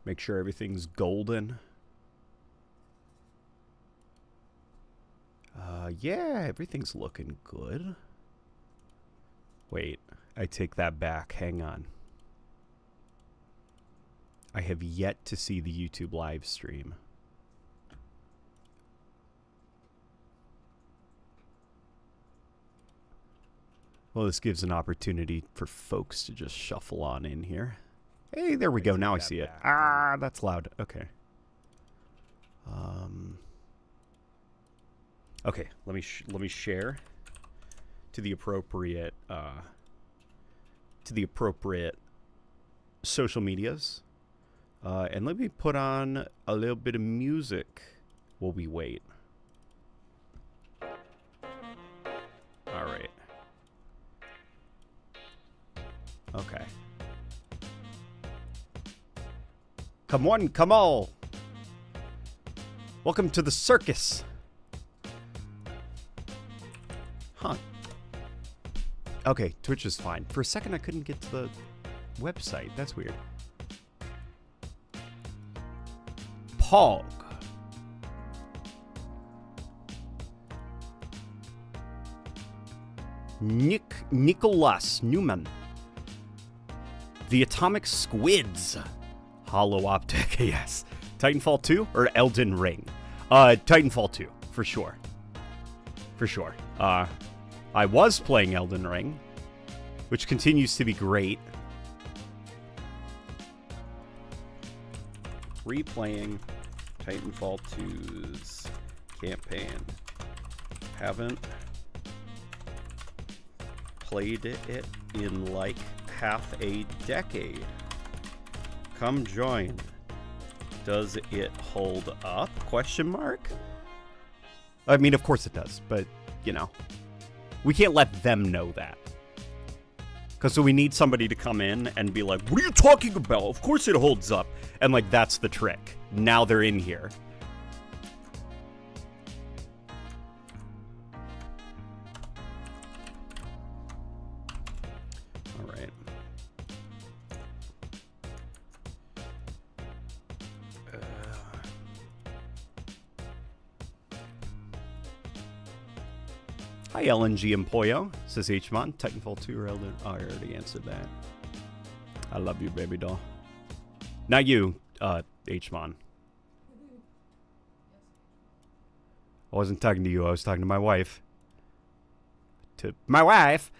Make sure everything's golden. Yeah, everything's looking good. Wait, I take that back. Hang on. I have yet to see the YouTube live stream. Well, this gives an opportunity for folks to just shuffle on in here. Hey, there we go. Now I see it. Ah, that's loud. Okay. Okay, let me share to the appropriate social medias, and let me put on a little bit of music while we wait. All right. Okay. Come on, come all. Welcome to the circus. Huh. Okay, Twitch is fine. For a second, I couldn't get to the website. That's weird. Pog. Nicholas Newman. The Atomic Squids. Hollow Optic, yes. Titanfall 2 or Elden Ring? Titanfall 2, for sure. For sure. I was playing Elden Ring, which continues to be great. Replaying Titanfall 2's campaign. Haven't played it in like half a decade. Come join. Does it hold up? Question mark? I mean, of course it does, but, you know, we can't let them know that. Because so we need somebody to come in and be like, what are you talking about? Of course it holds up. And, like, that's the trick. Now they're in here. All right. Hi, LNG Empoyo, says Hmon. Titanfall 2 or Elden... Oh, I already answered that. I love you, baby doll. Not you, Hmon. I wasn't talking to you. I was talking to my wife. To my wife.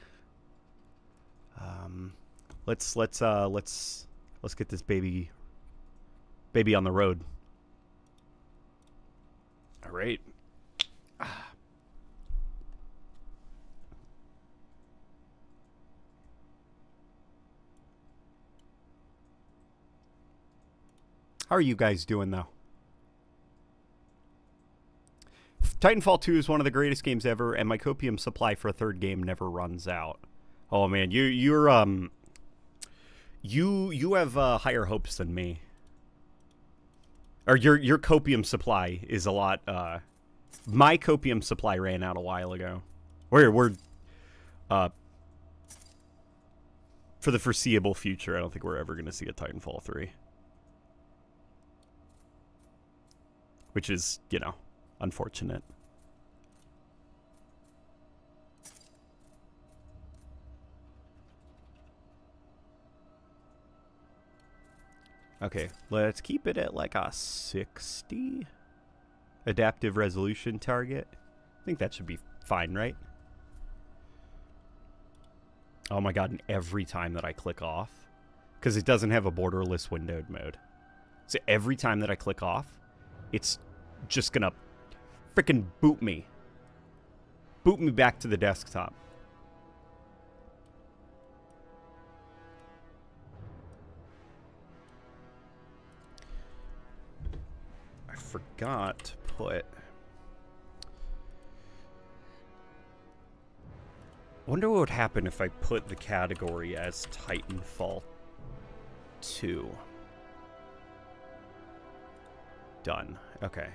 Let's get this baby on the road. All right. How are you guys doing, though? Titanfall 2 is one of the greatest games ever, and my copium supply for a third game never runs out. Oh man, you have higher hopes than me. Or your copium supply is a lot. My copium supply ran out a while ago. We're for the foreseeable future, I don't think we're ever going to see a Titanfall 3. Which is, you know, unfortunate. Okay, let's keep it at like a 60 adaptive resolution target. I think that should be fine, right? Oh my god, and every time that I click off, because it doesn't have a borderless windowed mode. So every time that I click off, it's just gonna frickin' boot me. Boot me back to the desktop. I forgot to put... I wonder what would happen if I put the category as Titanfall 2. Done. Okay.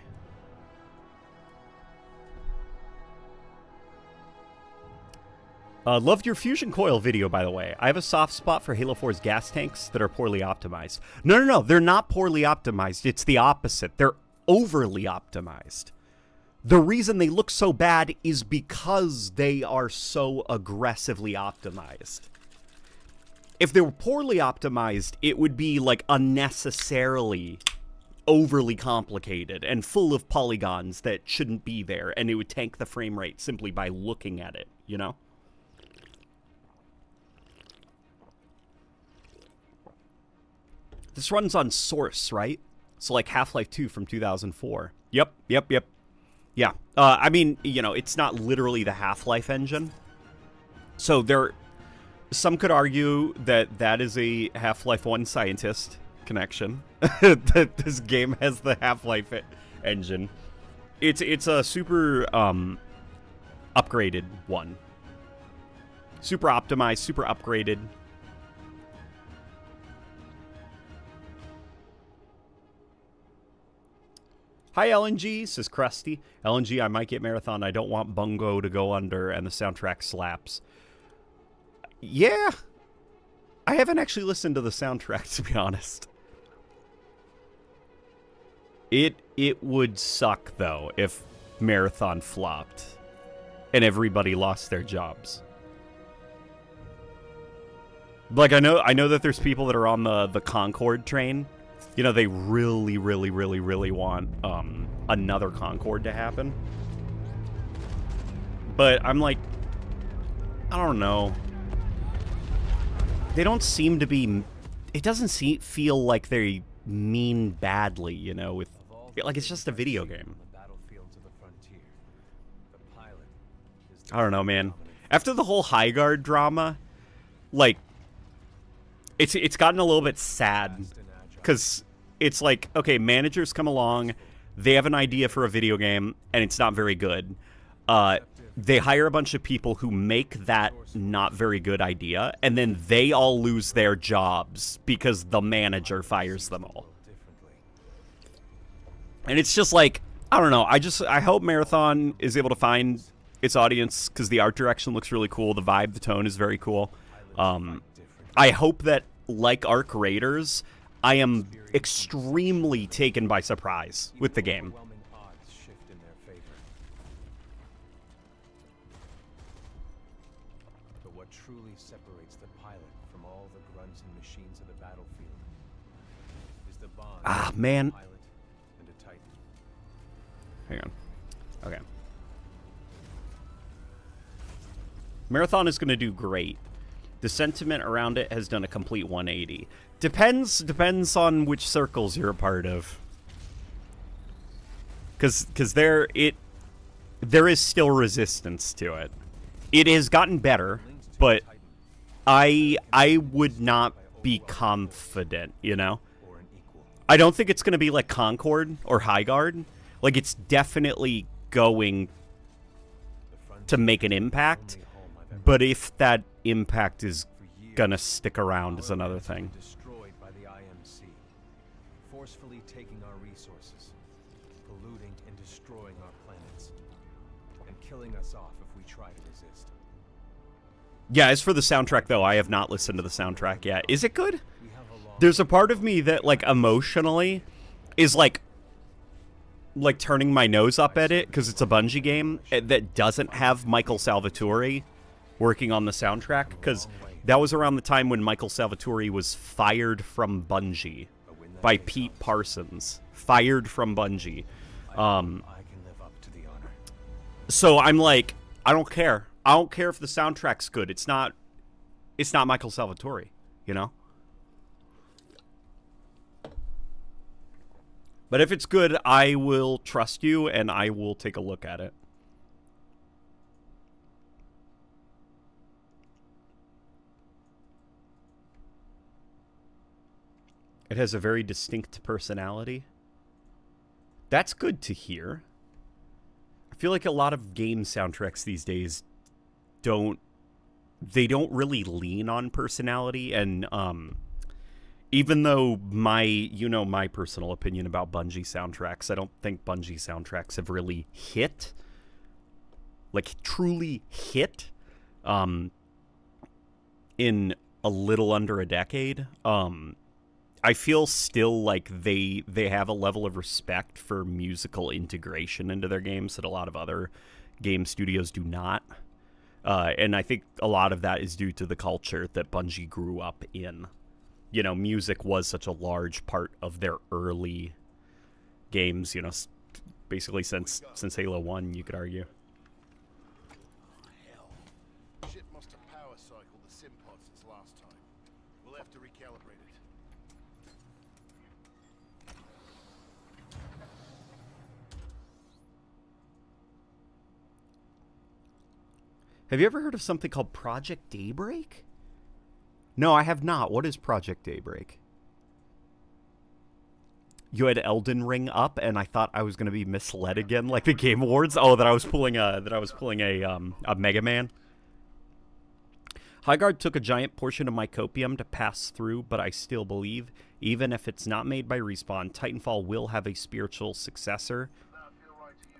Loved your Fusion Coil video, by the way. I have a soft spot for Halo 4's gas tanks that are poorly optimized. No. They're not poorly optimized. It's the opposite. They're overly optimized. The reason they look so bad is because they are so aggressively optimized. If they were poorly optimized, it would be, like, unnecessarily overly complicated and full of polygons that shouldn't be there, and it would tank the frame rate simply by looking at it, you know? This runs on Source, right? So, like, Half-Life 2 from 2004. Yep. Yeah. I mean, you know, it's not literally the Half-Life engine. So, some could argue that that is a Half-Life 1 scientist connection. That this game has the Half-Life engine. It's a super upgraded one. Super optimized, super upgraded. Hi, LNG, says Krusty. LNG, I might get Marathon. I don't want Bungo to go under, and the soundtrack slaps. Yeah. I haven't actually listened to the soundtrack, to be honest. It would suck, though, if Marathon flopped and everybody lost their jobs. Like, I know that there's people that are on the Concorde train. You know, they really want another Concorde to happen. But I'm like, I don't know. They don't seem to be... It doesn't feel like they mean badly, you know, with... Like, it's just a video game. I don't know, man. After the whole Highguard drama, like, it's gotten a little bit sad. Because it's like, okay, managers come along, they have an idea for a video game, and it's not very good. They hire a bunch of people who make that not very good idea, and then they all lose their jobs because the manager fires them all. And it's just like, I don't know, I hope Marathon is able to find its audience, because the art direction looks really cool, the vibe, the tone is very cool. I hope that, like Arc Raiders, I am extremely taken by surprise with the game. But what truly separates the pilot from all the grunts and machines of the battlefield is the bond between man. a pilot and a Titan. Hang on. Okay. Marathon is going to do great. The sentiment around it has done a complete 180. Depends on which circles you're a part of. Because there is still resistance to it. It has gotten better, but I would not be confident, you know? I don't think it's going to be like Concorde or Highguard. Like, it's definitely going to make an impact, but if that impact is gonna stick around is another thing. Destroyed by the IMC, forcefully taking our resources, polluting and destroying our planets, and killing us off if we try to resist. Yeah, as for the soundtrack, though, I have not listened to the soundtrack yet. Is it good? There's a part of me that, like, emotionally is like turning my nose up at it because it's a Bungie game that doesn't have Michael Salvatore working on the soundtrack, because that was around the time when Michael Salvatore was fired from Bungie by Pete Parsons. Fired from Bungie. So I'm like, I don't care. I don't care if the soundtrack's good. It's not Michael Salvatore, you know? But if it's good, I will trust you and I will take a look at it. It has a very distinct personality. That's good to hear. I feel like a lot of game soundtracks these days don't really lean on personality, and even though my personal opinion about Bungie soundtracks, I don't think Bungie soundtracks have really hit, like truly hit, in a little under a decade. I feel still like they have a level of respect for musical integration into their games that a lot of other game studios do not. And I think a lot of that is due to the culture that Bungie grew up in. You know, music was such a large part of their early games, you know, basically since Halo 1, you could argue. Hell. Ship must have power cycled the sim pod since last time. We'll have to recalibrate it. Have you ever heard of something called Project Daybreak? No, I have not. What is Project Daybreak? You had Elden Ring up, and I thought I was going to be misled again, like the Game Awards. Oh, that I was pulling a Mega Man. Highguard took a giant portion of my copium to pass through, but I still believe, even if it's not made by Respawn, Titanfall will have a spiritual successor.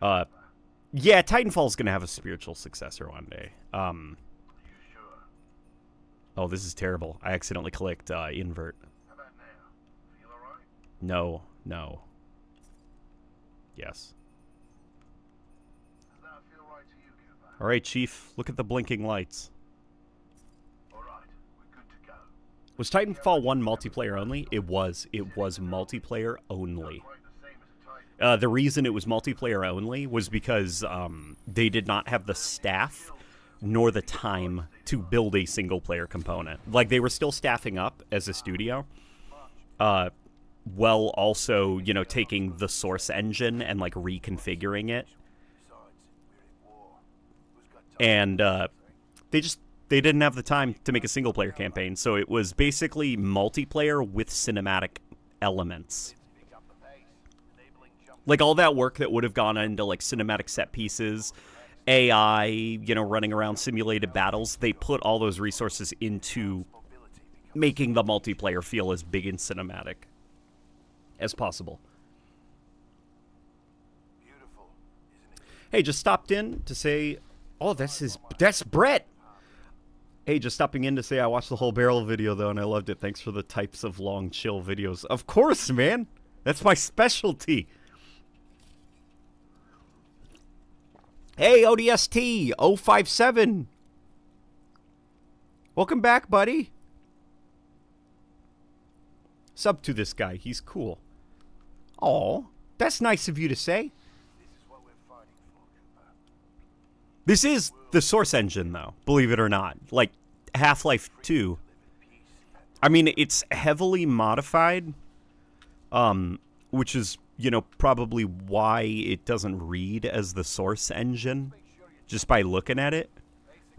Yeah, Titanfall's going to have a spiritual successor one day. Oh, this is terrible. I accidentally clicked invert. No. Yes. All right, Chief. Look at the blinking lights. Was Titanfall 1 multiplayer only? It was. It was multiplayer only. The reason it was multiplayer only was because they did not have the staff nor the time to build a single-player component. Like, they were still staffing up as a studio, while also, you know, taking the source engine and, like, reconfiguring it. And they didn't have the time to make a single-player campaign, so it was basically multiplayer with cinematic elements. Like, all that work that would have gone into, like, cinematic set pieces, AI, you know, running around simulated battles, they put all those resources into making the multiplayer feel as big and cinematic as possible. Hey, just stopped in to say, oh, that's Brett. Hey, just stopping in to say I watched the whole barrel video, though, and I loved it. Thanks for the types of long, chill videos. Of course, man. That's my specialty. Hey, ODST 057. Welcome back, buddy. Sub to this guy. He's cool. Aw, that's nice of you to say. This is the source engine, though, believe it or not. Like, Half-Life 2. I mean, it's heavily modified, which is, you know, probably why it doesn't read as the source engine, just by looking at it.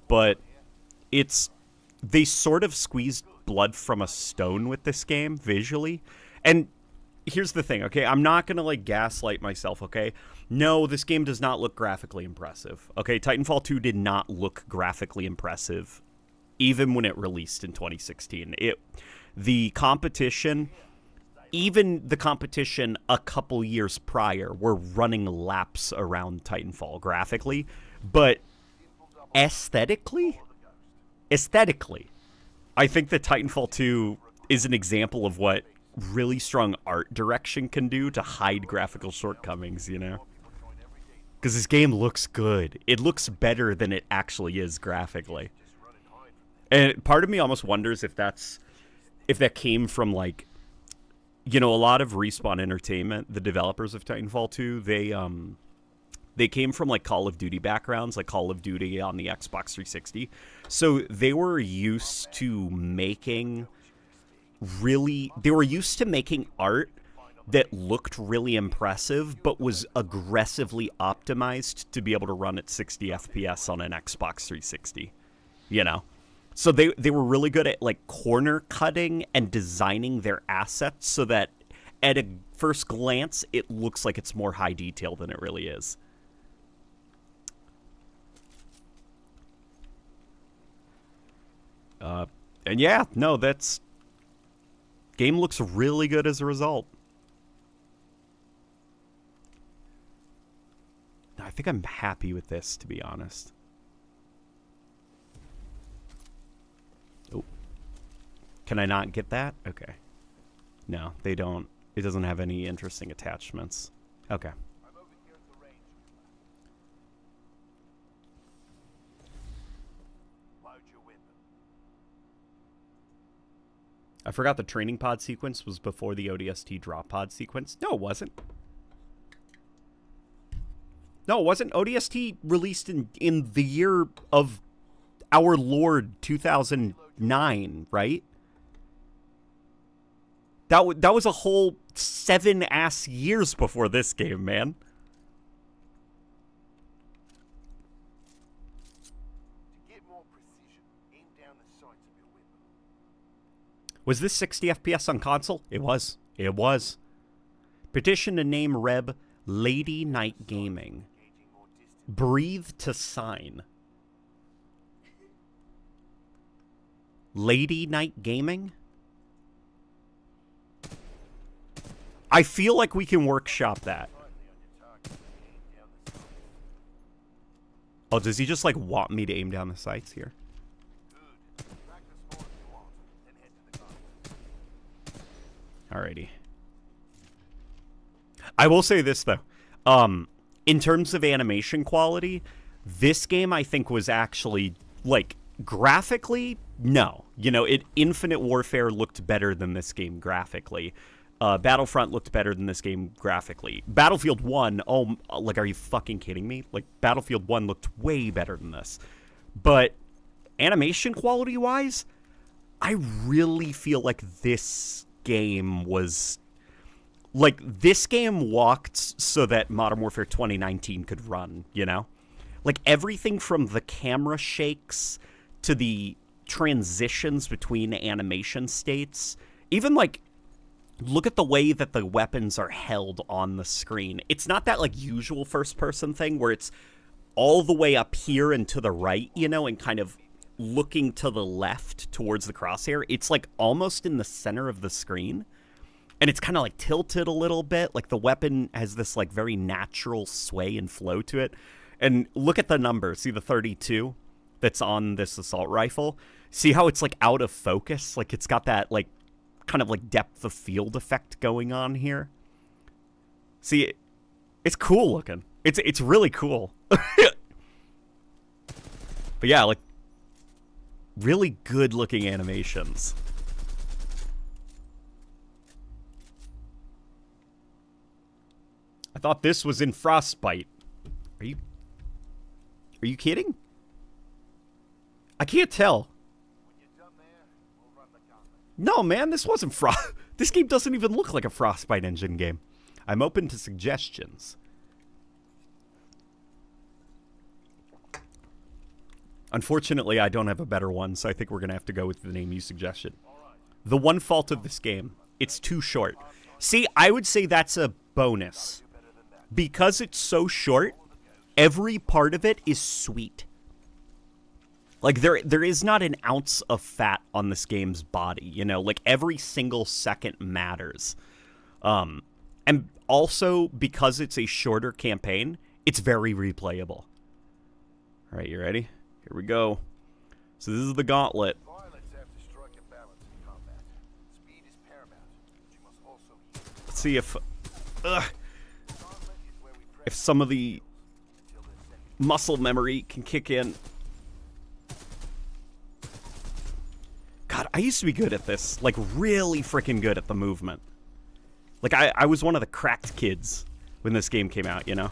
But they sort of squeezed blood from a stone with this game, visually. And here's the thing, okay? I'm not going to, like, gaslight myself, okay? No, this game does not look graphically impressive, okay? Titanfall 2 did not look graphically impressive, even when it released in 2016. Even the competition a couple years prior were running laps around Titanfall graphically, but aesthetically, I think that Titanfall 2 is an example of what really strong art direction can do to hide graphical shortcomings, you know? Because this game looks good. It looks better than it actually is graphically. And part of me almost wonders if that came from, like, you know, a lot of Respawn Entertainment, the developers of Titanfall 2, they came from, like, Call of Duty backgrounds, like Call of Duty on the Xbox 360. So they were used to making art that looked really impressive, but was aggressively optimized to be able to run at 60 FPS on an Xbox 360, you know? So they were really good at, like, corner cutting and designing their assets so that at a first glance, it looks like it's more high detail than it really is. And yeah, no, game looks really good as a result. I think I'm happy with this, to be honest. Can I not get that? Okay. No, they don't. It doesn't have any interesting attachments. Okay. I'm over here at the range. Load your weapon. I forgot the training pod sequence was before the ODST drop pod sequence. No, it wasn't. No, it wasn't. ODST released in the year of our Lord 2009, right? That was a whole 7-ass years before this game, man. To get more precision, aim down the sights of your weapon. Was this 60 FPS on console? It was. It was. Petition to name Reb LateNightGaming. Engaging more distance. Breathe to sign. LateNightGaming? I feel like we can workshop that. Oh, does he just, like, want me to aim down the sights here? Alrighty. I will say this, though. In terms of animation quality, this game, I think, was actually, like, graphically, no. You know, Infinite Warfare looked better than this game graphically. Battlefront looked better than this game graphically. Battlefield 1, oh, like, are you fucking kidding me? Like, Battlefield 1 looked way better than this. But animation quality-wise, I really feel like this game was... Like, this game walked so that Modern Warfare 2019 could run, you know? Like, everything from the camera shakes to the transitions between animation states, even, like, look at the way that the weapons are held on the screen. It's not that, like, usual first-person thing where it's all the way up here and to the right, you know, and kind of looking to the left towards the crosshair. It's, like, almost in the center of the screen. And it's kind of, like, tilted a little bit. Like, the weapon has this, like, very natural sway and flow to it. And look at the number. See the 32 that's on this assault rifle? See how it's, like, out of focus? Like, it's got that, like, kind of, like, depth of field effect going on here. See, it's cool looking. It's really cool. But yeah, like, really good looking animations. I thought this was in Frostbite. Are you kidding? I can't tell. No, man, this wasn't This game doesn't even look like a Frostbite engine game. I'm open to suggestions. Unfortunately, I don't have a better one, so I think we're going to have to go with the name you suggested. The one fault of this game, it's too short. See, I would say that's a bonus. Because it's so short, every part of it is sweet. Like, there is not an ounce of fat on this game's body, you know? Like, every single second matters. And also, because it's a shorter campaign, it's very replayable. All right, you ready? Here we go. So this is the Gauntlet. Violence have to strike a balance in combat. Speed is paramount, but you must also heal. Let's see if... Gauntlet is where we if some of the muscle memory can kick in. God, I used to be good at this. Like, really freaking good at the movement. Like, I was one of the cracked kids when this game came out, you know?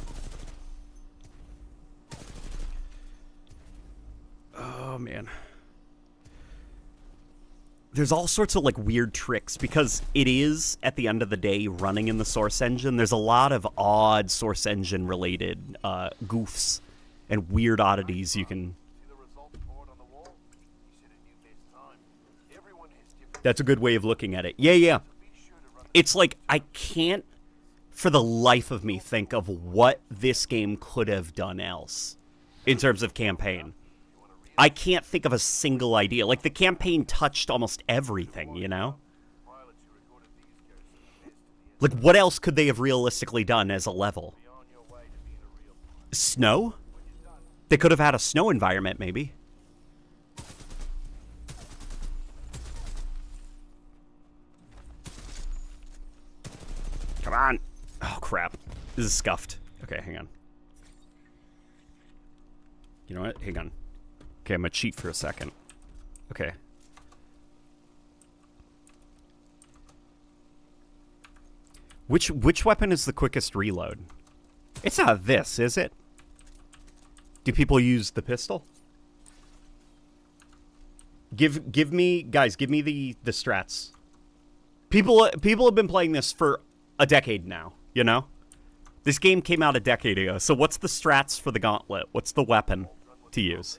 Oh, man. There's all sorts of, like, weird tricks, because it is, at the end of the day, running in the Source Engine. There's a lot of odd Source Engine-related goofs and weird oddities you can... That's a good way of looking at it. Yeah. It's like, I can't, for the life of me, think of what this game could have done else in terms of campaign. I can't think of a single idea. Like, the campaign touched almost everything, you know? Like, what else could they have realistically done as a level? Snow? They could have had a snow environment, maybe. Come on. Oh, crap. This is scuffed. Okay, hang on. You know what? Hang on. Okay, I'm gonna cheat for a second. Okay. Which weapon is the quickest reload? It's not this, is it? Do people use the pistol? Give me, guys, give me the strats. People have been playing this for a decade now, you know? This game came out a decade ago. So what's the strats for the Gauntlet? What's the weapon to use?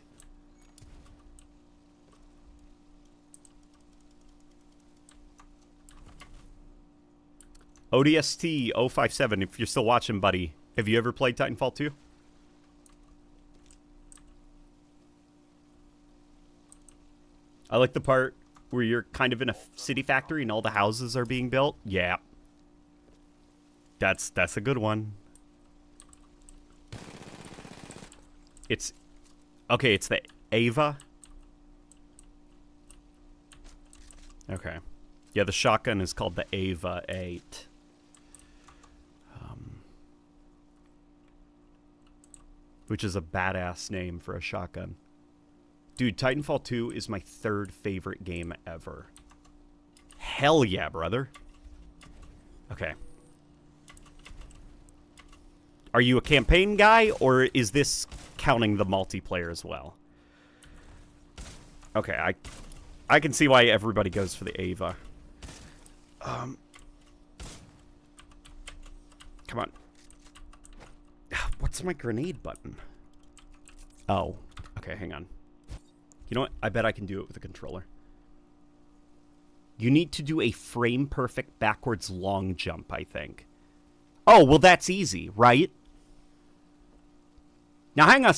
ODST 057, if you're still watching, buddy. Have you ever played Titanfall 2? I like the part where you're kind of in a city factory and all the houses are being built. Yeah. That's a good one. It's okay, it's the Ava. Okay. Yeah, the shotgun is called the Ava 8. Which is a badass name for a shotgun. Dude, Titanfall 2 is my 3rd favorite game ever. Hell yeah, brother. Okay. Are you a campaign guy, or is this counting the multiplayer as well? Okay, I can see why everybody goes for the Ava. Come on. What's my grenade button? Oh, okay, hang on. You know what? I bet I can do it with a controller. You need to do a frame-perfect backwards long jump, I think. Oh, well, that's easy, right? Now, hang on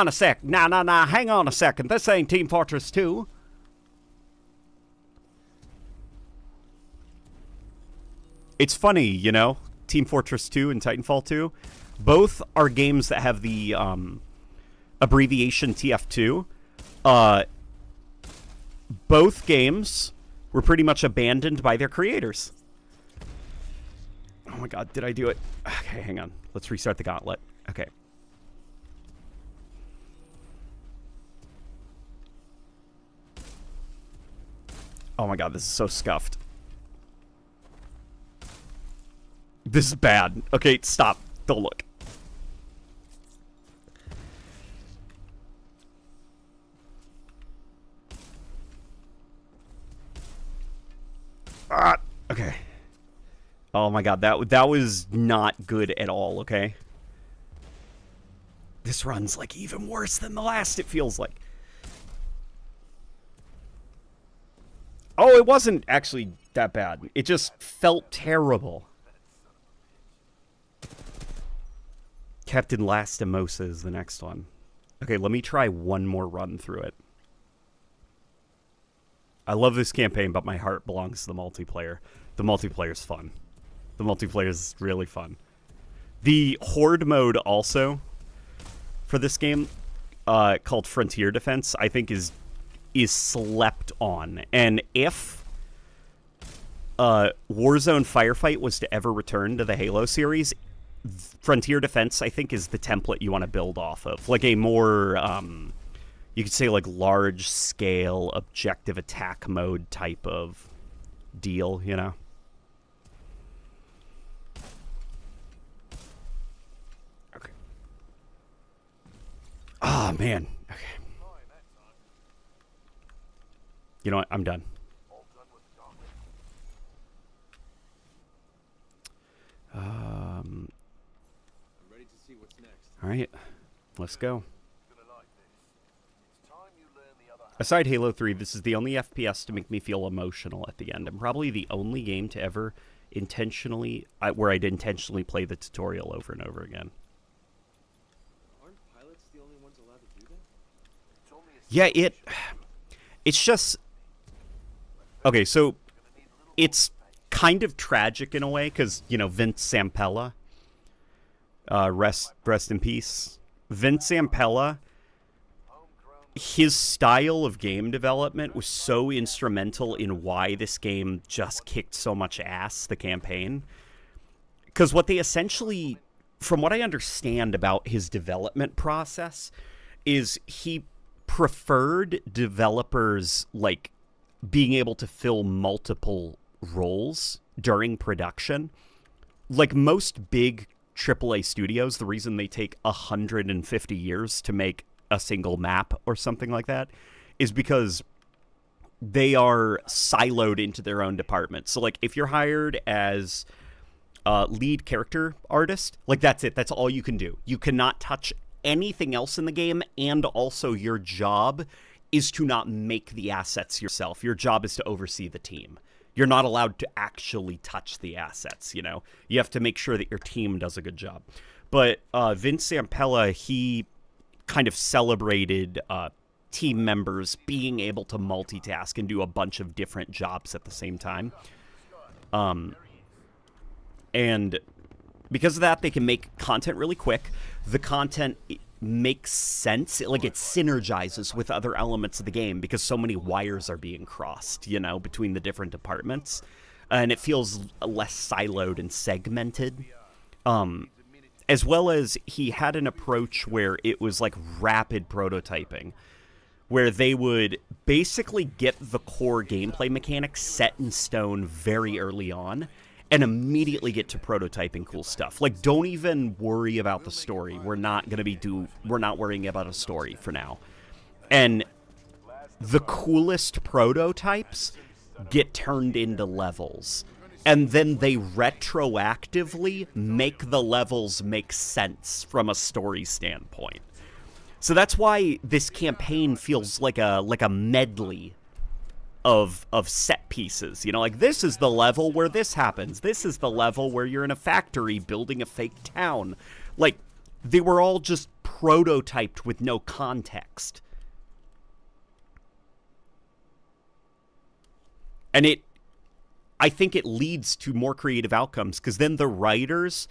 a sec. Nah, hang on a second. This ain't Team Fortress 2. It's funny, you know, Team Fortress 2 and Titanfall 2. Both are games that have the abbreviation TF2. Both games were pretty much abandoned by their creators. Oh my god, did I do it? Okay, hang on. Let's restart the Gauntlet. Okay. Oh my god, this is so scuffed. This is bad. Okay, stop. Don't look. Okay. Oh my god, that was not good at all, okay? This run's like even worse than the last, it feels like. Oh, it wasn't actually that bad. It just felt terrible. Captain Lastimosa is the next one. Okay, let me try one more run through it. I love this campaign, but my heart belongs to the multiplayer. The multiplayer's fun. The multiplayer is really fun. The Horde mode also for this game, called Frontier Defense, I think is slept on. And if Warzone Firefight was to ever return to the Halo series, Frontier Defense, I think, is the template you want to build off of. Like a more, you could say, like, large-scale objective attack mode type of deal, you know? Okay. Oh, man. Okay. You know what? I'm done. All right, let's go. Aside Halo 3, this is the only FPS to make me feel emotional at the end, and probably the only game to ever where I'd intentionally play the tutorial over and over again. Aren't pilots the only ones allowed to do that? Yeah, it's just... Okay, so it's kind of tragic in a way, because, you know, Vince Zampella, rest in peace. Vince Zampella, his style of game development was so instrumental in why this game just kicked so much ass, the campaign. Because what they essentially, from what I understand about his development process, is he preferred developers, like, being able to fill multiple roles during production. Like most big AAA studios, the reason they take 150 years to make a single map or something like that is because they are siloed into their own department. So, like, if you're hired as lead character artist, like, that's it. That's all you can do. You cannot touch anything else in the game, and also your job is to not make the assets yourself. Your job is to oversee the team. You're not allowed to actually touch the assets, you know? You have to make sure that your team does a good job. But Vince Zampella, he kind of celebrated team members being able to multitask and do a bunch of different jobs at the same time. And because of that, they can make content really quick. The content makes sense. Like, it synergizes with other elements of the game because so many wires are being crossed, you know, between the different departments. And it feels less siloed and segmented. As well as he had an approach where it was like rapid prototyping, where they would basically get the core gameplay mechanics set in stone very early on and immediately get to prototyping cool stuff. Like, don't even worry about the story. We're not worrying about a story for now. And the coolest prototypes get turned into levels. And then they retroactively make the levels make sense from a story standpoint. So that's why this campaign feels like a medley of set pieces. You know, like, this is the level where this happens. This is the level where you're in a factory building a fake town. Like, they were all just prototyped with no context. And I think it leads to more creative outcomes, because then the writers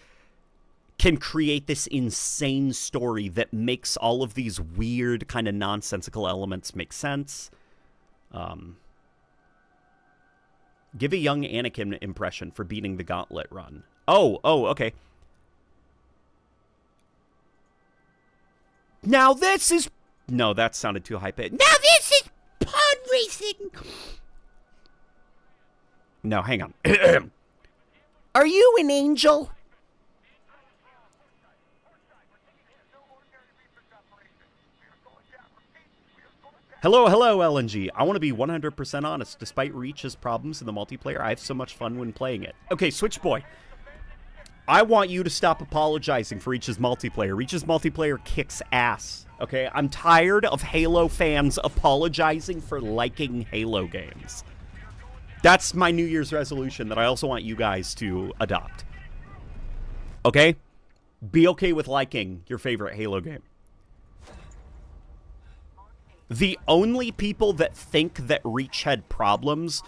can create this insane story that makes all of these weird kind of nonsensical elements make sense. Give a young Anakin impression for beating the Gauntlet run. Oh, okay. Now this is... No, that sounded too high-pitched. Now this is pod racing! No, hang on. Are you an angel? Hello, LNG. I want to be 100% honest. Despite Reach's problems in the multiplayer, I have so much fun when playing it. Okay, Switch Boy. I want you to stop apologizing for Reach's multiplayer. Reach's multiplayer kicks ass. Okay, I'm tired of Halo fans apologizing for liking Halo games. That's my New Year's resolution that I also want you guys to adopt. Okay? Be okay with liking your favorite Halo game. The only people that think that Reach had problems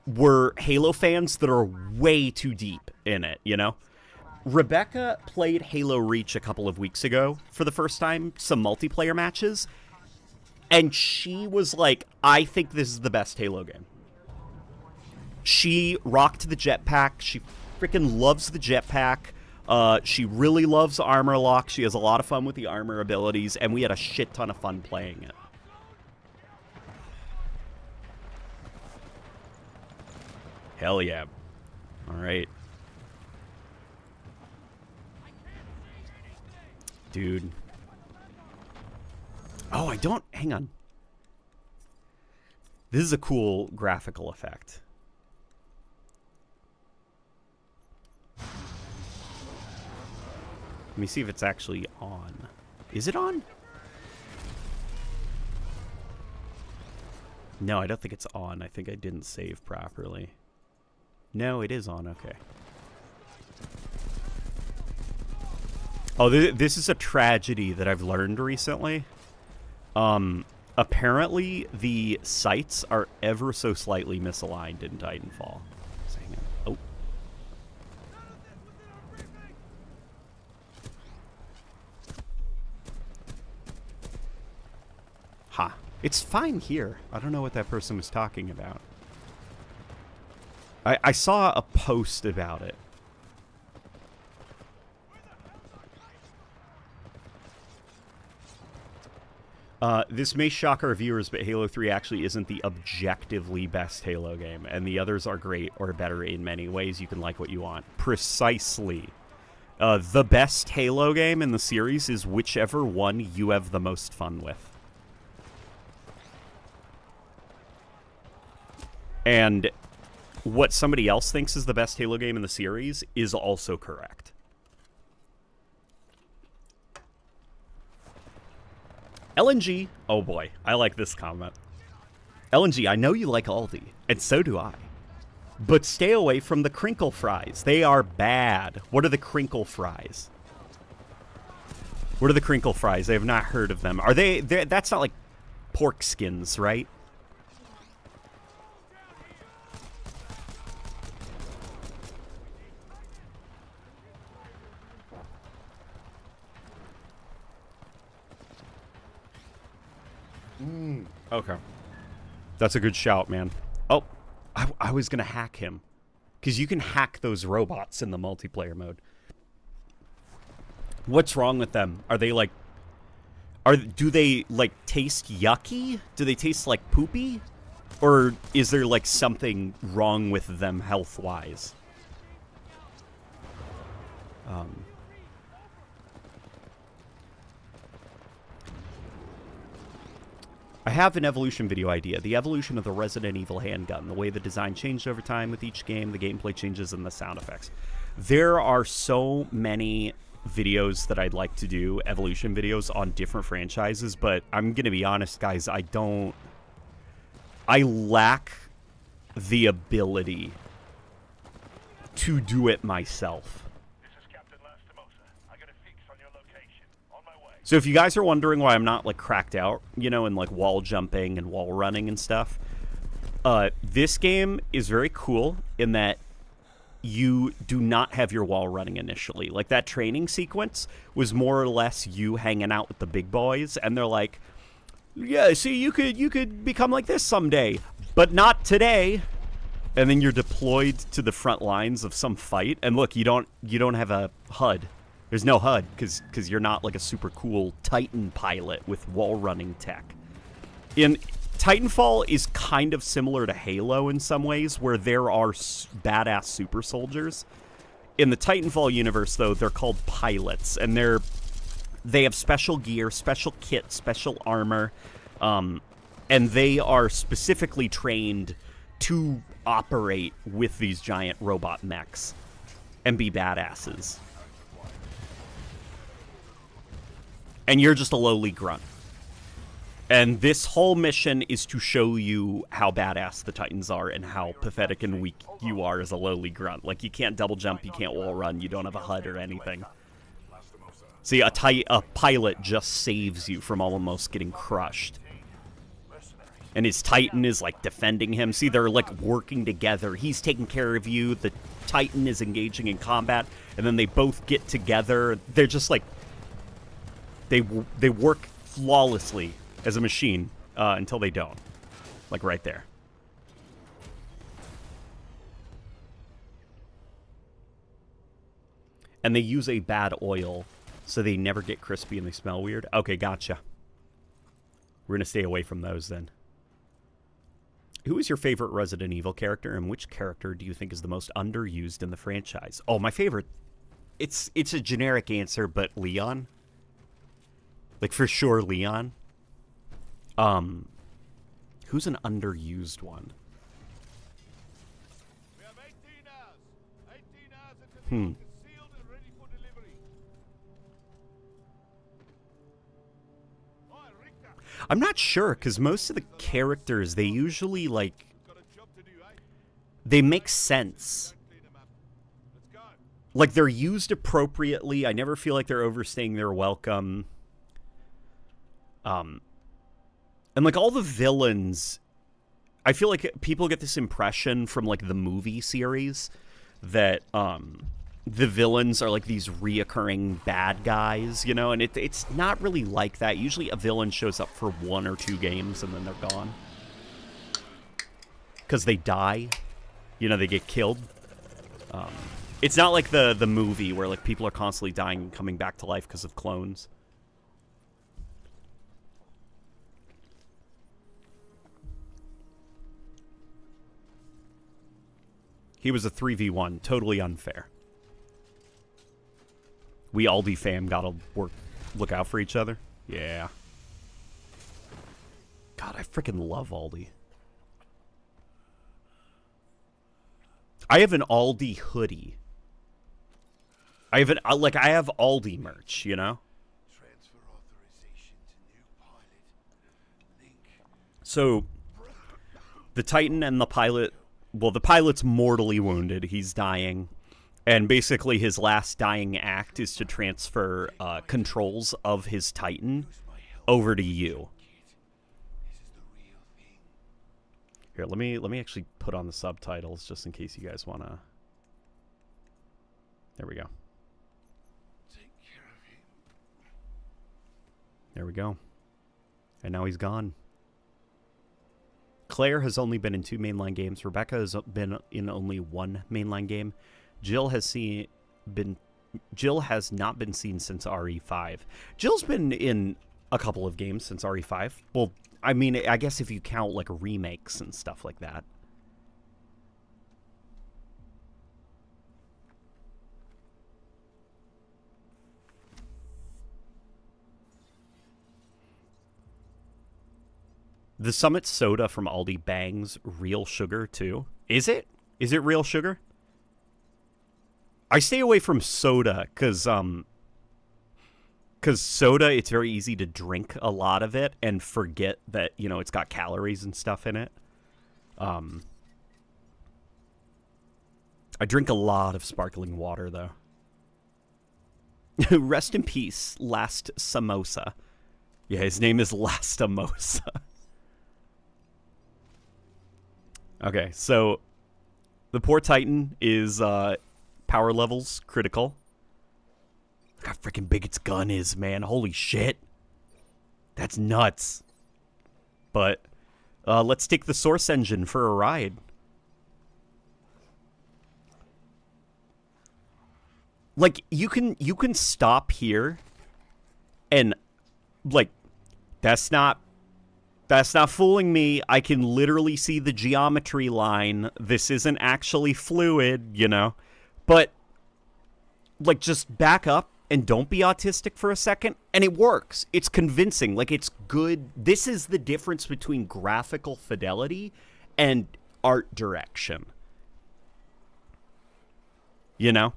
were Halo fans that are way too deep in it, you know? Rebecca played Halo Reach a couple of weeks ago for the first time, some multiplayer matches, and she was like, I think this is the best Halo game. She rocked the jetpack. She freaking loves the jetpack. She really loves armor lock. She has a lot of fun with the armor abilities, and we had a shit ton of fun playing it. Hell yeah. All right. Dude. Oh, I don't... Hang on. This is a cool graphical effect. Let me see if it's actually on. Is it on? No, I don't think it's on. I think I didn't save properly. No, it is on. Okay. Oh, this is a tragedy that I've learned recently. Apparently, the sights are ever so slightly misaligned in Titanfall. So hang on. Oh. Ha. It's fine here. I don't know what that person was talking about. I saw a post about it. This may shock our viewers, but Halo 3 actually isn't the objectively best Halo game, and the others are great or better in many ways. You can like what you want. Precisely. The best Halo game in the series is whichever one you have the most fun with. And what somebody else thinks is the best Halo game in the series is also correct. LNG, oh boy, I like this comment. LNG, I know you like Aldi, and so do I. But stay away from the crinkle fries. They are bad. What are the crinkle fries? What are the crinkle fries? I have not heard of them. Are they, that's not like pork skins, right? Okay. That's a good shout, man. Oh, I was going to hack him. Because you can hack those robots in the multiplayer mode. What's wrong with them? Are they like... Do they, like, taste yucky? Do they taste like poopy? Or is there, like, something wrong with them health-wise? I have an evolution video idea. The evolution of the Resident Evil handgun. The way the design changed over time with each game, the gameplay changes, and the sound effects. There are so many videos that I'd like to do, evolution videos on different franchises, but I'm going to be honest, guys, I lack the ability to do it myself. So if you guys are wondering why I'm not, like, cracked out, you know, in, like, wall jumping and wall running and stuff, this game is very cool in that you do not have your wall running initially. Like, that training sequence was more or less you hanging out with the big boys, and they're like, yeah, see, you could become like this someday, but not today. And then you're deployed to the front lines of some fight, and look, you don't have a HUD. There's no HUD, because you're not like a super cool Titan pilot with wall-running tech. Titanfall is kind of similar to Halo in some ways, where there are badass super soldiers. In the Titanfall universe, though, they're called pilots, and they have special gear, special kit, special armor, and they are specifically trained to operate with these giant robot mechs and be badasses. And you're just a lowly grunt. And this whole mission is to show you how badass the Titans are and how pathetic and weak you are as a lowly grunt. Like, you can't double jump, you can't wall run, you don't have a HUD or anything. See, a pilot just saves you from almost getting crushed. And his Titan is, like, defending him. See, they're, like, working together. He's taking care of you, the Titan is engaging in combat, and then they both get together. They're just, like... They work flawlessly as a machine until they don't. Like right there. And they use a bad oil, so they never get crispy and they smell weird. Okay, gotcha. We're going to stay away from those then. Who is your favorite Resident Evil character, and which character do you think is the most underused in the franchise? Oh, my favorite... It's a generic answer, but Leon... Like, for sure, Leon. Who's an underused one? We have 18 hours. 18 hours until the sealed and ready for delivery. I'm not sure, because most of the characters, they usually, like... They make sense. Like, they're used appropriately. I never feel like they're overstaying their welcome. And, like, all the villains, I feel like people get this impression from, like, the movie series that, the villains are, like, these reoccurring bad guys, you know, and it's not really like that. Usually a villain shows up for 1 or 2 games and then they're gone. Because they die. You know, they get killed. It's not like the movie where, like, people are constantly dying and coming back to life because of clones. He was a 3v1. Totally unfair. We Aldi fam gotta look out for each other. Yeah. God, I freaking love Aldi. I have an Aldi hoodie. I have I have Aldi merch, you know? Transfer authorization to new pilot. Link. So, the Titan and the pilot... Well, the pilot's mortally wounded. He's dying. And basically his last dying act is to transfer controls of his Titan over to you. Here, let me actually put on the subtitles just in case you guys want to... There we go. There we go. And now he's gone. Claire has only been in 2 mainline games. Rebecca has been in only 1 mainline game. Jill has not been seen since RE5. Jill's been in a couple of games since RE5. Well, I mean, I guess if you count like remakes and stuff like that. The Summit soda from Aldi bangs real sugar too. Is it? Is it real sugar? I stay away from soda because soda, it's very easy to drink a lot of it and forget that, you know, it's got calories and stuff in it. I drink a lot of sparkling water though. Rest in peace, Last Samosa. Yeah, his name is Last Samosa. Okay, so the poor Titan is power levels critical. Look how freaking big its gun is, man. Holy shit. That's nuts. But let's take the Source engine for a ride. Like, you can stop here and, like, that's not fooling me. I can literally see the geometry line. This isn't actually fluid, you know. But, like, just back up and don't be autistic for a second. And it works. It's convincing. Like, it's good. This is the difference between graphical fidelity and art direction. You know?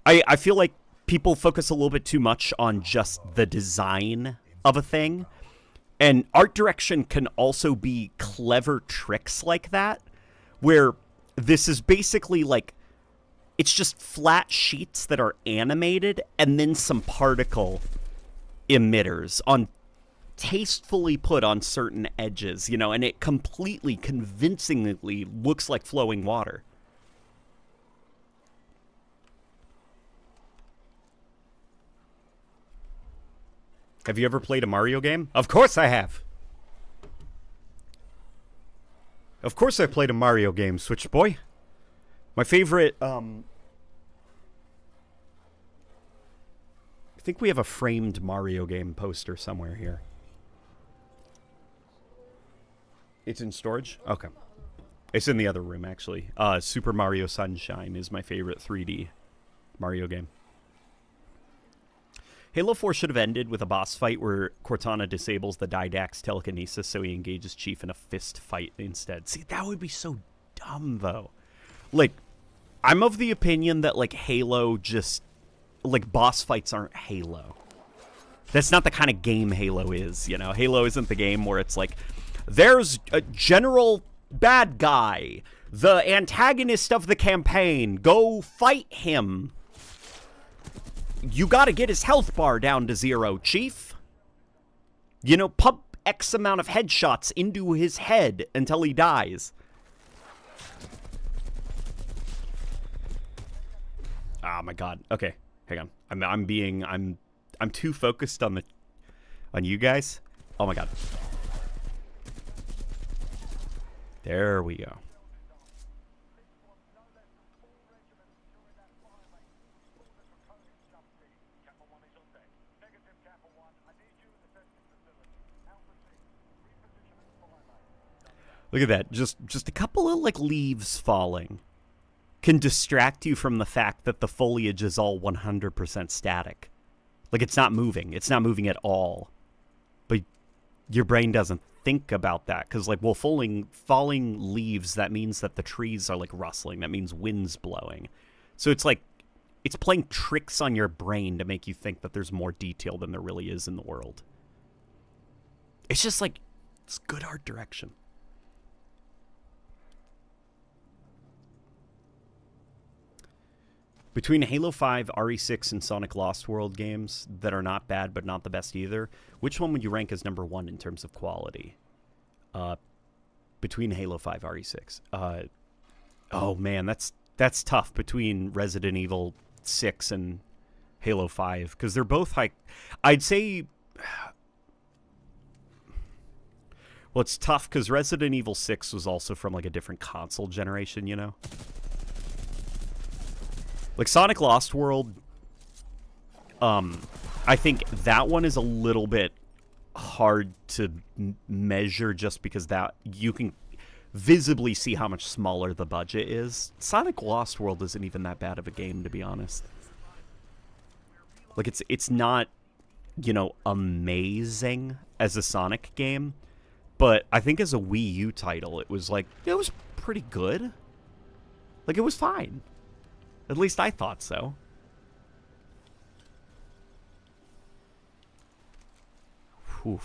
I feel like people focus a little bit too much on just the design of a thing. And art direction can also be clever tricks like that, where this is basically like, it's just flat sheets that are animated and then some particle emitters on tastefully put on certain edges, you know, and it completely convincingly looks like flowing water. Have you ever played a Mario game? Of course I have. Of course I played a Mario game, Switch Boy. My favorite, I think we have a framed Mario game poster somewhere here. It's in storage? Okay. It's in the other room, actually. Super Mario Sunshine is my favorite 3D Mario game. Halo 4 should have ended with a boss fight where Cortana disables the Didax telekinesis so he engages Chief in a fist fight instead. See, that would be so dumb, though. Like, I'm of the opinion that, like, Halo just... Like, boss fights aren't Halo. That's not the kind of game Halo is, you know? Halo isn't the game where it's like, there's a general bad guy, the antagonist of the campaign, go fight him. You gotta get his health bar down to 0, Chief. You know, pump X amount of headshots into his head until he dies. Oh my god. Okay, hang on. I'm too focused on you guys. Oh my god. There we go. Look at that. Just a couple of, like, leaves falling. can distract you from the fact that the foliage is all 100% static. Like, it's not moving. It's not moving at all. But your brain doesn't think about that. Because, like, well, falling leaves, that means that the trees are, like, rustling. That means wind's blowing. So it's like, it's playing tricks on your brain to make you think that there's more detail than there really is in the world. It's just, like, it's good art direction. Between Halo 5, RE6, and Sonic Lost World games that are not bad but not the best either, which one would you rank as number one in terms of quality? Between Halo 5, RE6. Oh man, that's tough between Resident Evil 6 and Halo 5, because they're both high. I'd say, well, it's tough because Resident Evil 6 was also from like a different console generation, you know? Like, Sonic Lost World, I think that one is a little bit hard to measure just because that you can visibly see how much smaller the budget is. Sonic Lost World isn't even that bad of a game, to be honest. Like, it's not, you know, amazing as a Sonic game, but I think as a Wii U title, it was pretty good. Like, it was fine. At least I thought so. Whew.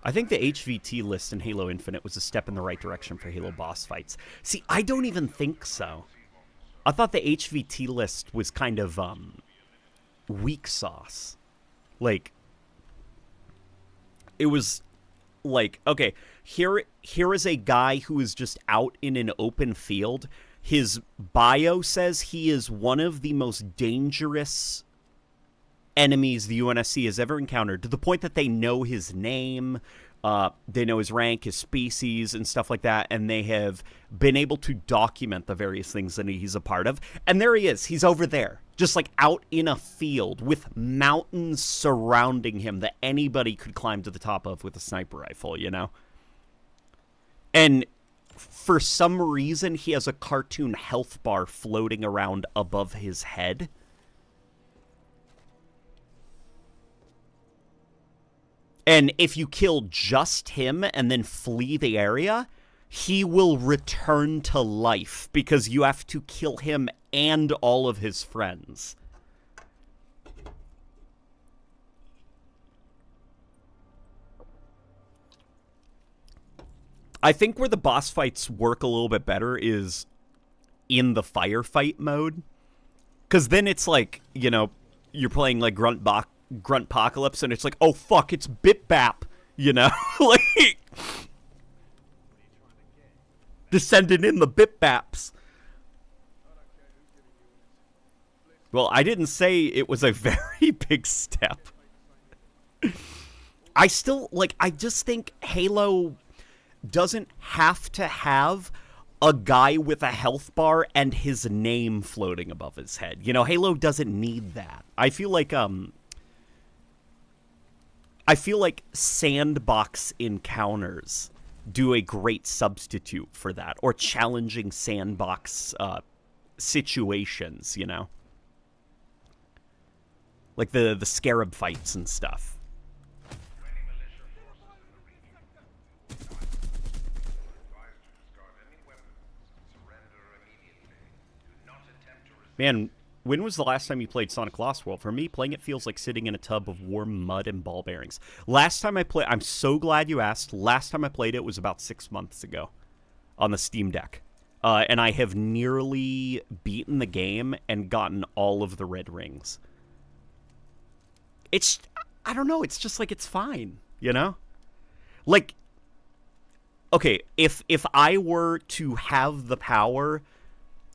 I think the HVT list in Halo Infinite was a step in the right direction for Halo boss fights. See, I don't even think so. I thought the HVT list was kind of weak sauce. Like, it was like, okay, here is a guy who is just out in an open field. His bio says he is one of the most dangerous enemies the UNSC has ever encountered, to the point that they know his name, they know his rank, his species, and stuff like that, and they have been able to document the various things that he's a part of. And there he is. He's over there, just like out in a field with mountains surrounding him that anybody could climb to the top of with a sniper rifle, you know? And for some reason, he has a cartoon health bar floating around above his head. And if you kill just him and then flee the area, he will return to life because you have to kill him and all of his friends. I think where the boss fights work a little bit better is in the firefight mode. Because then it's like, you know, you're playing like Gruntpocalypse, and it's like, oh fuck, it's Bip Bap, you know? Like, descending in the Bip Baps. Well, I didn't say it was a very big step. I just think Halo doesn't have to have a guy with a health bar and his name floating above his head. You know, Halo doesn't need that. I feel like sandbox encounters do a great substitute for that, or challenging sandbox situations, you know? Like the scarab fights and stuff. Man, when was the last time you played Sonic Lost World? For me, playing it feels like sitting in a tub of warm mud and ball bearings. Last time I played, I'm so glad you asked. Last time I played it was about 6 months ago on the Steam Deck. And I have nearly beaten the game and gotten all of the red rings. It's, I don't know, it's just like, it's fine, you know? Like, okay, if I were to have the power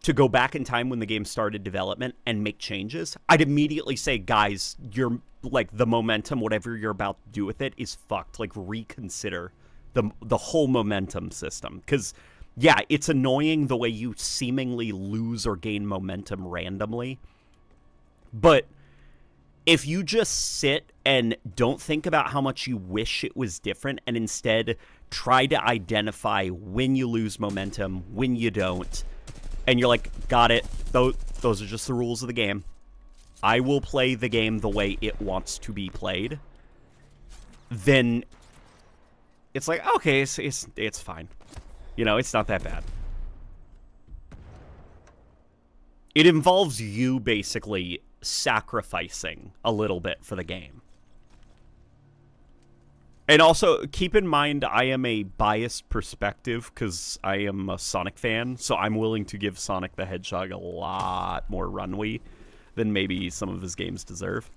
to go back in time when the game started development and make changes, I'd immediately say, guys, you're, like, the momentum, whatever you're about to do with it is fucked. Like, reconsider the whole momentum system. Because, yeah, it's annoying the way you seemingly lose or gain momentum randomly. But if you just sit and don't think about how much you wish it was different and instead try to identify when you lose momentum, when you don't, and you're like, got it, those are just the rules of the game. I will play the game the way it wants to be played. Then it's like, okay, it's fine. You know, it's not that bad. It involves you basically sacrificing a little bit for the game. And also, keep in mind, I am a biased perspective because I am a Sonic fan, so I'm willing to give Sonic the Hedgehog a lot more runway than maybe some of his games deserve.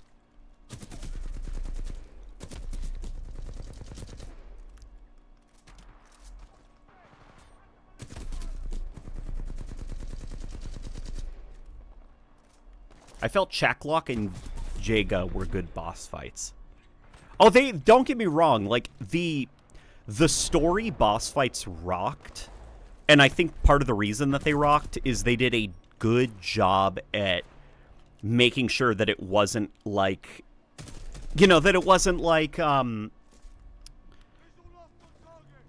I felt Chaklock and Jaga were good boss fights. Oh, they don't get me wrong. Like the story boss fights rocked, and I think part of the reason that they rocked is they did a good job at making sure that it wasn't like, you know, that it wasn't like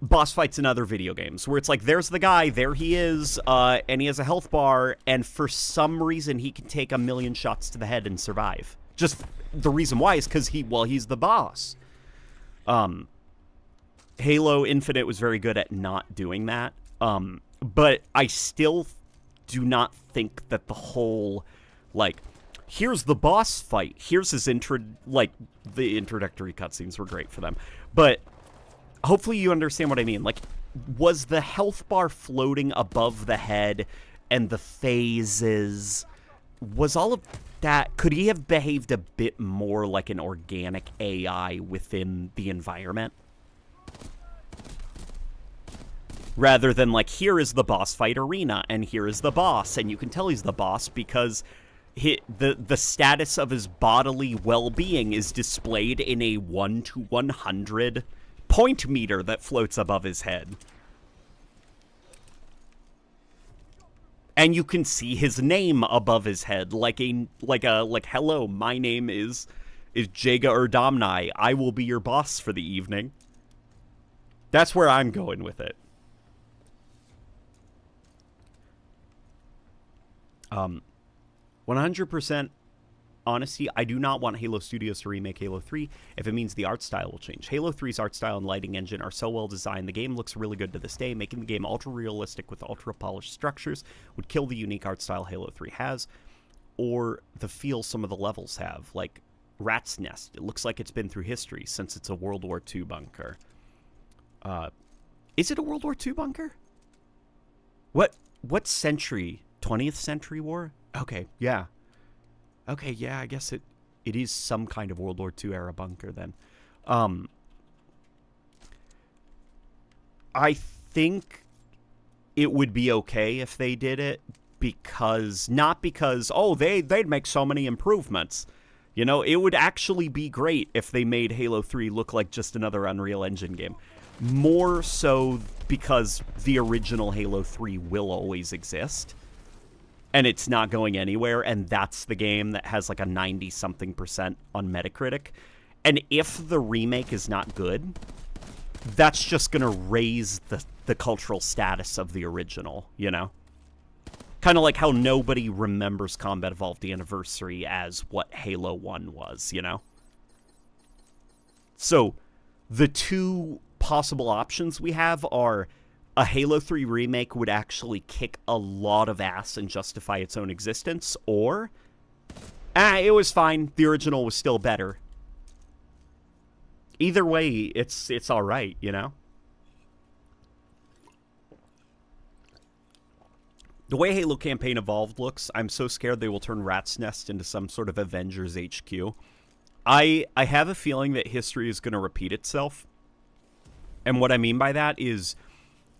boss fights in other video games where it's like, there's the guy, there he is, and he has a health bar, and for some reason he can take 1,000,000 shots to the head and survive. Just the reason why is because he's the boss. Halo Infinite was very good at not doing that, but I still do not think that the whole, like, here's the boss fight, here's his the introductory cutscenes were great for them, but hopefully you understand what I mean. Like, was the health bar floating above the head and the phases, was all of that, could he have behaved a bit more like an organic AI within the environment? Rather than like, here is the boss fight arena, and here is the boss, and you can tell he's the boss because the status of his bodily well-being is displayed in a 1 to 100 point meter that floats above his head. And you can see his name above his head, like hello, my name is Jaga Erdamnai. I will be your boss for the evening. That's where I'm going with it. 100% honesty, I do not want Halo Studios to remake Halo 3 if it means the art style will change. Halo 3's art style and lighting engine are so well designed, the game looks really good to this day. Making the game ultra-realistic with ultra-polished structures would kill the unique art style Halo 3 has, or the feel some of the levels have, like Rat's Nest. It looks like it's been through history since it's a World War II bunker. Is it a World War II bunker? What century? 20th century war? Okay, yeah. Okay, yeah, I guess it is some kind of World War II era bunker then. I think it would be okay if they did it because, not because, oh, they'd make so many improvements. You know, it would actually be great if they made Halo 3 look like just another Unreal Engine game. More so because the original Halo 3 will always exist. And it's not going anywhere, and that's the game that has like a 90-something% on Metacritic. And if the remake is not good, that's just going to raise the cultural status of the original, you know? Kind of like how nobody remembers Combat Evolved Anniversary as what Halo 1 was, you know? So, the two possible options we have are a Halo 3 remake would actually kick a lot of ass and justify its own existence, or, it was fine, the original was still better. Either way, it's alright, you know? The way Halo Campaign Evolved looks, I'm so scared they will turn Rat's Nest into some sort of Avengers HQ. I have a feeling that history is going to repeat itself. And what I mean by that is,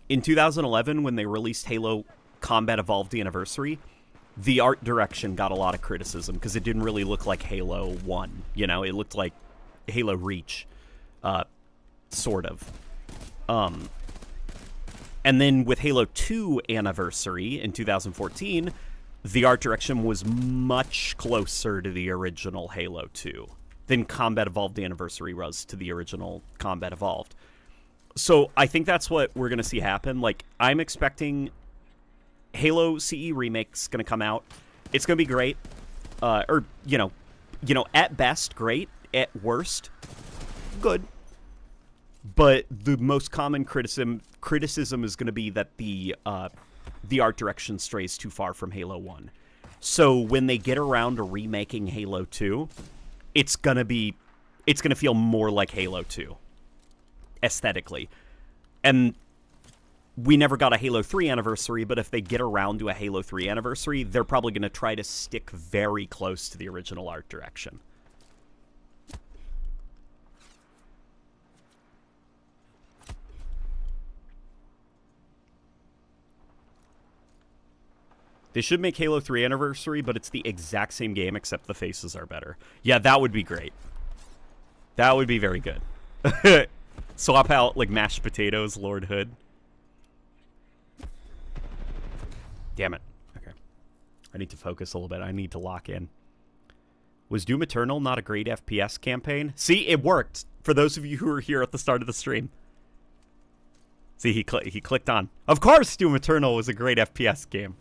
in 2011, when they released Halo Combat Evolved Anniversary, the art direction got a lot of criticism because it didn't really look like Halo 1. You know, it looked like Halo Reach, sort of. And then with Halo 2 Anniversary in 2014, the art direction was much closer to the original Halo 2 than Combat Evolved Anniversary was to the original Combat Evolved. So I think that's what we're going to see happen. Like, I'm expecting Halo CE Remake's going to come out. It's going to be great. Or, you know, at best, great. At worst, good. But the most common criticism is going to be that the art direction strays too far from Halo 1. So when they get around to remaking Halo 2, it's going to feel more like Halo 2 aesthetically. And we never got a Halo 3 anniversary, but if they get around to a Halo 3 anniversary, they're probably going to try to stick very close to the original art direction. They should make Halo 3 anniversary, but it's the exact same game except the faces are better. Yeah, that would be great. That would be very good. Swap out, like, mashed potatoes, Lord Hood. Damn it. Okay. I need to focus a little bit. I need to lock in. Was Doom Eternal not a great FPS campaign? See, it worked. For those of you who were here at the start of the stream. See, he clicked on. Of course Doom Eternal was a great FPS game.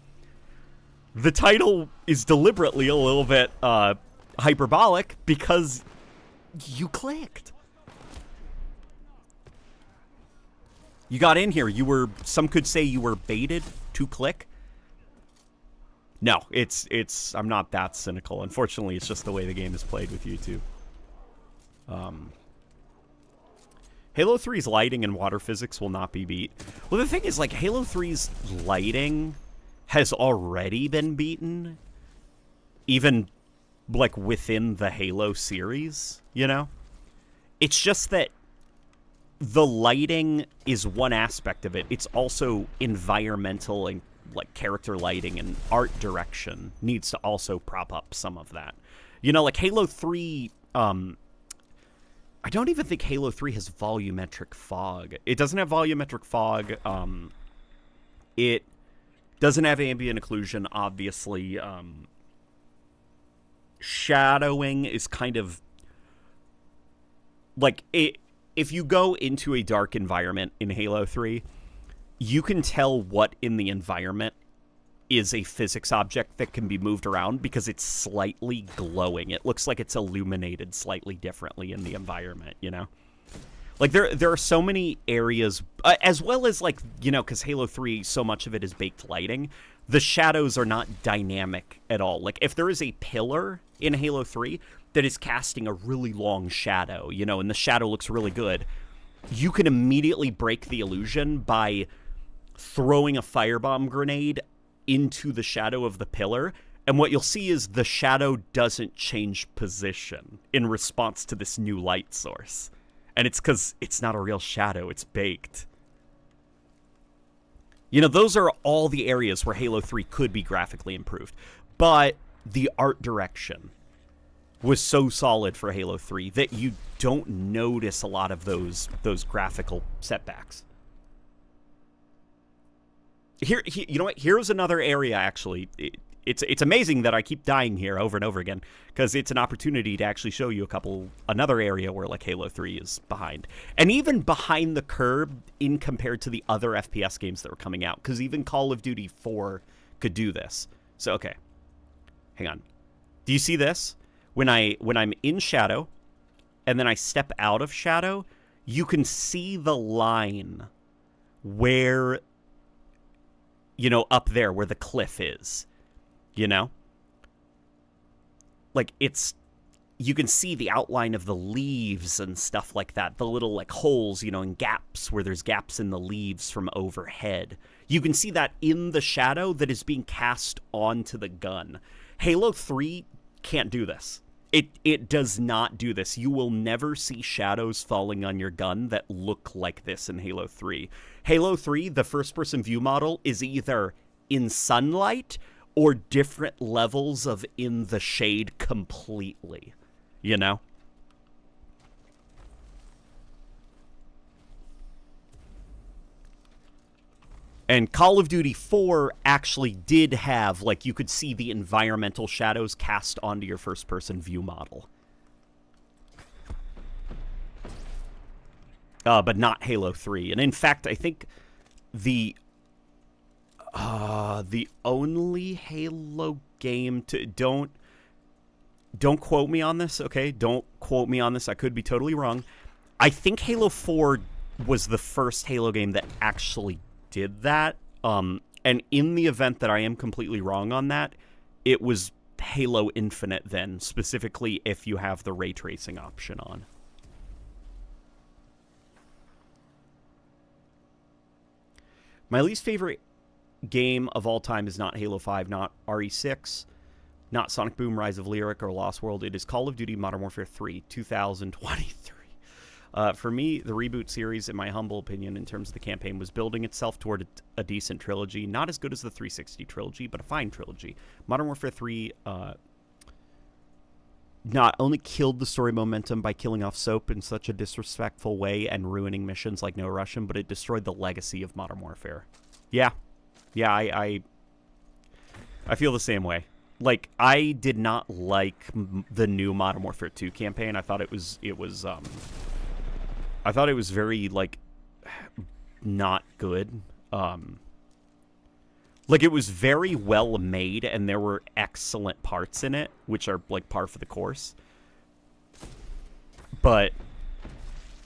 The title is deliberately a little bit hyperbolic because you clicked. You got in here. Some could say you were baited to click. No, I'm not that cynical. Unfortunately, it's just the way the game is played with YouTube. Halo 3's lighting and water physics will not be beat. Well, the thing is, like, Halo 3's lighting has already been beaten, even, like, within the Halo series, you know? It's just that the lighting is one aspect of it. It's also environmental and, like, character lighting and art direction needs to also prop up some of that. You know, like, Halo 3, I don't even think Halo 3 has volumetric fog. It doesn't have volumetric fog. It doesn't have ambient occlusion, obviously. Shadowing is kind of like if you go into a dark environment in Halo 3, you can tell what in the environment is a physics object that can be moved around because it's slightly glowing. It looks like it's illuminated slightly differently in the environment, you know? Like, there are so many areas, as well as, like, you know, because Halo 3, so much of it is baked lighting, the shadows are not dynamic at all. Like, if there is a pillar in Halo 3 that is casting a really long shadow, you know, and the shadow looks really good, you can immediately break the illusion by throwing a firebomb grenade into the shadow of the pillar, and what you'll see is the shadow doesn't change position in response to this new light source. And it's because it's not a real shadow, it's baked. You know, those are all the areas where Halo 3 could be graphically improved. But the art direction was so solid for Halo 3 that you don't notice a lot of those graphical setbacks. Here, you know what? Here's another area, actually. It's amazing that I keep dying here over and over again, because it's an opportunity to actually show you another area where, like, Halo 3 is behind. And even behind the curve in compared to the other FPS games that were coming out, because even Call of Duty 4 could do this. So, okay. Hang on. Do you see this? When I'm in shadow, and then I step out of shadow, you can see the line where, you know, up there where the cliff is. You know? Like, you can see the outline of the leaves and stuff like that. The little, like, holes, you know, and gaps where there's gaps in the leaves from overhead. You can see that in the shadow that is being cast onto the gun. Halo 3 can't do this. It does not do this. You will never see shadows falling on your gun that look like this in Halo 3. Halo 3, the first-person view model, is either in sunlight or different levels of in the shade completely, you know? And Call of Duty 4 actually did have, like, you could see the environmental shadows cast onto your first-person view model. But not Halo 3. And in fact, I think the only Halo game to... Don't quote me on this, okay? Don't quote me on this. I could be totally wrong. I think Halo 4 was the first Halo game that actually did that. And in the event that I am completely wrong on that, it was Halo Infinite then, specifically if you have the ray tracing option on. My least favorite game of all time is not Halo 5, not RE6, not Sonic Boom, Rise of Lyric, or Lost World. It is Call of Duty Modern Warfare 3, 2023. For me, the reboot series, in my humble opinion, in terms of the campaign, was building itself toward a decent trilogy. Not as good as the 360 trilogy, but a fine trilogy. Modern Warfare 3 not only killed the story momentum by killing off Soap in such a disrespectful way and ruining missions like No Russian, but it destroyed the legacy of Modern Warfare. Yeah, I feel the same way. Like, I did not like the new Modern Warfare 2 campaign. I thought it was very, like, not good. Like, it was very well made, and there were excellent parts in it, which are, like, par for the course. But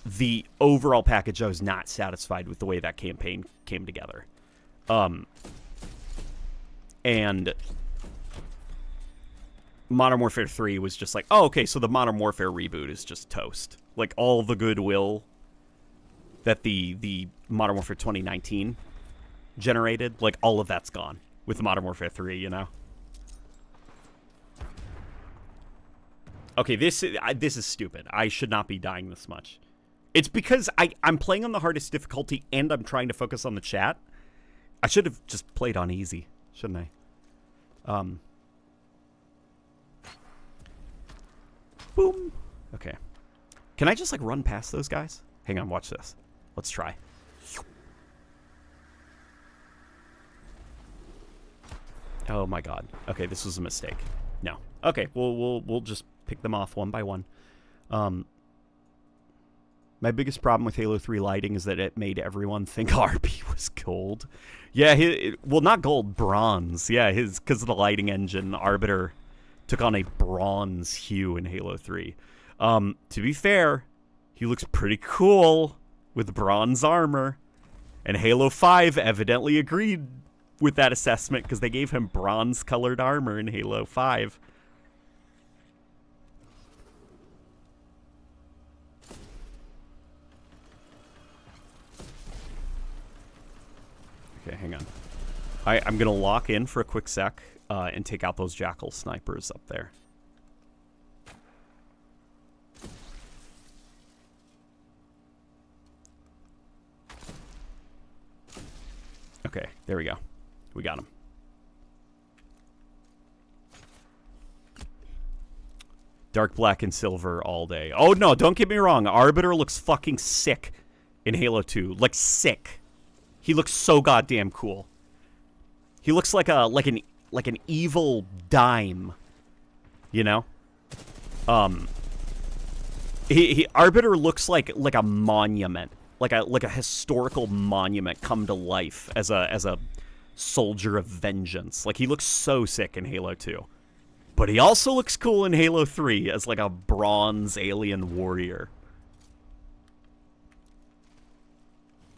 the overall package, I was not satisfied with the way that campaign came together. And Modern Warfare 3 was just like, oh, okay, so the Modern Warfare reboot is just toast. Like, all the goodwill that the Modern Warfare 2019 generated, like, all of that's gone with Modern Warfare 3, you know? Okay, this is stupid. I should not be dying this much. It's because I'm playing on the hardest difficulty and I'm trying to focus on the chat. I should have just played on easy, shouldn't I? Boom. Okay. Can I just, like, run past those guys? Hang on, watch this. Let's try. Oh my god. Okay, this was a mistake. No. Okay, we'll just pick them off one by one. My biggest problem with Halo 3 lighting is that it made everyone think RP was gold. Yeah, well, not gold, bronze. Yeah, because of the lighting engine, Arbiter took on a bronze hue in Halo 3. To be fair, he looks pretty cool with bronze armor. And Halo 5 evidently agreed with that assessment because they gave him bronze-colored armor in Halo 5. Okay, hang on. I'm going to lock in for a quick sec and take out those Jackal snipers up there. Okay, there we go. We got him. Dark black and silver all day. Oh, no, don't get me wrong. Arbiter looks fucking sick in Halo 2. Like, sick. He looks so goddamn cool. He looks like an evil dime. You know? Arbiter looks like a monument. Like a historical monument come to life as a soldier of vengeance. Like, he looks so sick in Halo 2. But he also looks cool in Halo 3 as, like, a bronze alien warrior.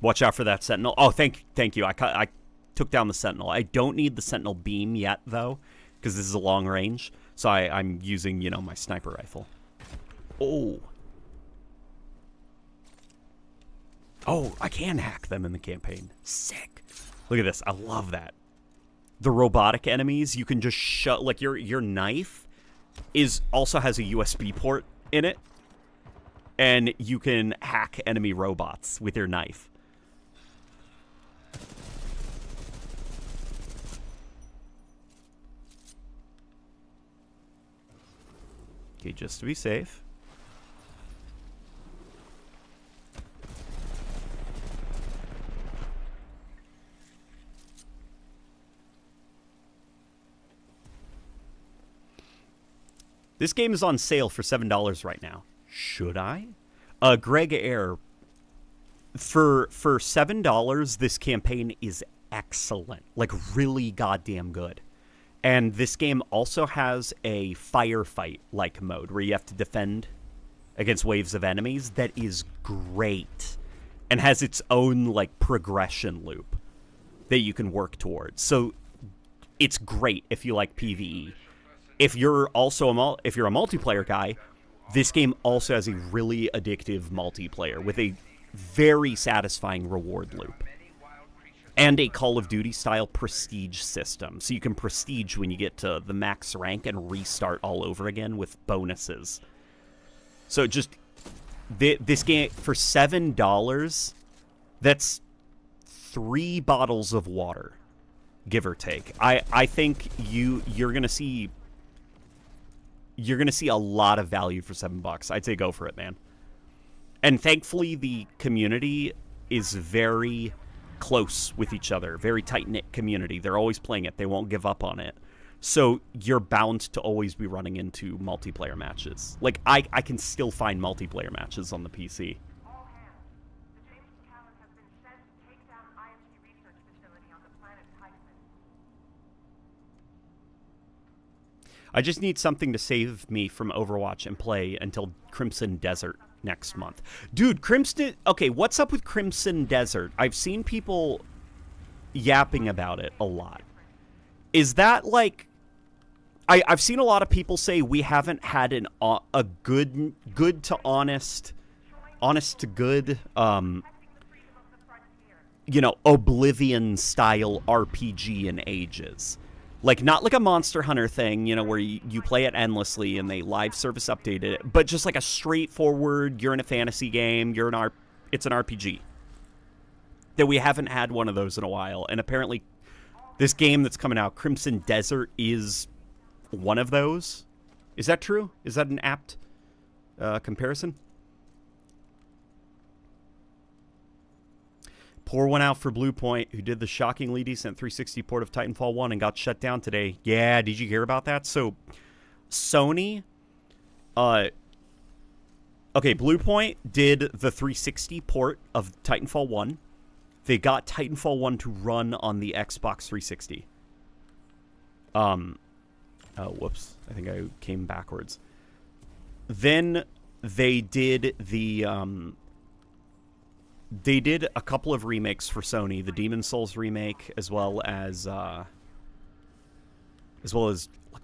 Watch out for that Sentinel. Oh, thank you. I took down the Sentinel. I don't need the Sentinel beam yet, though, because this is a long range. So I'm using, you know, my sniper rifle. Oh. Oh, I can hack them in the campaign. Sick. Look at this. I love that. The robotic enemies, you can just shut, like, your knife also has a USB port in it, and you can hack enemy robots with your knife. Okay, just to be safe. This game is on sale for $7 right now. Should I? Greg Air, for $7, this campaign is excellent. Like, really goddamn good. And this game also has a firefight-like mode where you have to defend against waves of enemies that is great. And has its own, like, progression loop that you can work towards. So it's great if you like PvE. If you're also if you're a multiplayer guy, this game also has a really addictive multiplayer with a very satisfying reward loop. And a Call of Duty style prestige system. So you can prestige when you get to the max rank and restart all over again with bonuses. So just this game for $7, that's 3 bottles of water, give or take. I think you're gonna see a lot of value for $7. I'd say go for it, man. And thankfully, the community is very close with each other, very tight-knit community. They're always playing it. They won't give up on it. So you're bound to always be running into multiplayer matches. Like, I can still find multiplayer matches on the PC. All hands. The James Talon has been sent to take down IMC research facility on the planet Titan. I just need something to save me from Overwatch and play until Crimson Desert next month. Dude, Crimson... Okay, what's up with Crimson Desert? I've seen people yapping about it a lot. Is that, like... I've seen a lot of people say we haven't had a good to honest to good, Oblivion-style RPG in ages. Like, not like a Monster Hunter thing, where you play it endlessly and they live service updated it, but just like a straightforward, you're in a fantasy game, it's an RPG. That we haven't had one of those in a while, and apparently this game that's coming out, Crimson Desert, is one of those. Is that true? Is that an apt comparison? Pour one out for Blue Point, who did the shockingly decent 360 port of Titanfall 1 and got shut down today. Yeah, did you hear about that? So, Sony... okay, Blue Point did the 360 port of Titanfall 1. They got Titanfall 1 to run on the Xbox 360. Oh, whoops. I think I came backwards. Then they did the... They did a couple of remakes for Sony, the Demon's Souls remake, as well as like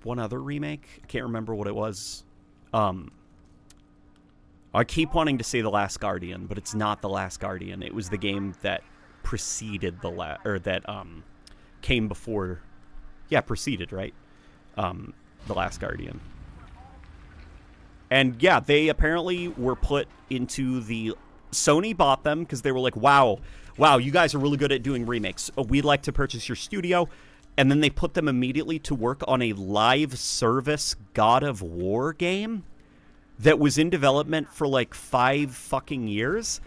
one other remake. I can't remember what it was. I keep wanting to say The Last Guardian, but it's not The Last Guardian. It was the game that preceded came before. Yeah, preceded, right? The Last Guardian. And yeah, they apparently were put into the... Sony bought them because they were like, wow, you guys are really good at doing remakes. We'd like to purchase your studio. And then they put them immediately to work on a live service God of War game that was in development for like 5 fucking years.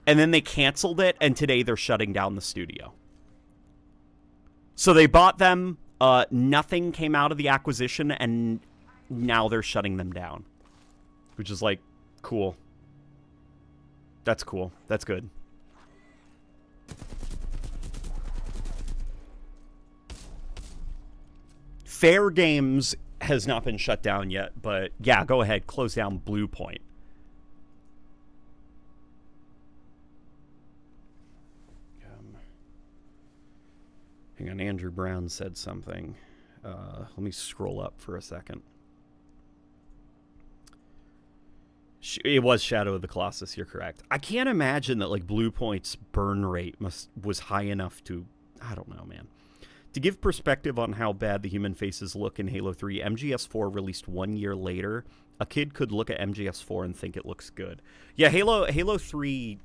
And then they canceled it, and today they're shutting down the studio. So they bought them, nothing came out of the acquisition, and now they're shutting them down. Which is like, cool. That's cool. That's good. Fair Games has not been shut down yet, but yeah, go ahead. Close down Blue Point. Hang on, Andrew Brown said something. Let me scroll up for a second. It was Shadow of the Colossus, you're correct. I can't imagine that like Blue Point's burn rate was high enough to... I don't know, man. To give perspective on how bad the human faces look in Halo 3, MGS4 released 1 year later. A kid could look at MGS4 and think it looks good. Yeah, Halo 3...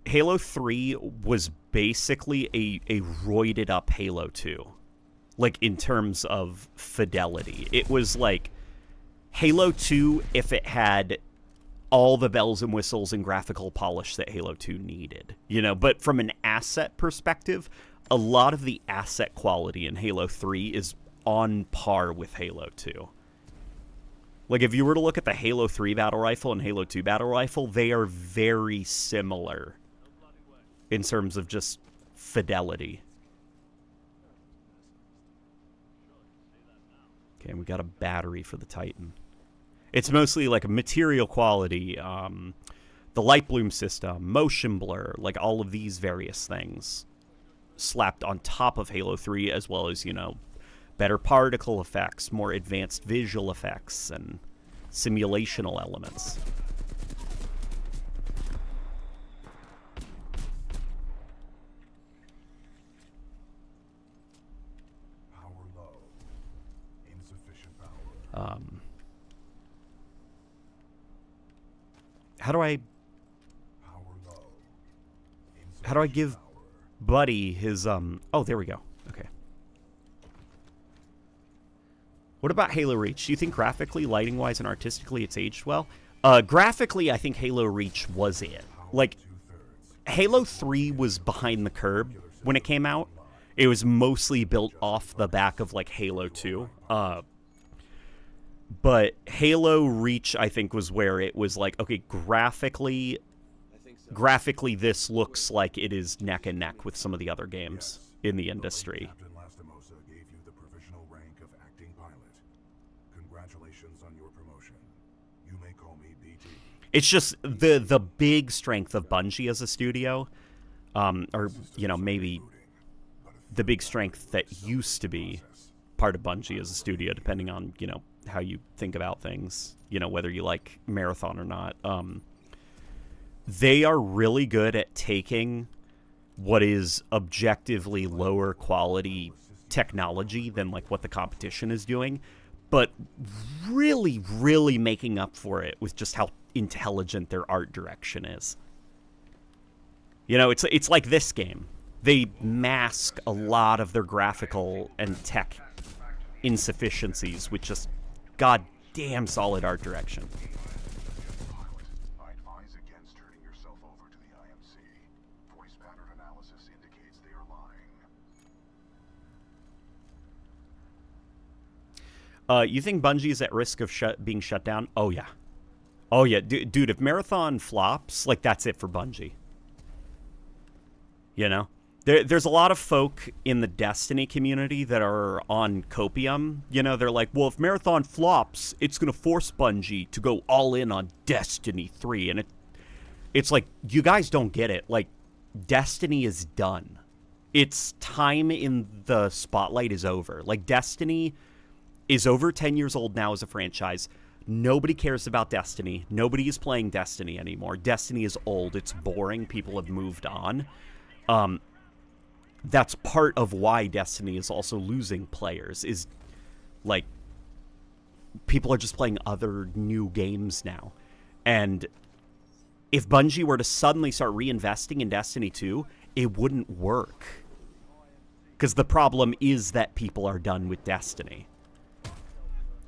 Halo 3 was basically a roided up Halo 2. Like, in terms of fidelity. It was like... Halo 2, if it had all the bells and whistles and graphical polish that Halo 2 needed, but from an asset perspective, a lot of the asset quality in Halo 3 is on par with Halo 2. Like, if you were to look at the Halo 3 battle rifle and Halo 2 battle rifle, they are very similar in terms of just fidelity. Okay, and we got a battery for the Titan. It's mostly like a material quality, the light bloom system, motion blur, like all of these various things slapped on top of Halo 3, as well as, you know, better particle effects, more advanced visual effects, and simulational elements. Power low. Insufficient power. How do I Power low. how do I give Buddy his oh, there we go. Okay. What about Halo Reach? Do you think graphically, lighting wise, and artistically it's aged well? Graphically, I think Halo Reach was it. Like, Halo 3 was behind the curve when it came out. It was mostly built off the back of like Halo 2. But Halo Reach, I think, was where it was like, okay, graphically this looks like it is neck and neck with some of the other games in the industry. Captain Lastimosa gave you the provisional rank of acting pilot. Congratulations on your promotion. You may call me BT. It's just the big strength of Bungie as a studio, or, you know, maybe the big strength that used to be part of Bungie as a studio, depending on, you know, how you think about things, you know, whether you like Marathon or not. They are really good at taking what is objectively lower quality technology than like what the competition is doing, but really, really making up for it with just how intelligent their art direction is. You know, it's like this game. They mask a lot of their graphical and tech insufficiencies with just goddamn solid art direction. I advise against turning yourself over to the IMC. Voice pattern analysis indicates they are lying. You think Bungie is at risk of being shut down? Oh, yeah. Oh, yeah. Dude, if Marathon flops, like, that's it for Bungie. You know? There's a lot of folk in the Destiny community that are on copium. You know, they're like, well, if Marathon flops, it's going to force Bungie to go all in on Destiny 3. And it's like, you guys don't get it. Like, Destiny is done. Its time in the spotlight is over. Like, Destiny is over 10 years old now as a franchise. Nobody cares about Destiny. Nobody is playing Destiny anymore. Destiny is old. It's boring. People have moved on. That's part of why Destiny is also losing players, is, like, people are just playing other new games now. And if Bungie were to suddenly start reinvesting in Destiny 2, it wouldn't work. Because the problem is that people are done with Destiny.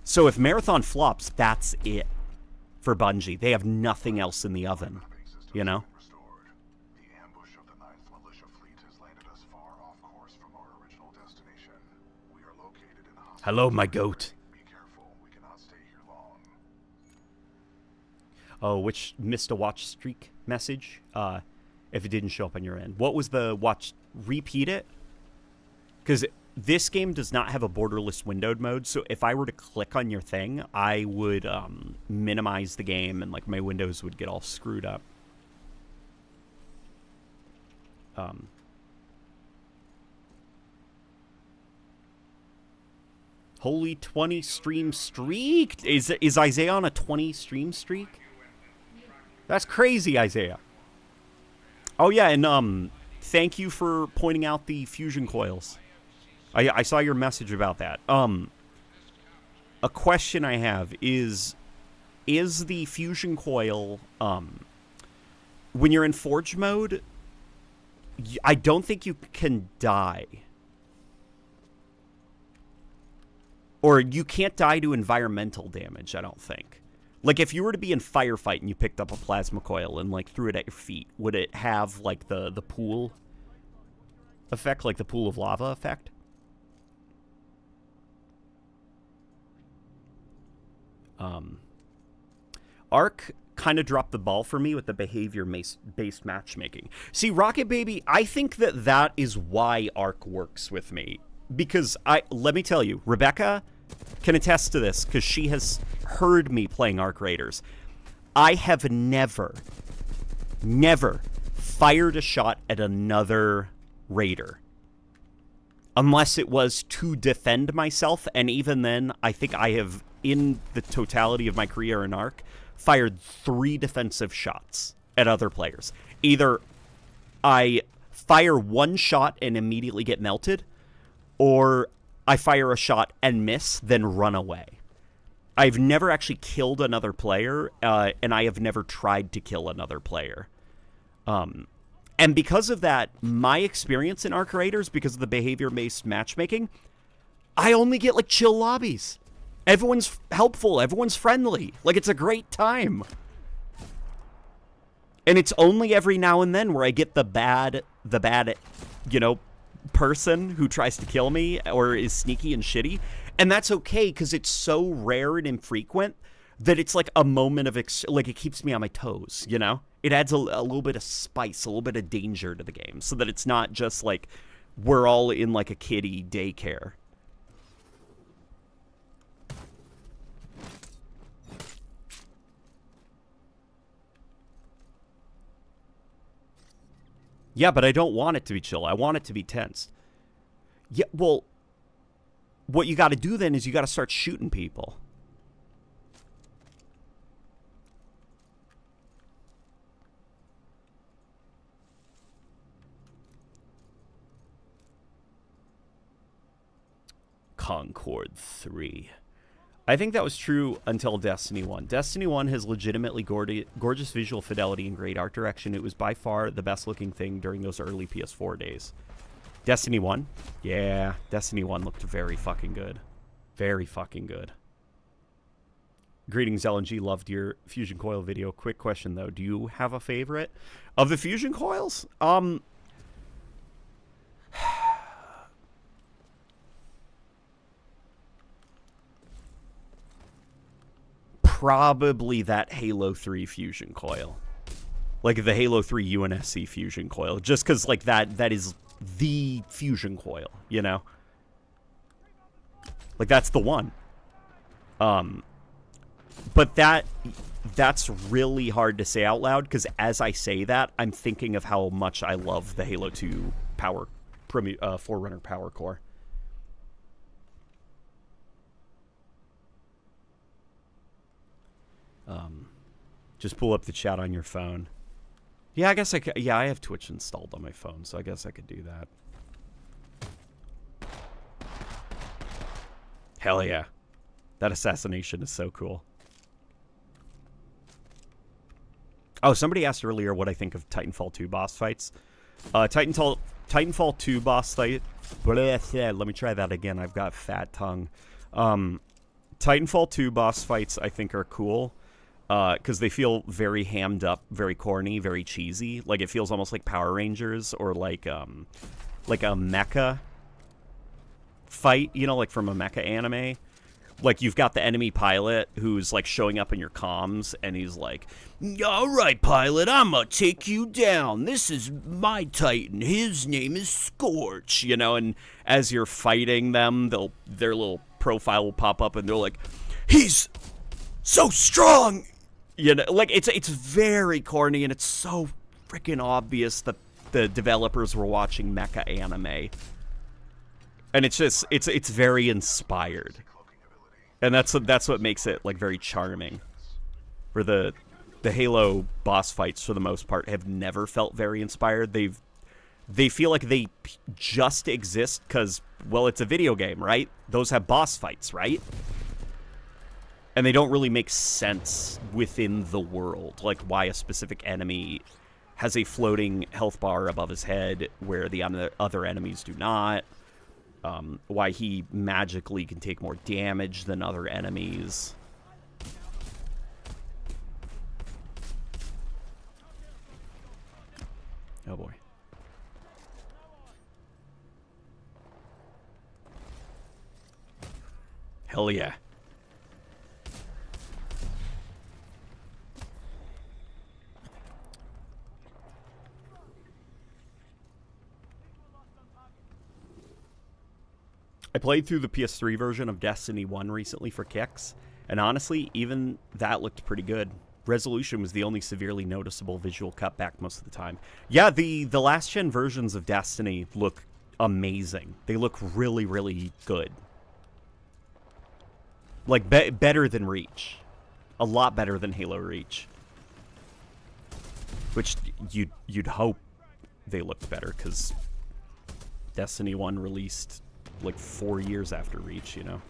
So if Marathon flops, that's it for Bungie. They have nothing else in the oven, you know? Hello, my goat. Be careful, we cannot stay here long. Oh, which missed a watch streak message? If it didn't show up on your end. What was the watch? Repeat it? Because this game does not have a borderless windowed mode, so if I were to click on your thing, I would minimize the game and, like, my windows would get all screwed up. Holy 20 stream streak? Is Isaiah on a 20 stream streak? That's crazy, Isaiah. Oh yeah, and thank you for pointing out the fusion coils. I saw your message about that. A question I have is the fusion coil, when you're in Forge mode, I don't think you can die. Or you can't die to environmental damage, I don't think. Like, if you were to be in firefight and you picked up a plasma coil and, like, threw it at your feet, would it have, like, the pool effect, like the pool of lava effect? Arc kind of dropped the ball for me with the behavior-based matchmaking. See, Rocket Baby, I think that is why Arc works with me. Because let me tell you, Rebecca can attest to this because she has heard me playing Arc Raiders. I have never fired a shot at another Raider. Unless it was to defend myself, and even then, I think I have, in the totality of my career in Arc, fired 3 defensive shots at other players. Either I fire 1 shot and immediately get melted, or I fire a shot and miss, then run away. I've never actually killed another player, and I have never tried to kill another player. And because of that, my experience in Arc Raiders, because of the behavior-based matchmaking, I only get, like, chill lobbies. Everyone's helpful. Everyone's friendly. Like, it's a great time. And it's only every now and then where I get the bad, you know, person who tries to kill me or is sneaky and shitty. And that's okay, because it's so rare and infrequent that it's like a moment of, like, it keeps me on my toes, you know? It adds a little bit of spice, a little bit of danger to the game, so that it's not just like we're all in like a kiddie daycare. Yeah, but I don't want it to be chill. I want it to be tense. Yeah, well, what you got to do then is you got to start shooting people. Concord 3. I think that was true until Destiny 1. Destiny 1 has legitimately gorgeous visual fidelity and great art direction. It was by far the best looking thing during those early PS4 days. Destiny 1? Yeah, Destiny 1 looked very fucking good. Very fucking good. Greetings, LNG. Loved your Fusion Coil video. Quick question, though. Do you have a favorite of the Fusion Coils? Probably that Halo 3 Fusion Coil. Like the Halo 3 UNSC Fusion Coil. Just because, like, that is the Fusion Coil, you know? Like, that's the one. But that's really hard to say out loud, because as I say that, I'm thinking of how much I love the Halo 2 Forerunner Power Core. Just pull up the chat on your phone. Yeah, I guess I could. Yeah, I have Twitch installed on my phone, so I guess I could do that. Hell yeah. That assassination is so cool. Oh, somebody asked earlier what I think of Titanfall 2 boss fights. Titanfall 2 boss fight. Let me try that again. I've got fat tongue. Titanfall 2 boss fights I think are cool. Because they feel very hammed up, very corny, very cheesy. Like, it feels almost like Power Rangers or like a mecha fight, you know, like from a mecha anime. Like, you've got the enemy pilot who's, like, showing up in your comms, and he's like, "All right, pilot, I'm gonna take you down. This is my Titan. His name is Scorch," you know, and as you're fighting them, their little profile will pop up, and they're like, "He's so strong!" You know, like, it's very corny, and it's so freaking obvious that the developers were watching mecha anime. And it's just, it's very inspired. And that's what makes it, like, very charming. Where the Halo boss fights, for the most part, have never felt very inspired. They feel like they just exist because, well, it's a video game, right? Those have boss fights, right? And they don't really make sense within the world, like why a specific enemy has a floating health bar above his head where the other enemies do not, why he magically can take more damage than other enemies. Oh boy. Hell yeah. I played through the PS3 version of Destiny 1 recently for kicks, and honestly, even that looked pretty good. Resolution was the only severely noticeable visual cutback most of the time. Yeah, the last-gen versions of Destiny look amazing. They look really, really good. Like, better than Reach. A lot better than Halo Reach. Which you'd hope they looked better, because Destiny 1 released like 4 years after Reach, you know?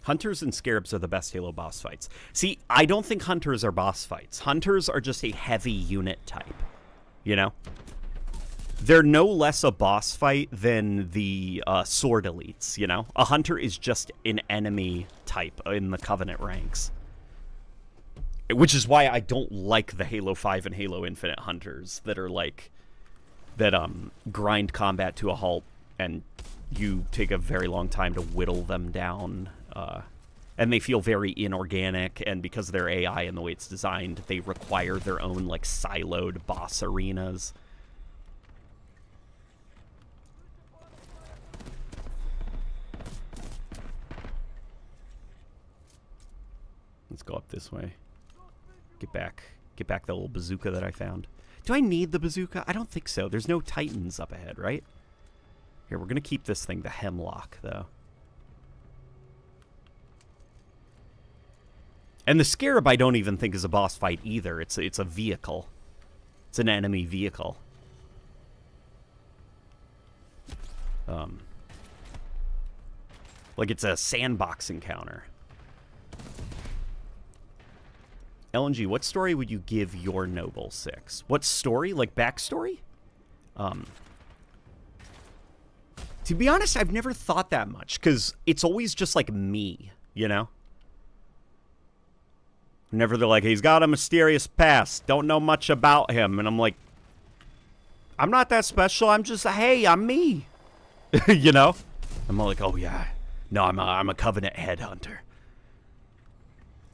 Hunters and Scarabs are the best Halo boss fights. See, I don't think Hunters are boss fights. Hunters are just a heavy unit type, you know? They're no less a boss fight than the sword elites, you know? A Hunter is just an enemy type in the Covenant ranks. Which is why I don't like the Halo 5 and Halo Infinite Hunters that are like... that grind combat to a halt and you take a very long time to whittle them down. And they feel very inorganic, and because of their AI and the way it's designed, they require their own, like, siloed boss arenas. Let's go up this way. Get back the little bazooka that I found. Do I need the bazooka? I don't think so. There's no Titans up ahead, right? Here, we're going to keep this thing the Hemlock, though. And the Scarab I don't even think is a boss fight either. It's a vehicle. It's an enemy vehicle. Like it's a sandbox encounter. LNG, what story would you give your Noble 6? What story? Like backstory? To be honest, I've never thought that much, because it's always just like me, you know? Whenever they're like, he's got a mysterious past, don't know much about him, and I'm like, I'm not that special, I'm just, hey, I'm me. You know? I'm all like, oh yeah, no, I'm a Covenant headhunter.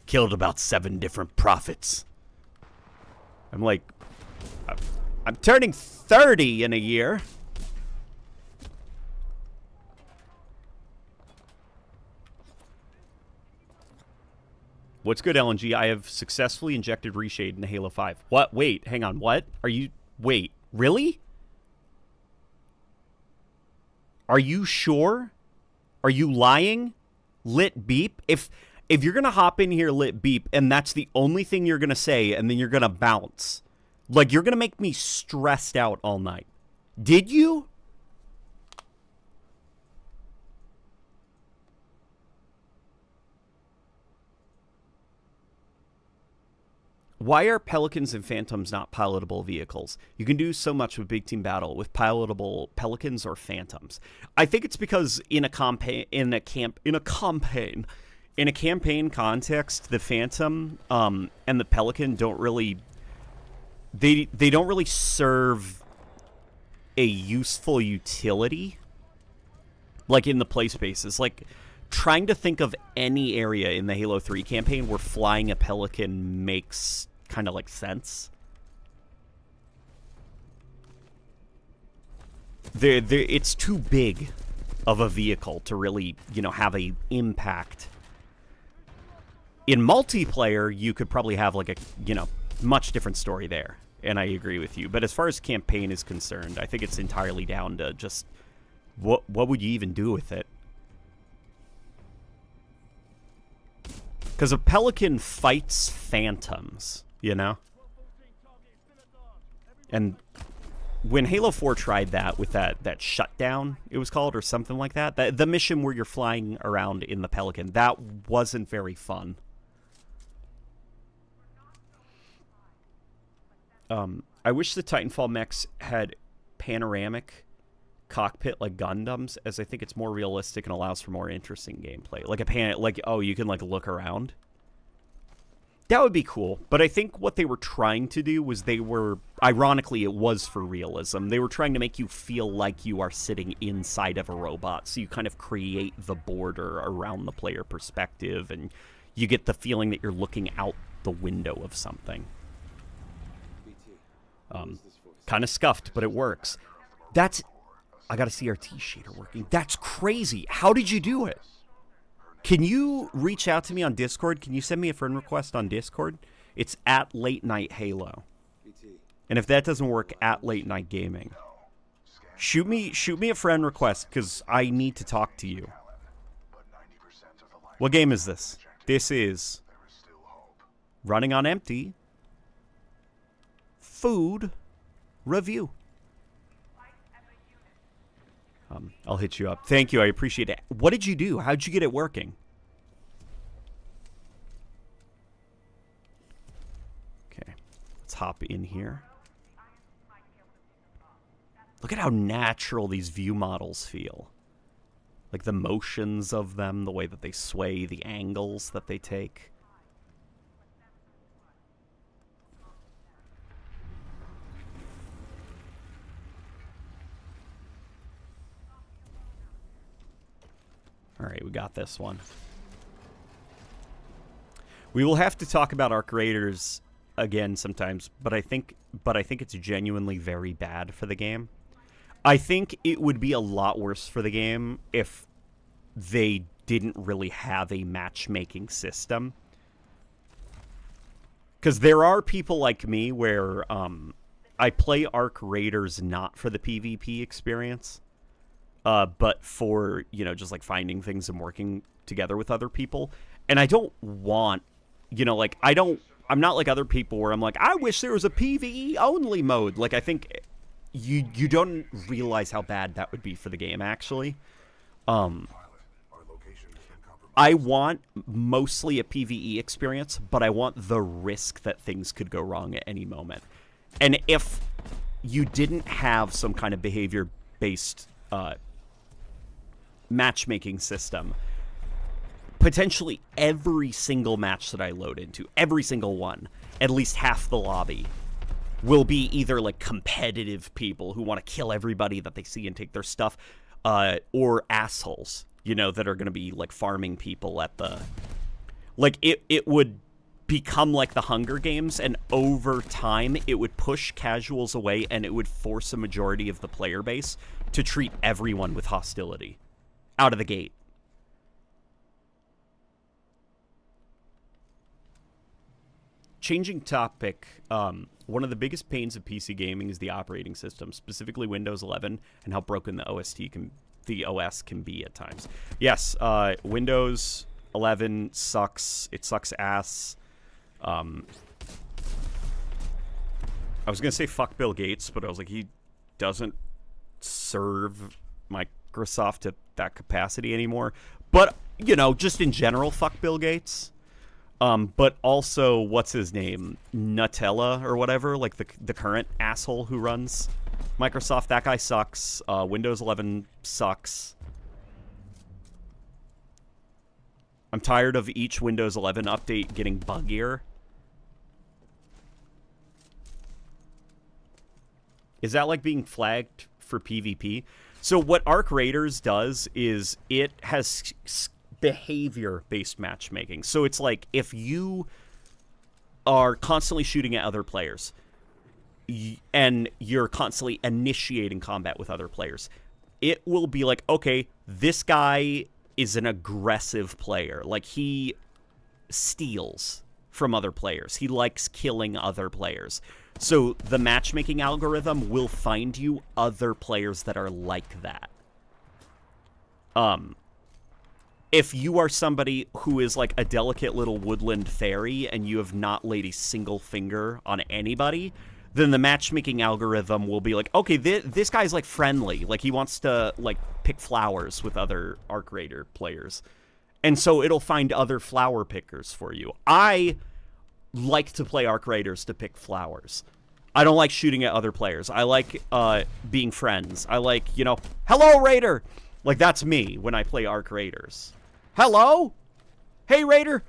Killed about 7 different prophets. I'm like, I'm turning 30 in a year. What's good, LNG? I have successfully injected Reshade into Halo 5. What? Wait, hang on. What? Are you... Wait, really? Are you sure? Are you lying? Lit beep? If you're going to hop in here, lit beep, and that's the only thing you're going to say, and then you're going to bounce, like, you're going to make me stressed out all night. Did you? Why are Pelicans and Phantoms not pilotable vehicles? You can do so much with Big Team Battle with pilotable Pelicans or Phantoms. I think it's because in a campaign context, the Phantom and the Pelican don't really they don't really serve a useful utility like in the play spaces. Like trying to think of any area in the Halo 3 campaign where flying a Pelican makes kind of like sense. It's too big of a vehicle to really, you know, have a impact. In multiplayer, you could probably have like a, you know, much different story there, and I agree with you. But as far as campaign is concerned, I think it's entirely down to just what would you even do with it? Because a Pelican fights Phantoms, you know? And when Halo 4 tried that with that shutdown, it was called, or something like that, the mission where you're flying around in the Pelican, that wasn't very fun. I wish the Titanfall mechs had panoramic cockpit like Gundams, as I think it's more realistic and allows for more interesting gameplay. Like oh, you can like look around. That would be cool, but I think what they were trying to do was ironically, it was for realism. They were trying to make you feel like you are sitting inside of a robot, so you kind of create the border around the player perspective, and you get the feeling that you're looking out the window of something. Kind of scuffed, but it works. That's... I got a CRT shader working. That's crazy. How did you do it? Can you reach out to me on Discord? Can you send me a friend request on Discord? It's at Late Night Halo. And if that doesn't work, at LateNightGaming. Shoot me a friend request, because I need to talk to you. What game is this? This is Running on Empty Food Review. I'll hit you up. Thank you. I appreciate it. What did you do? How'd you get it working? Okay. Let's hop in here. Look at how natural these view models feel. Like the motions of them, the way that they sway, the angles that they take. All right, we got this one. We will have to talk about Arc Raiders again sometimes, but I think it's genuinely very bad for the game. I think it would be a lot worse for the game if they didn't really have a matchmaking system. Because there are people like me where I play Arc Raiders not for the PvP experience. But for, you know, just like finding things and working together with other people. And I don't want, you know, like, I'm not like other people where I'm like, I wish there was a PvE only mode. Like, I think you don't realize how bad that would be for the game, actually. I want mostly a PvE experience, but I want the risk that things could go wrong at any moment. And if you didn't have some kind of behavior-based matchmaking system, potentially every single match that I load into, every single one, at least half the lobby, will be either like competitive people who want to kill everybody that they see and take their stuff, or assholes, you know, that are going to be like farming people at the... Like, it would become like the Hunger Games, and over time it would push casuals away, and it would force a majority of the player base to treat everyone with hostility out of the gate. Changing topic, one of the biggest pains of PC gaming is the operating system, specifically Windows 11, and how broken the OS can be at times. Yes, Windows 11 sucks. It sucks ass. I was gonna say fuck Bill Gates, but I was like, he doesn't serve Microsoft at that capacity anymore. But, you know, just in general, fuck Bill Gates. But also, what's his name? Nutella or whatever, like the current asshole who runs Microsoft. That guy sucks. Windows 11 sucks. I'm tired of each Windows 11 update getting buggier. Is that like being flagged for PvP? So what Arc Raiders does is it has behavior-based matchmaking. So it's like if you are constantly shooting at other players and you're constantly initiating combat with other players, it will be like, okay, this guy is an aggressive player. Like, he steals from other players. He likes killing other players. So the matchmaking algorithm will find you other players that are like that. If you are somebody who is like a delicate little woodland fairy and you have not laid a single finger on anybody, then the matchmaking algorithm will be like, okay, this guy's like friendly. Like, he wants to like pick flowers with other Arc Raider players. And so it'll find other flower pickers for you. I like to play Arc Raiders to pick flowers. I don't like shooting at other players. I like being friends. I like, you know, hello, Raider! Like, that's me when I play Arc Raiders. Hello? Hey, Raider!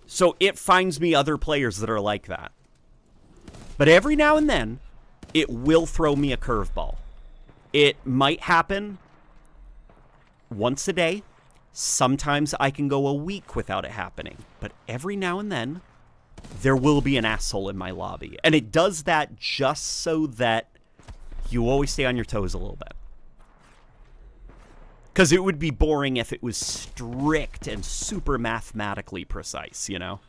So it finds me other players that are like that. But every now and then, it will throw me a curveball. It might happen once a day. Sometimes I can go a week without it happening. But every now and then, there will be an asshole in my lobby. And it does that just so that you always stay on your toes a little bit. Because it would be boring if it was strict and super mathematically precise, you know?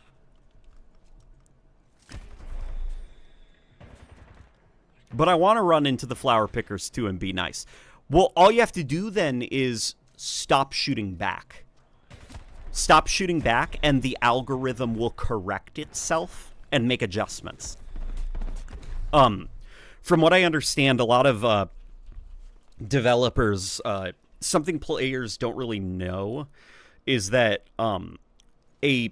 But I want to run into the flower pickers too and be nice. Well, all you have to do then is stop shooting back. Stop shooting back, and the algorithm will correct itself and make adjustments. From what I understand, a lot of developers, something players don't really know is that a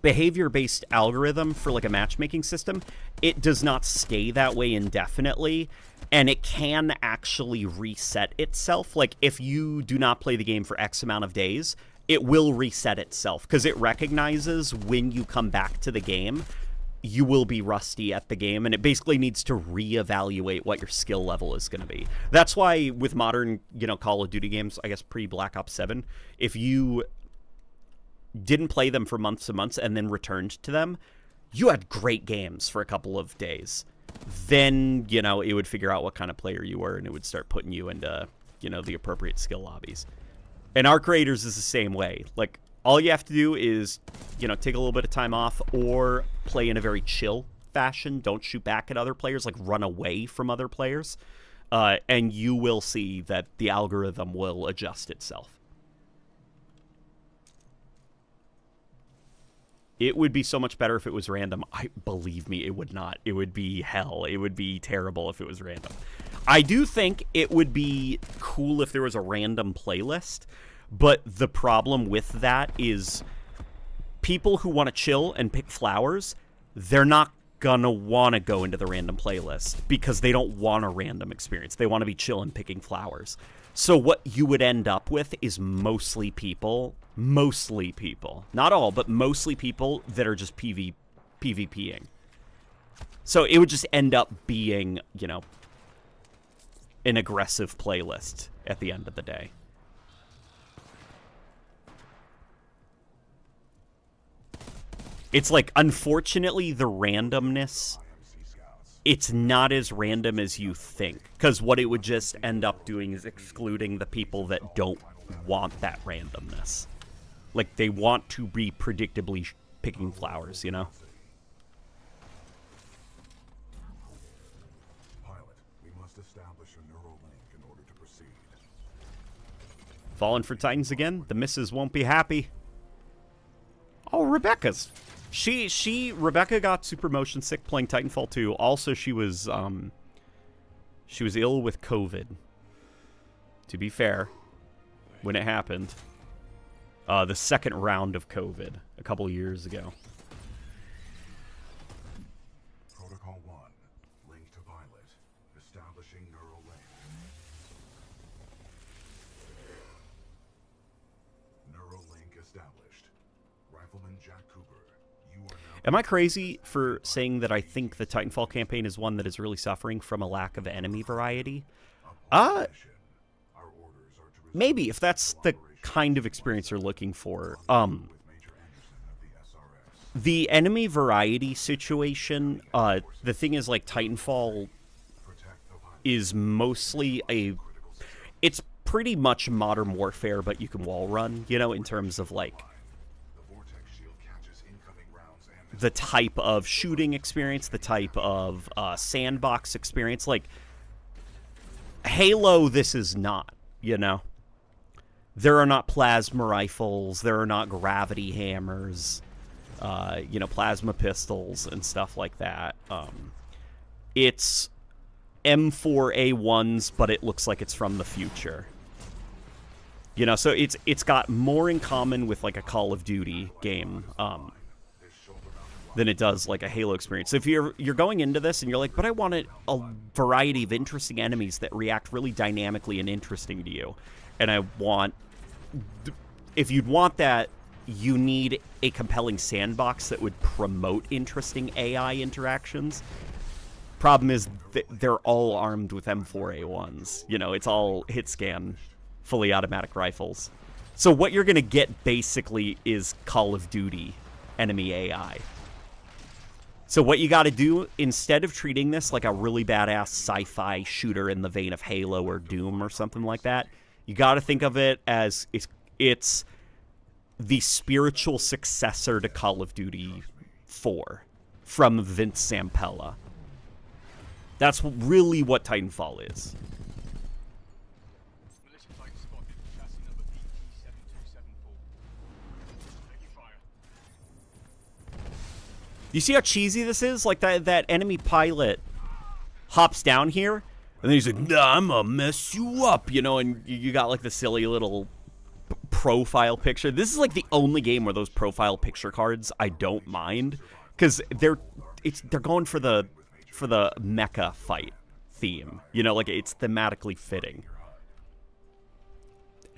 behavior-based algorithm for like a matchmaking system, it does not stay that way indefinitely, and it can actually reset itself. Like, if you do not play the game for X amount of days, it will reset itself, because it recognizes when you come back to the game, you will be rusty at the game, and it basically needs to reevaluate what your skill level is going to be. That's why with modern, you know, Call of Duty games, I guess pre-Black Ops 7, if you didn't play them for months and months and then returned to them, you had great games for a couple of days. Then, you know, it would figure out what kind of player you were, and it would start putting you into, you know, the appropriate skill lobbies. And Arc Raiders is the same way. Like, all you have to do is, you know, take a little bit of time off or play in a very chill fashion. Don't shoot back at other players, like run away from other players. And you will see that the algorithm will adjust itself. It would be so much better if it was random. Believe me, it would not. It would be hell. It would be terrible if it was random. I do think it would be cool if there was a random playlist, but the problem with that is people who want to chill and pick flowers, they're not gonna want to go into the random playlist because they don't want a random experience. They want to be chill and picking flowers. So what you would end up with is mostly people, not all, but mostly people that are just PvPing. So it would just end up being, you know, an aggressive playlist at the end of the day. It's like, unfortunately, the randomness, it's not as random as you think. Because what it would just end up doing is excluding the people that don't want that randomness. Like, they want to be predictably picking flowers, you know? Falling for Titans again? The missus won't be happy. Oh, Rebecca's. Rebecca got super motion sick playing Titanfall 2. Also, she was ill with COVID. To be fair, when it happened. The second round of COVID a couple years ago. Protocol 1, link to pilot, establishing neural link. Neural link established. Rifleman Jack Cooper, you are now... Am I crazy for saying that I think the Titanfall campaign is one that is really suffering from a lack of enemy variety? Maybe, if that's the kind of experience you're looking for. The enemy variety situation, the thing is, like, Titanfall is mostly it's pretty much Modern Warfare, but you can wall run, you know, in terms of, like, the type of shooting experience, the type of sandbox experience. Like, Halo, this is not, you know? There are not plasma rifles, there are not gravity hammers, you know, plasma pistols and stuff like that. It's M4A1s, but it looks like it's from the future. You know, so it's got more in common with, like, a Call of Duty game than it does, like, a Halo experience. So if you're going into this and you're like, but I want a variety of interesting enemies that react really dynamically and interesting to you, and I want... If you'd want that, you need a compelling sandbox that would promote interesting AI interactions. Problem is, they're all armed with M4A1s. You know, it's all hit-scan, fully automatic rifles. So what you're going to get, basically, is Call of Duty enemy AI. So what you got to do, instead of treating this like a really badass sci-fi shooter in the vein of Halo or Doom or something like that, you got to think of it as it's the spiritual successor to Call of Duty 4 from Vince Zampella. That's really what Titanfall is. You see how cheesy this is? Like that enemy pilot hops down here, and then he's like, "Nah, I'm gonna mess you up," you know, and you got like the silly little profile picture. This is like the only game where those profile picture cards I don't mind, because they're going for the mecha fight theme. You know, like it's thematically fitting.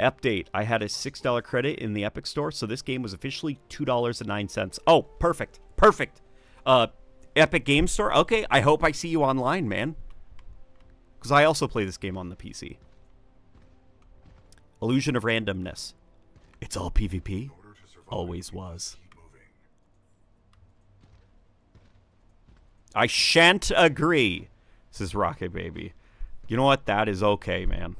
Update. I had a $6 credit in the Epic Store, so this game was officially $2.09. Oh, perfect. Perfect. Epic Game Store? Okay, I hope I see you online, man. Because I also play this game on the PC. Illusion of randomness. It's all PvP. Always was. I shan't agree, says Rocket Baby. You know what? That is okay, man.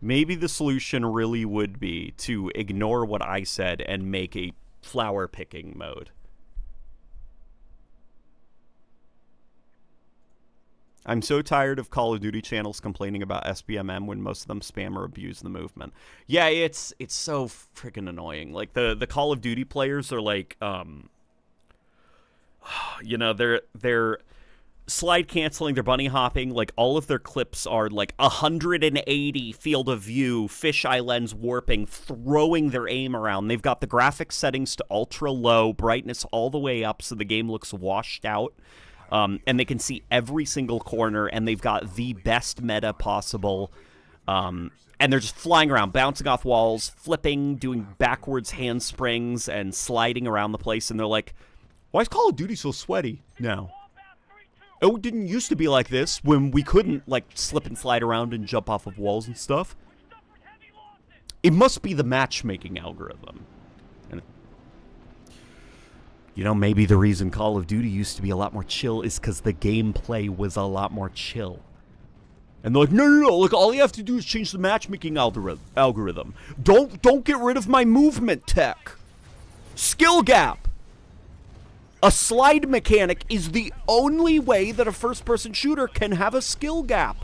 Maybe the solution really would be to ignore what I said and make a flower picking mode. I'm so tired of Call of Duty channels complaining about SBMM when most of them spam or abuse the movement. Yeah, it's so freaking annoying. Like the Call of Duty players are like, you know, they're slide canceling, they're bunny hopping. Like all of their clips are like 180 field of view, fisheye lens warping, throwing their aim around. They've got the graphics settings to ultra low, brightness all the way up so the game looks washed out. And they can see every single corner, and they've got the best meta possible. And they're just flying around, bouncing off walls, flipping, doing backwards handsprings, and sliding around the place. And they're like, why is Call of Duty so sweaty now? Oh, it didn't used to be like this when we couldn't, like, slip and slide around and jump off of walls and stuff. It must be the matchmaking algorithm. And you know, maybe the reason Call of Duty used to be a lot more chill is because the gameplay was a lot more chill. And they're like, no, look, all you have to do is change the matchmaking algorithm. Don't get rid of my movement tech. Skill gap. A slide mechanic is the only way that a first-person shooter can have a skill gap.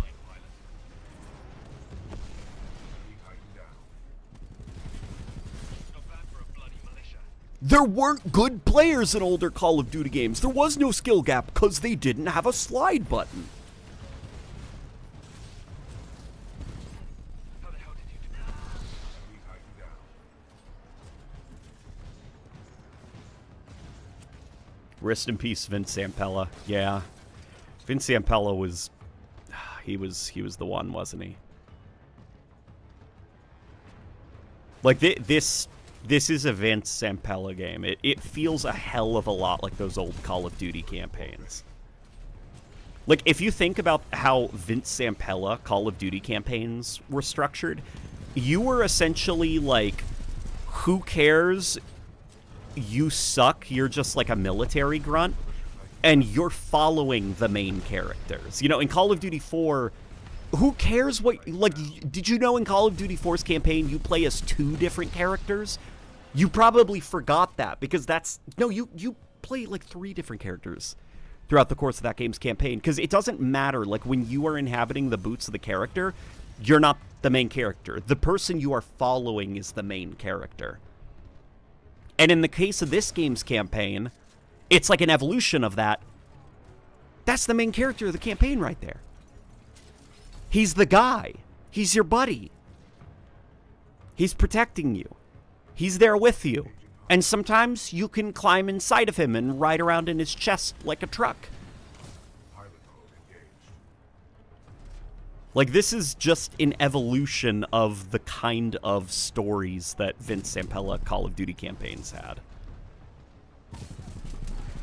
There weren't good players in older Call of Duty games. There was no skill gap because they didn't have a slide button. Rest in peace, Vince Zampella. Yeah, Vince Zampella was, he was the one, wasn't he? Like this is a Vince Zampella game. It feels a hell of a lot like those old Call of Duty campaigns. Like, if you think about how Vince Zampella Call of Duty campaigns were structured, you were essentially like, who cares? You suck. You're just like a military grunt, and you're following the main characters. You know, in Call of Duty 4, who cares what, like, did you know in Call of Duty 4's campaign you play as 2 different characters? You probably forgot that, because that's, no, you play like 3 different characters throughout the course of that game's campaign, because it doesn't matter, like, when you are inhabiting the boots of the character, you're not the main character. The person you are following is the main character. And in the case of this game's campaign, it's like an evolution of that. That's the main character of the campaign right there. He's the guy. He's your buddy. He's protecting you. He's there with you. And sometimes you can climb inside of him and ride around in his chest like a truck. Like, this is just an evolution of the kind of stories that Vince Zampella Call of Duty campaigns had.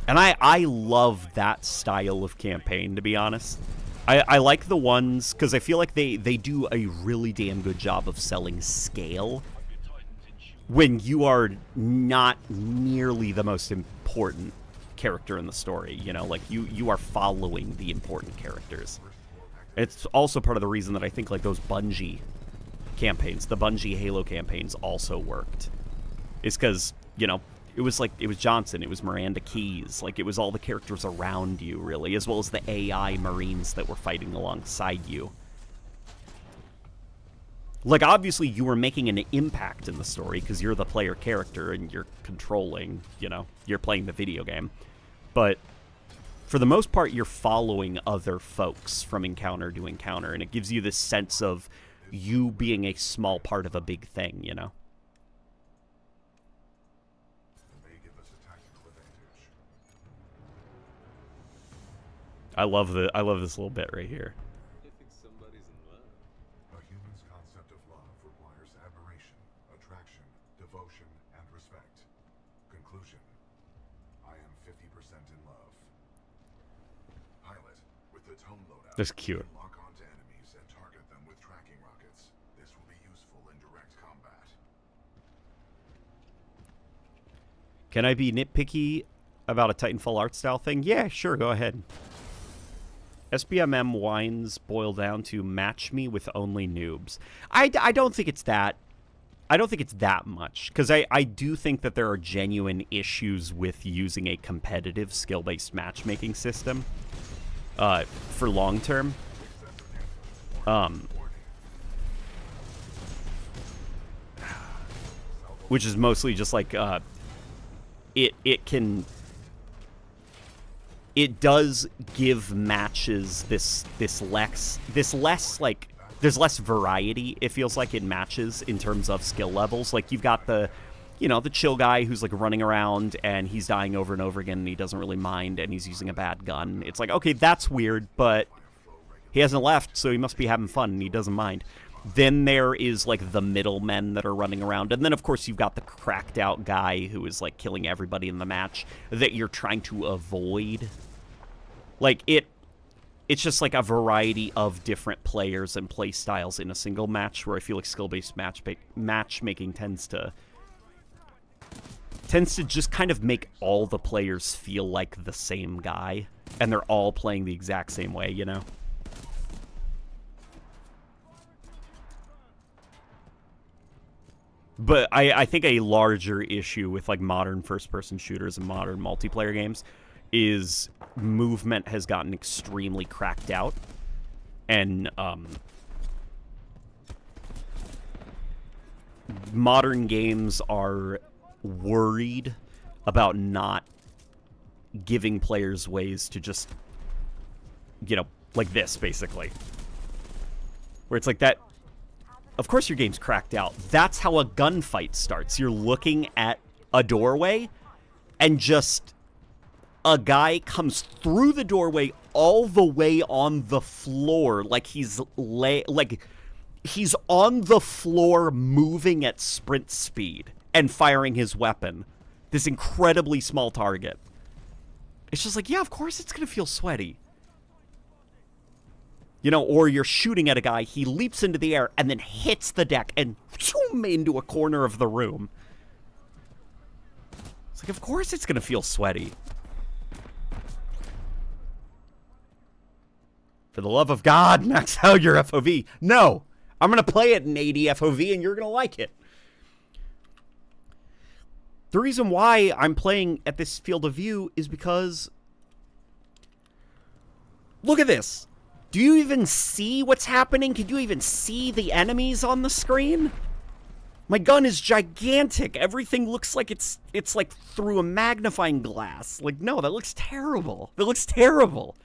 And I love that style of campaign, to be honest. I like the ones, because I feel like they do a really damn good job of selling scale when you are not nearly the most important character in the story, you know? Like, you are following the important characters. It's also part of the reason that I think, like, those Bungie campaigns, the Bungie Halo campaigns also worked. Is because, you know, it was Johnson, it was Miranda Keyes, like, it was all the characters around you, really, as well as the AI Marines that were fighting alongside you. Like, obviously, you were making an impact in the story because you're the player character and you're controlling, you know, you're playing the video game. But for the most part, you're following other folks from encounter to encounter, and it gives you this sense of you being a small part of a big thing, you know? May give us a tactical advantage. I love this little bit right here. A human's concept of love requires admiration, attraction, devotion, and respect. Conclusion. I am 50% in love. Pilot, with the tone loadout, That's cute. lock onto enemies and target them with tracking rockets. This will be useful in direct combat. Can I be nitpicky about a Titanfall art style thing? Yeah, sure, go ahead. SBMM whines boil down to match me with only noobs. I don't think it's that. I don't think it's that much, because I do think that there are genuine issues with using a competitive skill-based matchmaking system for long term. Which is mostly just like it does give matches this less like, there's less variety, it feels like, in matches in terms of skill levels. Like, you've got the, you know, the chill guy who's, like, running around and he's dying over and over again and he doesn't really mind and he's using a bad gun. It's like, okay, that's weird, but he hasn't left, so he must be having fun and he doesn't mind. Then there is, like, the middlemen that are running around. And then, of course, you've got the cracked out guy who is, like, killing everybody in the match that you're trying to avoid. Like, it's just, like, a variety of different players and play styles in a single match, where I feel like skill-based matchmaking tends to just kind of make all the players feel like the same guy. And they're all playing the exact same way, you know? But I think a larger issue with, like, modern first-person shooters and modern multiplayer games is movement has gotten extremely cracked out. And modern games are worried about not giving players ways to just, you know, like this, basically. Where it's like that. Of course your game's cracked out. That's how a gunfight starts. You're looking at a doorway, and just a guy comes through the doorway all the way on the floor, like he's on the floor moving at sprint speed and firing his weapon. This incredibly small target. It's just like, yeah, of course it's going to feel sweaty. You know, or you're shooting at a guy, he leaps into the air and then hits the deck and zoom into a corner of the room. It's like, of course it's going to feel sweaty. For the love of God, max out your FOV. No, I'm going to play it in 80 FOV and you're going to like it. The reason why I'm playing at this field of view is because, look at this. Do you even see what's happening? Can you even see the enemies on the screen? My gun is gigantic. Everything looks like it's like through a magnifying glass. Like, no, that looks terrible. That looks terrible.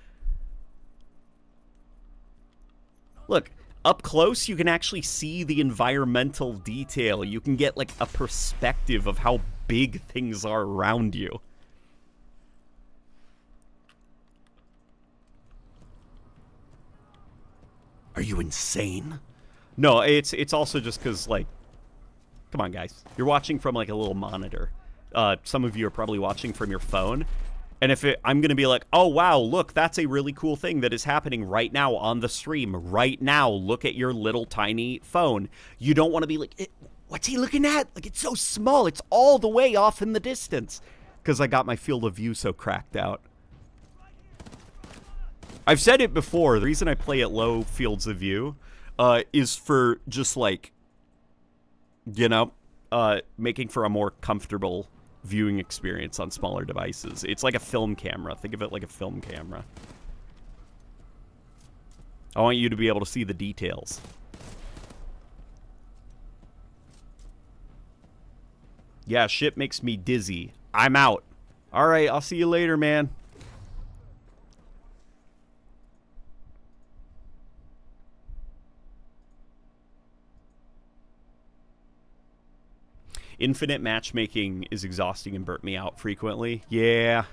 Look, up close, you can actually see the environmental detail. You can get, like, a perspective of how big things are around you. Are you insane? No, it's also just because, like, come on, guys. You're watching from, like, a little monitor. Some of you are probably watching from your phone. And I'm going to be like, oh, wow, look, that's a really cool thing that is happening right now on the stream. Right now, look at your little tiny phone. You don't want to be like, what's he looking at? Like, it's so small. It's all the way off in the distance. because I got my field of view so cracked out. I've said it before, the reason I play at low fields of view is for just like, you know, making for a more comfortable viewing experience on smaller devices. It's like a film camera. Think of it like a film camera. I want you to be able to see the details. Yeah, shit makes me dizzy. I'm out. All right, I'll see you later, man. Infinite matchmaking is exhausting and burnt me out frequently. Yeah.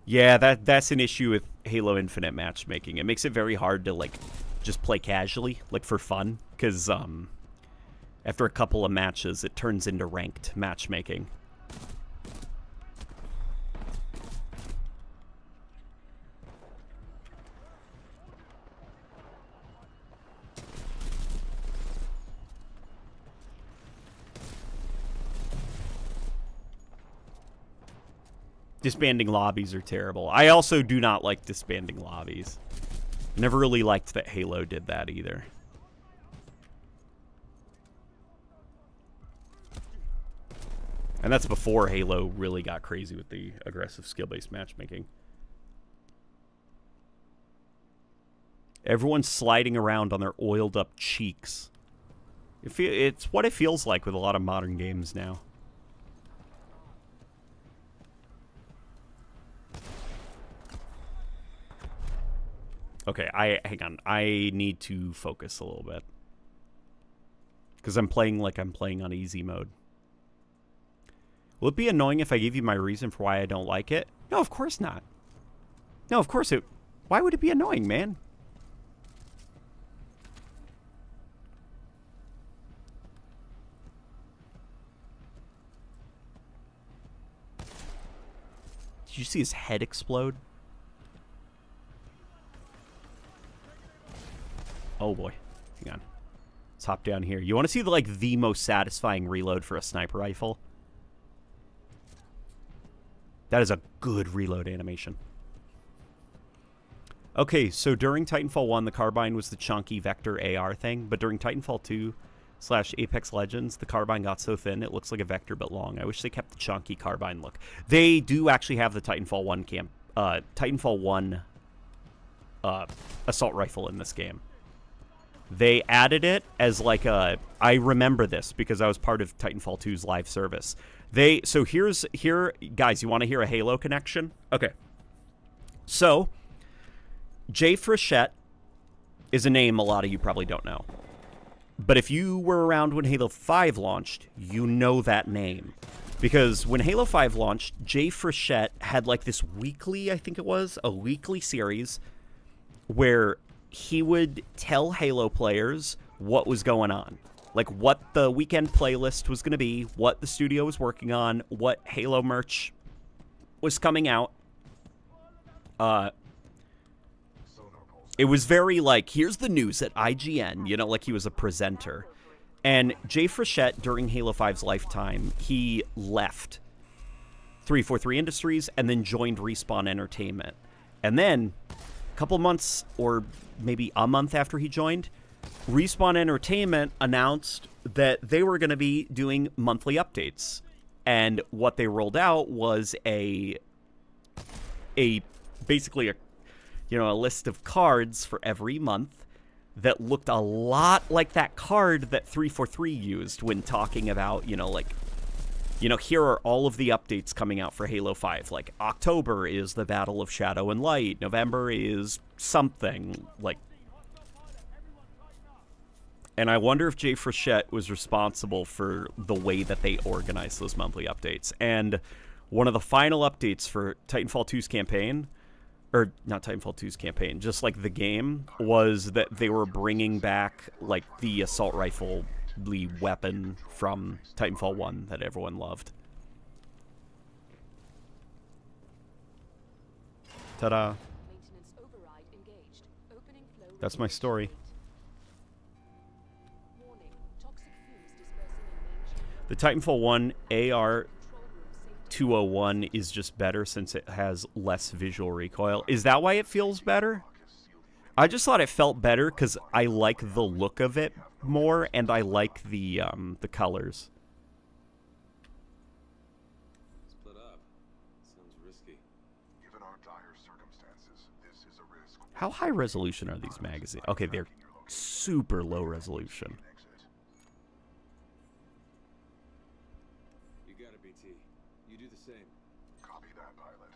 Yeah, that's an issue with Halo Infinite matchmaking. It makes it very hard to, like, just play casually, like, for fun. Because, after a couple of matches, it turns into ranked matchmaking. Disbanding lobbies are terrible. I also do not like disbanding lobbies. Never really liked that Halo did that either. And that's before Halo really got crazy with the aggressive skill-based matchmaking. Everyone's sliding around on their oiled-up cheeks. It's what it feels like with a lot of modern games now. Okay, hang on. I need to focus a little bit. Because I'm playing like I'm playing on easy mode. Will it be annoying if I give you my reason for why I don't like it? No, of course not. No, of course it... Why would it be annoying, man? Did you see his head explode? Oh boy. Hang on. Let's hop down here. You want to see the most satisfying reload for a sniper rifle? That is a good reload animation. Okay, so during Titanfall 1, the carbine was the chunky vector AR thing, but during Titanfall 2/Apex Legends, the carbine got so thin it looks like a vector but long. I wish they kept the chunky carbine look. They do actually have the Titanfall 1 assault rifle in this game. They added it as like a... I remember this because I was part of Titanfall 2's live service. So here, guys, you want to hear a Halo connection? Okay. So, Jay Frechette is a name a lot of you probably don't know. But if you were around when Halo 5 launched, you know that name. Because when Halo 5 launched, Jay Frechette had like this weekly, I think it was, a weekly series where he would tell Halo players what was going on. Like what the weekend playlist was going to be, what the studio was working on, what Halo merch was coming out. It was very like, here's the news at IGN, you know, like he was a presenter. And Jay Frechette, during Halo 5's lifetime, he left 343 Industries and then joined Respawn Entertainment. And then, a couple months or maybe a month after he joined, Respawn Entertainment announced that they were going to be doing monthly updates. And what they rolled out was basically a list of cards for every month that looked a lot like that card that 343 used when talking about, here are all of the updates coming out for Halo 5. Like, October is the Battle of Shadow and Light. November is something, like... And I wonder if Jay Frechette was responsible for the way that they organized those monthly updates. And one of the final updates for Titanfall 2's campaign, or not Titanfall 2's campaign, just like the game, was that they were bringing back like the assault rifle weapon from Titanfall 1 that everyone loved. Ta-da. That's my story. The Titanfall 1 AR 201 is just better since it has less visual recoil. Is that why it feels better? I just thought it felt better because I like the look of it more, and I like the colors. Split up. Sounds risky. Given our dire circumstances, this is a risk. How high resolution are these magazines? Okay, they're super low resolution. You got it, BT. You do the same. Copy that, pilot.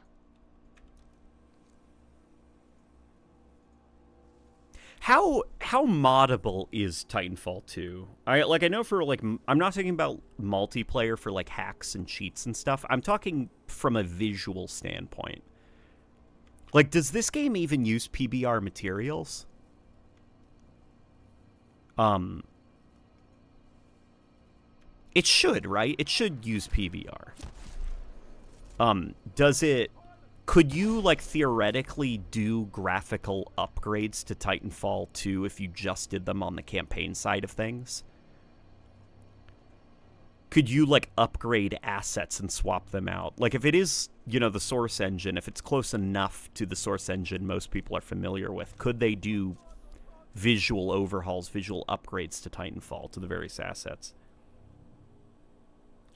How moddable is Titanfall 2? I know for like I'm not talking about multiplayer for like hacks and cheats and stuff. I'm talking from a visual standpoint. Like, does this game even use PBR materials? It should, right? It should use PBR. Does it... Could you, like, theoretically do graphical upgrades to Titanfall 2 if you just did them on the campaign side of things? Could you, like, upgrade assets and swap them out? Like, if it is, you know, the source engine, if it's close enough to the source engine most people are familiar with, could they do visual overhauls, visual upgrades to Titanfall, to the various assets?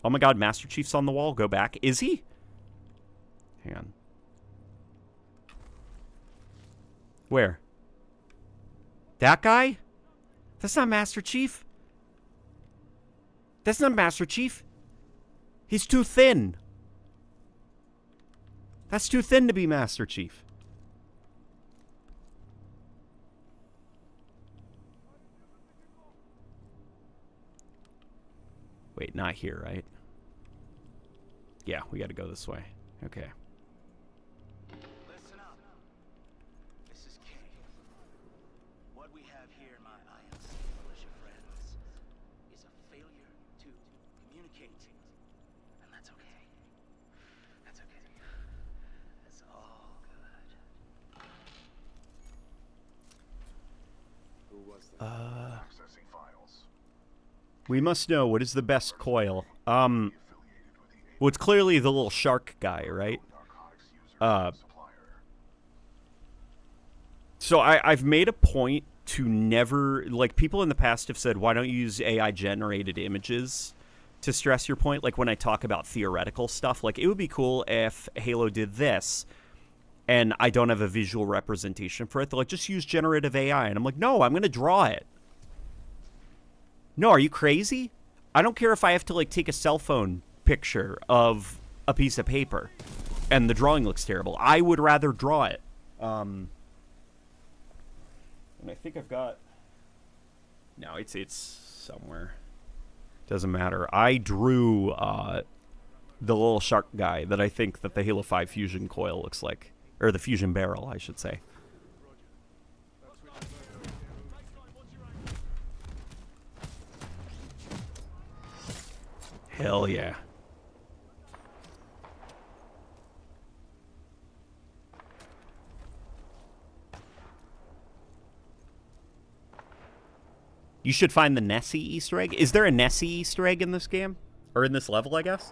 Oh my god, Master Chief's on the wall. Go back. Is he? Hang on. Where? That guy? That's not Master Chief. That's not Master Chief. He's too thin. That's too thin to be Master Chief. Wait, not here, right? Yeah, we gotta go this way. Okay. Listen up. This is King. What we have here, my IMC militia friends, is a failure to communicate. And that's okay. That's okay. That's all good. Who was that? Accessing files. We must know what is the best coil. Well, it's clearly the little shark guy, right? Narcotics user supplier. So I've made a point to never... Like, people in the past have said, why don't you use AI-generated images to stress your point? Like, when I talk about theoretical stuff, like, it would be cool if Halo did this, and I don't have a visual representation for it. They're like, just use generative AI. And I'm like, no, I'm going to draw it. No, are you crazy? I don't care if I have to, like, take a cell phone picture of a piece of paper and the drawing looks terrible. I would rather draw it. And I think I've got... No, it's somewhere. Doesn't matter. I drew the little shark guy that I think that the Halo 5 fusion coil looks like. Or the fusion barrel, I should say. Hell yeah. You should find the Nessie Easter egg. Is there a Nessie Easter egg in this game? Or in this level, I guess?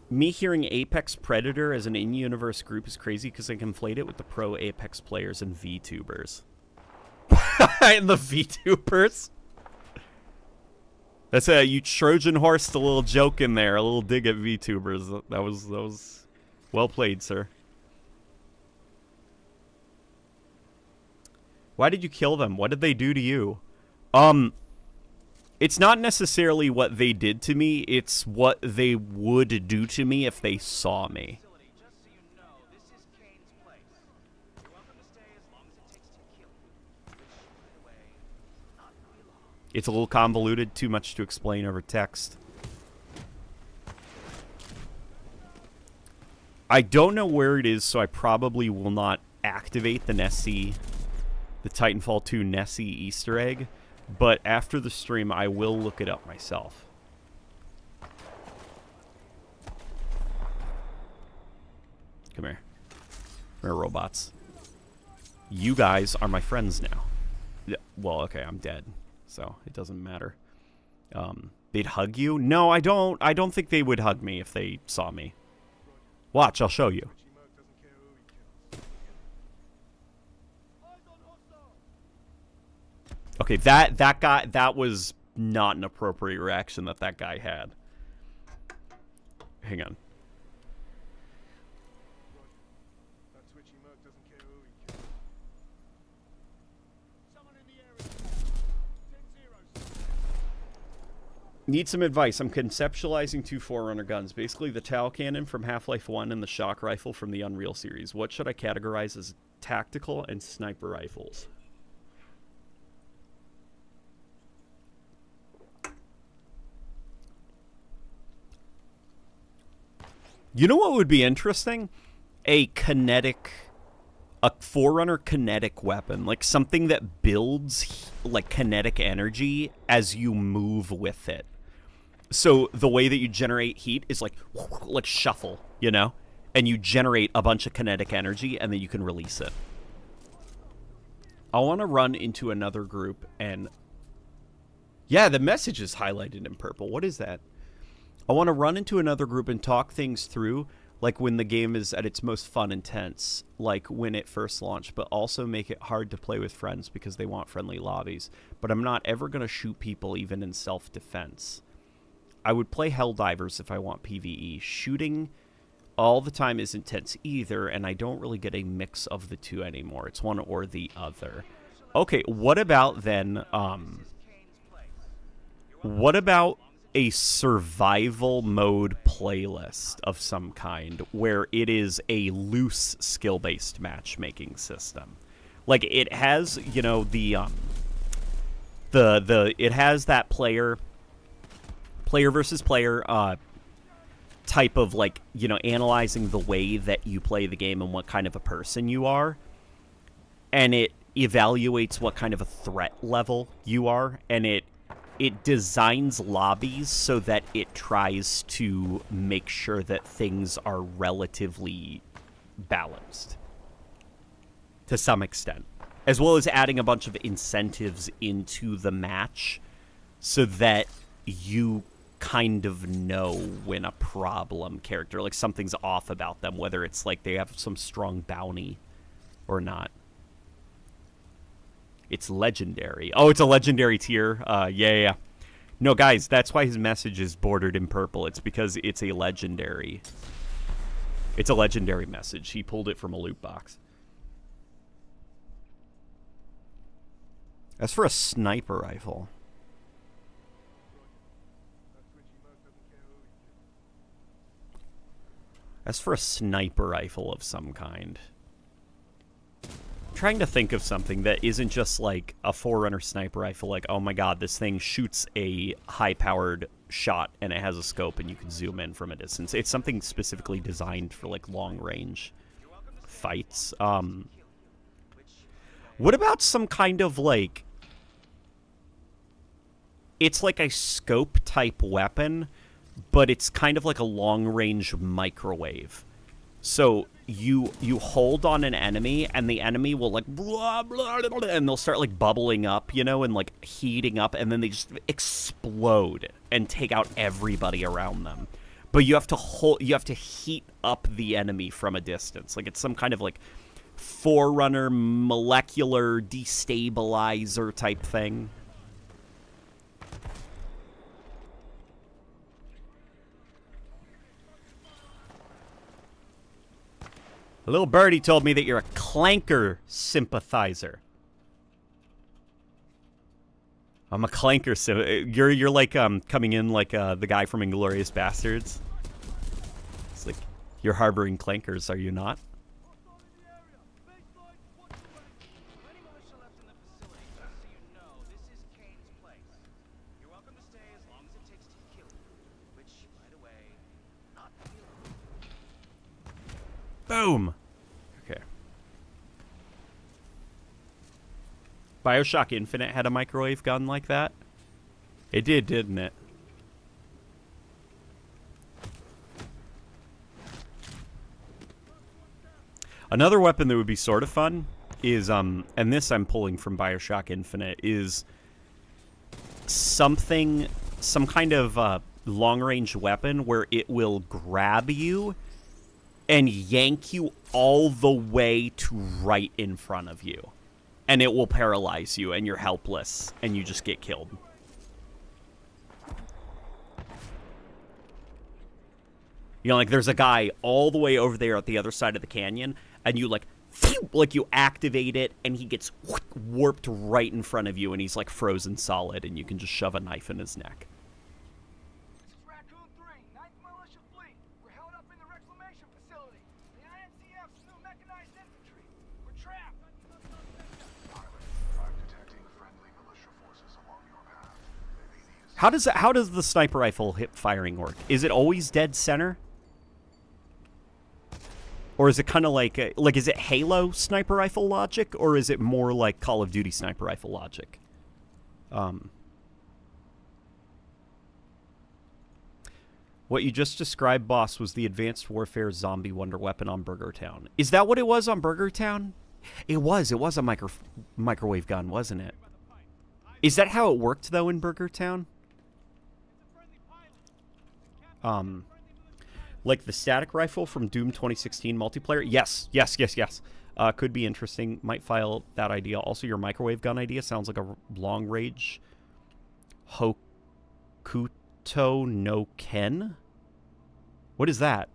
Me hearing Apex Predator as an in-universe group is crazy because I conflate it with the pro Apex players and VTubers. And the VTubers? That's you Trojan horsed a little joke in there, a little dig at VTubers. That was well played, sir. Why did you kill them? What did they do to you? It's not necessarily what they did to me, it's what they would do to me if they saw me. Just so you know, this is Kane's place. You're welcome to stay as long as it takes to kill you. Which, by the way, not very long. It's a little convoluted, too much to explain over text. I don't know where it is, so I probably will not activate the Nessie, the Titanfall 2 Nessie Easter egg, but after the stream, I will look it up myself. Come here. Come here, robots. You guys are my friends now. Yeah, well, okay, I'm dead, so it doesn't matter. They'd hug you? No, I don't think they would hug me if they saw me. Watch, I'll show you. Okay, that was not an appropriate reaction that guy had. Hang on. Need some advice. I'm conceptualizing 2 Forerunner guns. Basically the Tau Cannon from Half-Life 1 and the Shock Rifle from the Unreal series. What should I categorize as tactical and sniper rifles? You know what would be interesting? A Forerunner kinetic weapon. Like something that builds like kinetic energy as you move with it. So the way that you generate heat is like shuffle, you know? And you generate a bunch of kinetic energy and then you can release it. I want to run into another group and... Yeah, the message is highlighted in purple. What is that? I want to run into another group and talk things through, like when the game is at its most fun and tense, like when it first launched, but also make it hard to play with friends because they want friendly lobbies. But I'm not ever going to shoot people even in self-defense. I would play Helldivers if I want PvE. Shooting all the time isn't tense either, and I don't really get a mix of the two anymore. It's one or the other. Okay, what about then, what about a survival mode playlist of some kind where it is a loose skill-based matchmaking system? Like it has, you know, it has that player versus player type of, like, you know, analyzing the way that you play the game and what kind of a person you are, and it evaluates what kind of a threat level you are, and it designs lobbies so that it tries to make sure that things are relatively balanced to some extent, as well as adding a bunch of incentives into the match so that you kind of know when a problem character, like something's off about them, whether it's like they have some strong bounty or not. It's legendary. Oh, it's a legendary tier. Yeah. No, guys, that's why his message is bordered in purple. It's because it's a legendary. It's a legendary message. He pulled it from a loot box. As for a sniper rifle, of some kind, I'm trying to think of something that isn't just like a Forerunner sniper rifle, like, oh my god, this thing shoots a high-powered shot and it has a scope and you can zoom in from a distance. It's something specifically designed for like long-range fights. What about some kind of like... It's like a scope-type weapon, but it's kind of like a long-range microwave. So you hold on an enemy, and the enemy will like blah, blah, blah, and they'll start like bubbling up, you know, and like heating up, and then they just explode and take out everybody around them. But you have to heat up the enemy from a distance. Like it's some kind of like Forerunner molecular destabilizer type thing. A little birdie told me that you're a Clanker sympathizer. I'm a Clanker you're like coming in like the guy from Inglourious Bastards. It's like you're harboring Clankers, are you not? Boom. Okay. BioShock Infinite had a microwave gun like that? It did, didn't it? Another weapon that would be sort of fun is, and this I'm pulling from BioShock Infinite, is something some kind of long-range weapon where it will grab you and yank you all the way to right in front of you. And it will paralyze you, and you're helpless, and you just get killed. You know, like, there's a guy all the way over there at the other side of the canyon, and you, like, phew, like, you activate it, and he gets warped right in front of you, and he's, like, frozen solid, and you can just shove a knife in his neck. This is Raccoon 3, 9th Militia Fleet. We're held up in the reclamation facility. The INCF's new mechanized infantry. We're trapped. Pilot, I'm detecting friendly militia forces along your path. They may need How does the sniper rifle hip firing work? Is it always dead center? Or is it kind of like is it Halo sniper rifle logic, or is it more like Call of Duty sniper rifle logic? What you just described, boss, was the Advanced Warfare zombie wonder weapon on Burger Town. Is that what it was on Burger Town? It was a microwave gun, wasn't it? Is that how it worked though in Burger Town? Like the static rifle from Doom 2016 multiplayer? Yes. Could be interesting. Might file that idea. Also, your microwave gun idea sounds like a long-range Hokuto no Ken? What is that?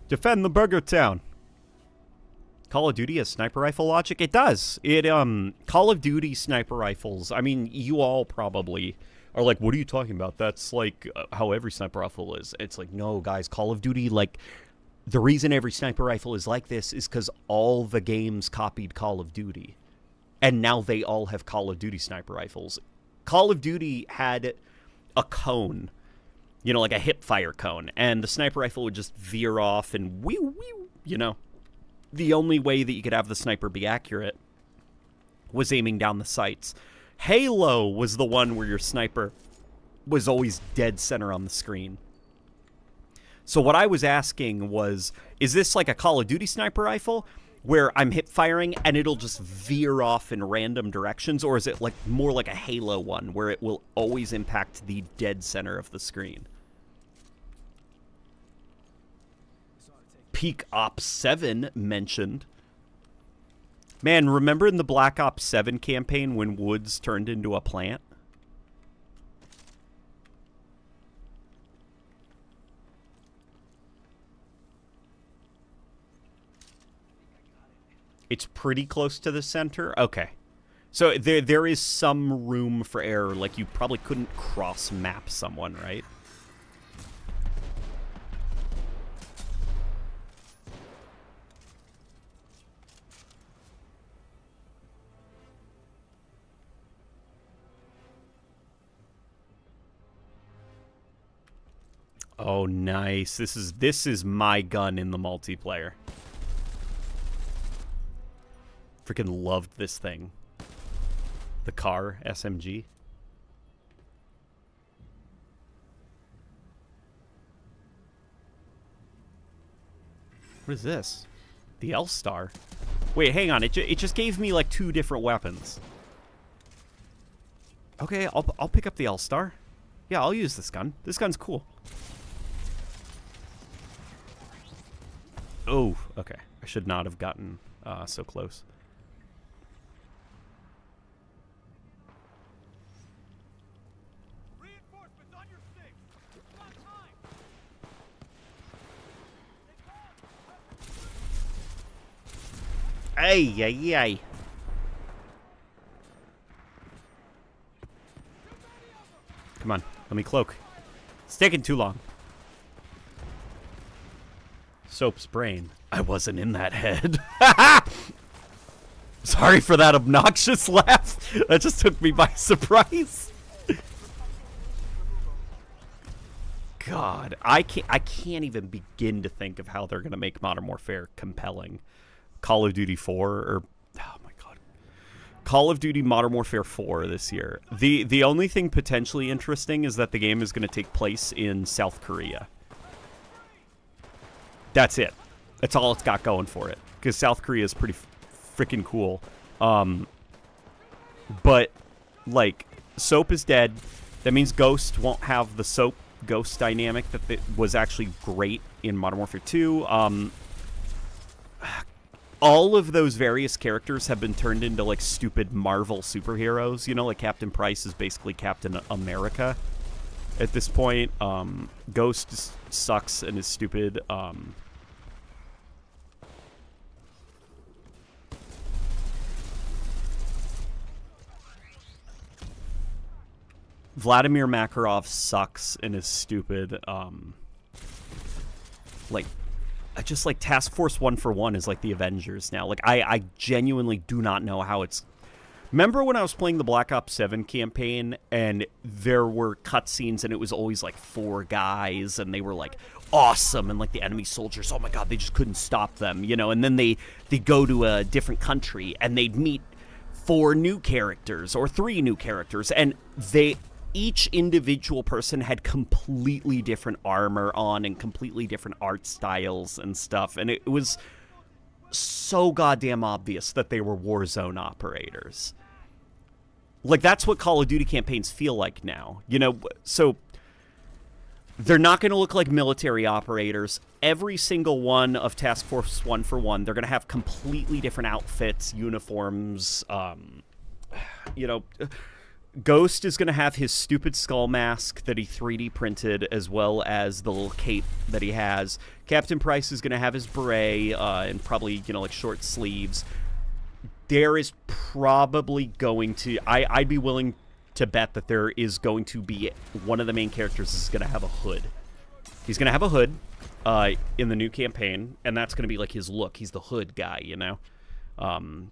Defend the Burger Town. Call of Duty has sniper rifle logic? It does. Call of Duty sniper rifles, I mean, you all probably are like, what are you talking about? That's like how every sniper rifle is. It's like, no, guys, Call of Duty, like, the reason every sniper rifle is like this is because all the games copied Call of Duty. And now they all have Call of Duty sniper rifles. Call of Duty had a cone, you know, like a hip fire cone, and the sniper rifle would just veer off and whew, you know. The only way that you could have the sniper be accurate was aiming down the sights. Halo was the one where your sniper was always dead center on the screen. So what I was asking was, is this like a Call of Duty sniper rifle where I'm hip firing and it'll just veer off in random directions, or is it like more like a Halo one where it will always impact the dead center of the screen? Peak Ops 7 mentioned. Man, remember in the Black Ops 7 campaign when Woods turned into a plant? It's pretty close to the center? Okay. So there is some room for error. Like, you probably couldn't cross-map someone, right? Oh, nice. This is my gun in the multiplayer. Freaking loved this thing. The car SMG. What is this? The L-Star. Wait, hang on. It just gave me like 2 different weapons. Okay, I'll pick up the L-Star. Yeah, I'll use this gun. This gun's cool. Oh, okay. I should not have gotten so close. Reinforcements on your six. It's not time. Ay. Come on, let me cloak. It's taking too long. Soap's brain. I wasn't in that head. Sorry for that obnoxious laugh. That just took me by surprise. God, I can't even begin to think of how they're gonna make Modern Warfare compelling. Call of Duty 4 or oh my god, Call of Duty Modern Warfare 4 this year. The only thing potentially interesting is that the game is gonna take place in South Korea. That's it. That's all it's got going for it. because South Korea is pretty freaking cool. But, like, Soap is dead. That means Ghost won't have the Soap-Ghost dynamic that was actually great in Modern Warfare 2. All of those various characters have been turned into, like, stupid Marvel superheroes. You know, like, Captain Price is basically Captain America at this point. Ghost sucks and is stupid. Vladimir Makarov sucks and is stupid. Like, I just like Task Force 1 for 1 is like the Avengers now. Like, I genuinely do not know how it's... Remember when I was playing the Black Ops 7 campaign and there were cutscenes and it was always like 4 guys and they were like awesome and like the enemy soldiers, oh my god, they just couldn't stop them, you know, and then they go to a different country and they'd meet 4 new characters or 3 new characters and each individual person had completely different armor on and completely different art styles and stuff, and it was so goddamn obvious that they were Warzone operators. Like, that's what Call of Duty campaigns feel like now, you know. So they're not going to look like military operators. Every single one of Task Force 1 for 1, they're going to have completely different outfits, uniforms. You know, Ghost is going to have his stupid skull mask that he 3D printed, as well as the little cape that he has. Captain Price is going to have his beret and probably, you know, like short sleeves. There is probably going to... I'd be willing to bet that there is going to be... One of the main characters is going to have a hood. He's going to have a hood in the new campaign, and that's going to be like his look. He's the hood guy, you know?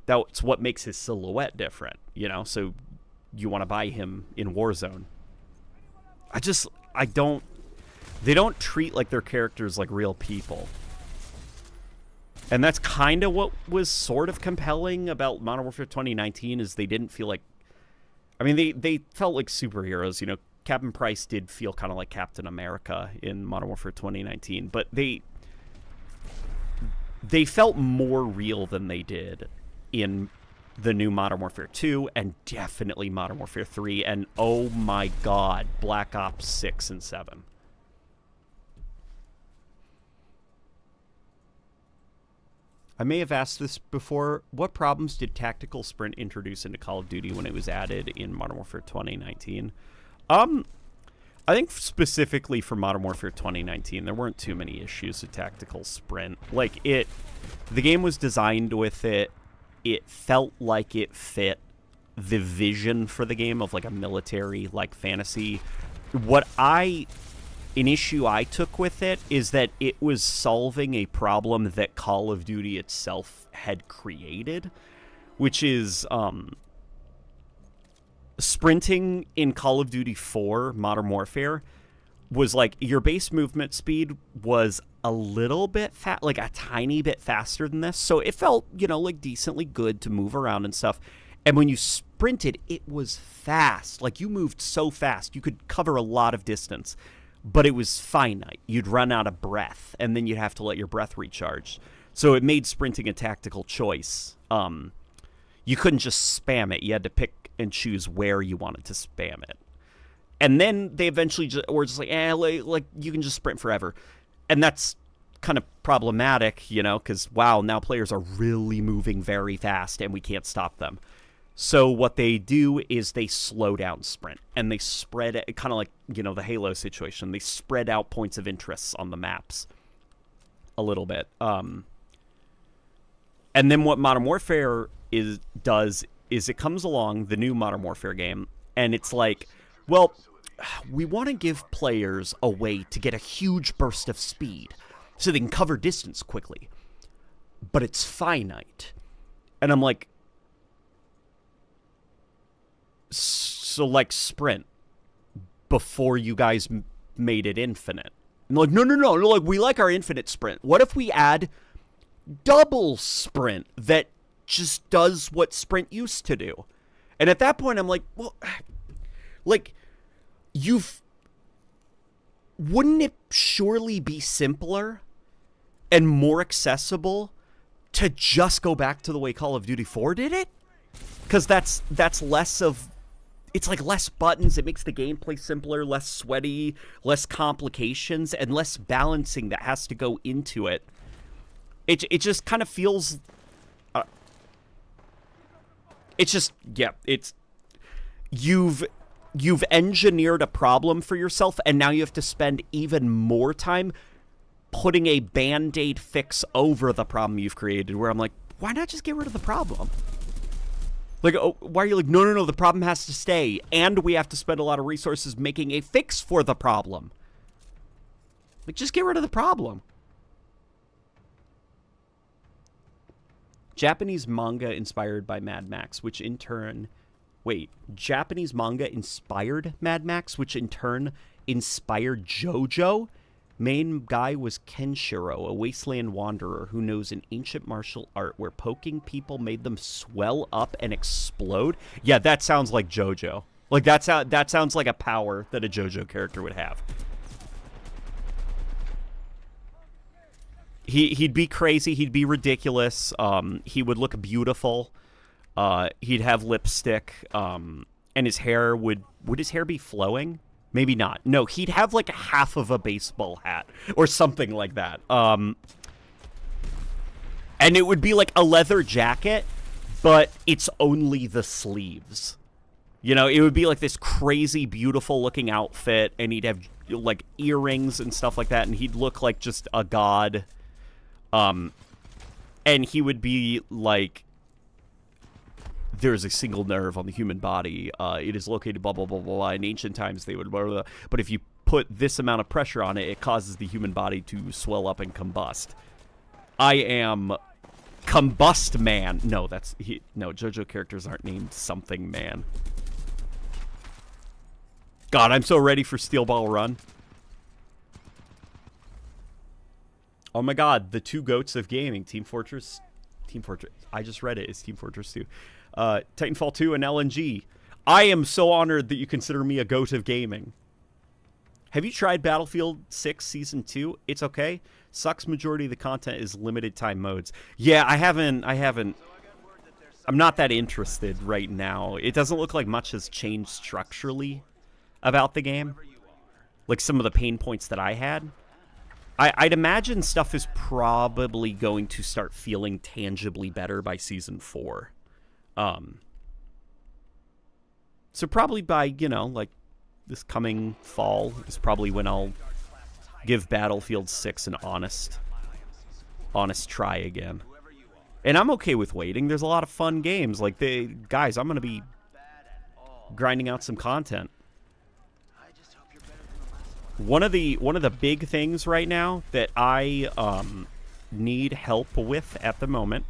That's what makes his silhouette different, you know? So you want to buy him in Warzone. They don't treat like their characters like real people. And that's kind of what was sort of compelling about Modern Warfare 2019 is they didn't feel like... I mean, they felt like superheroes, you know. Captain Price did feel kind of like Captain America in Modern Warfare 2019, but they felt more real than they did in the new Modern Warfare 2 and definitely Modern Warfare 3 and, oh my god, Black Ops 6 and 7. I may have asked this before. What problems did tactical sprint introduce into Call of Duty when it was added in Modern Warfare 2019? I think specifically for Modern Warfare 2019, there weren't too many issues with tactical sprint. Like, the game was designed with it. It felt like it fit the vision for the game of, like, a military, like, fantasy. An issue I took with it is that it was solving a problem that Call of Duty itself had created, which is sprinting in Call of Duty 4 Modern Warfare was like your base movement speed was a little bit like a tiny bit faster than this, so it felt, you know, like decently good to move around and stuff. And when you sprinted, it was fast. Like, you moved so fast, you could cover a lot of distance. But it was finite. You'd run out of breath, and then you'd have to let your breath recharge. So it made sprinting a tactical choice. You couldn't just spam it. You had to pick and choose where you wanted to spam it. And then they eventually were just like, you can just sprint forever. And that's kind of problematic, you know, because, wow, now players are really moving very fast, and we can't stop them. So what they do is they slow down sprint, and they spread it, kind of like, you know, the Halo situation. They spread out points of interest on the maps a little bit. And then what Modern Warfare does is it comes along, the new Modern Warfare game, and it's like, well, we want to give players a way to get a huge burst of speed so they can cover distance quickly. But it's finite. And I'm like, so, like, sprint before you guys made it infinite. And like, no, like, we like our infinite sprint. What if we add double sprint that just does what sprint used to do? And at that point, I'm like, well, like, wouldn't it surely be simpler and more accessible to just go back to the way Call of Duty 4 did it, because that's less of, it's like less buttons. It makes the gameplay simpler, less sweaty, less complications, and less balancing that has to go into it. It just kind of feels. It's just, yeah. It's you've engineered a problem for yourself, and now you have to spend even more time putting a band-aid fix over the problem you've created. Where I'm like, why not just get rid of the problem? Like, oh, why are you like, no, the problem has to stay, and we have to spend a lot of resources making a fix for the problem. Like, just get rid of the problem. Japanese manga inspired by Mad Max, which in turn... Wait, Japanese manga inspired Mad Max, which in turn inspired Jojo? Main guy was Kenshiro, a wasteland wanderer who knows an ancient martial art where poking people made them swell up and explode. Yeah, that sounds like Jojo. Like, that sounds like a power that a Jojo character would have. He'd be crazy. He'd be ridiculous. He would look beautiful. He'd have lipstick. And his hair would his hair be flowing? Maybe not. No, he'd have like half of a baseball hat or something like that. And it would be like a leather jacket, but it's only the sleeves. You know, it would be like this crazy, beautiful looking outfit, and he'd have like earrings and stuff like that, and he'd look like just a god. And he would be like, there's a single nerve on the human body. It is located blah, blah, blah, blah, blah. In ancient times, they would blah, blah, blah. But if you put this amount of pressure on it, it causes the human body to swell up and combust. I am Combust Man. No, no, JoJo characters aren't named something man. God, I'm so ready for Steel Ball Run. Oh my god, the two goats of gaming. Team Fortress. I just read it. It's Team Fortress 2. Titanfall 2 and LNG. I am so honored that you consider me a goat of gaming. Have you tried Battlefield 6 Season 2? It's okay. Sucks majority of the content is limited time modes. Yeah, I haven't. I'm not that interested right now. It doesn't look like much has changed structurally about the game. Like some of the pain points that I had. I'd imagine stuff is probably going to start feeling tangibly better by Season 4. So probably by, you know, like this coming fall is probably when I'll give Battlefield 6 an honest try again. And I'm okay with waiting. There's a lot of fun games. Like, guys, I'm going to be grinding out some content. One of the big things right now that I need help with at the moment,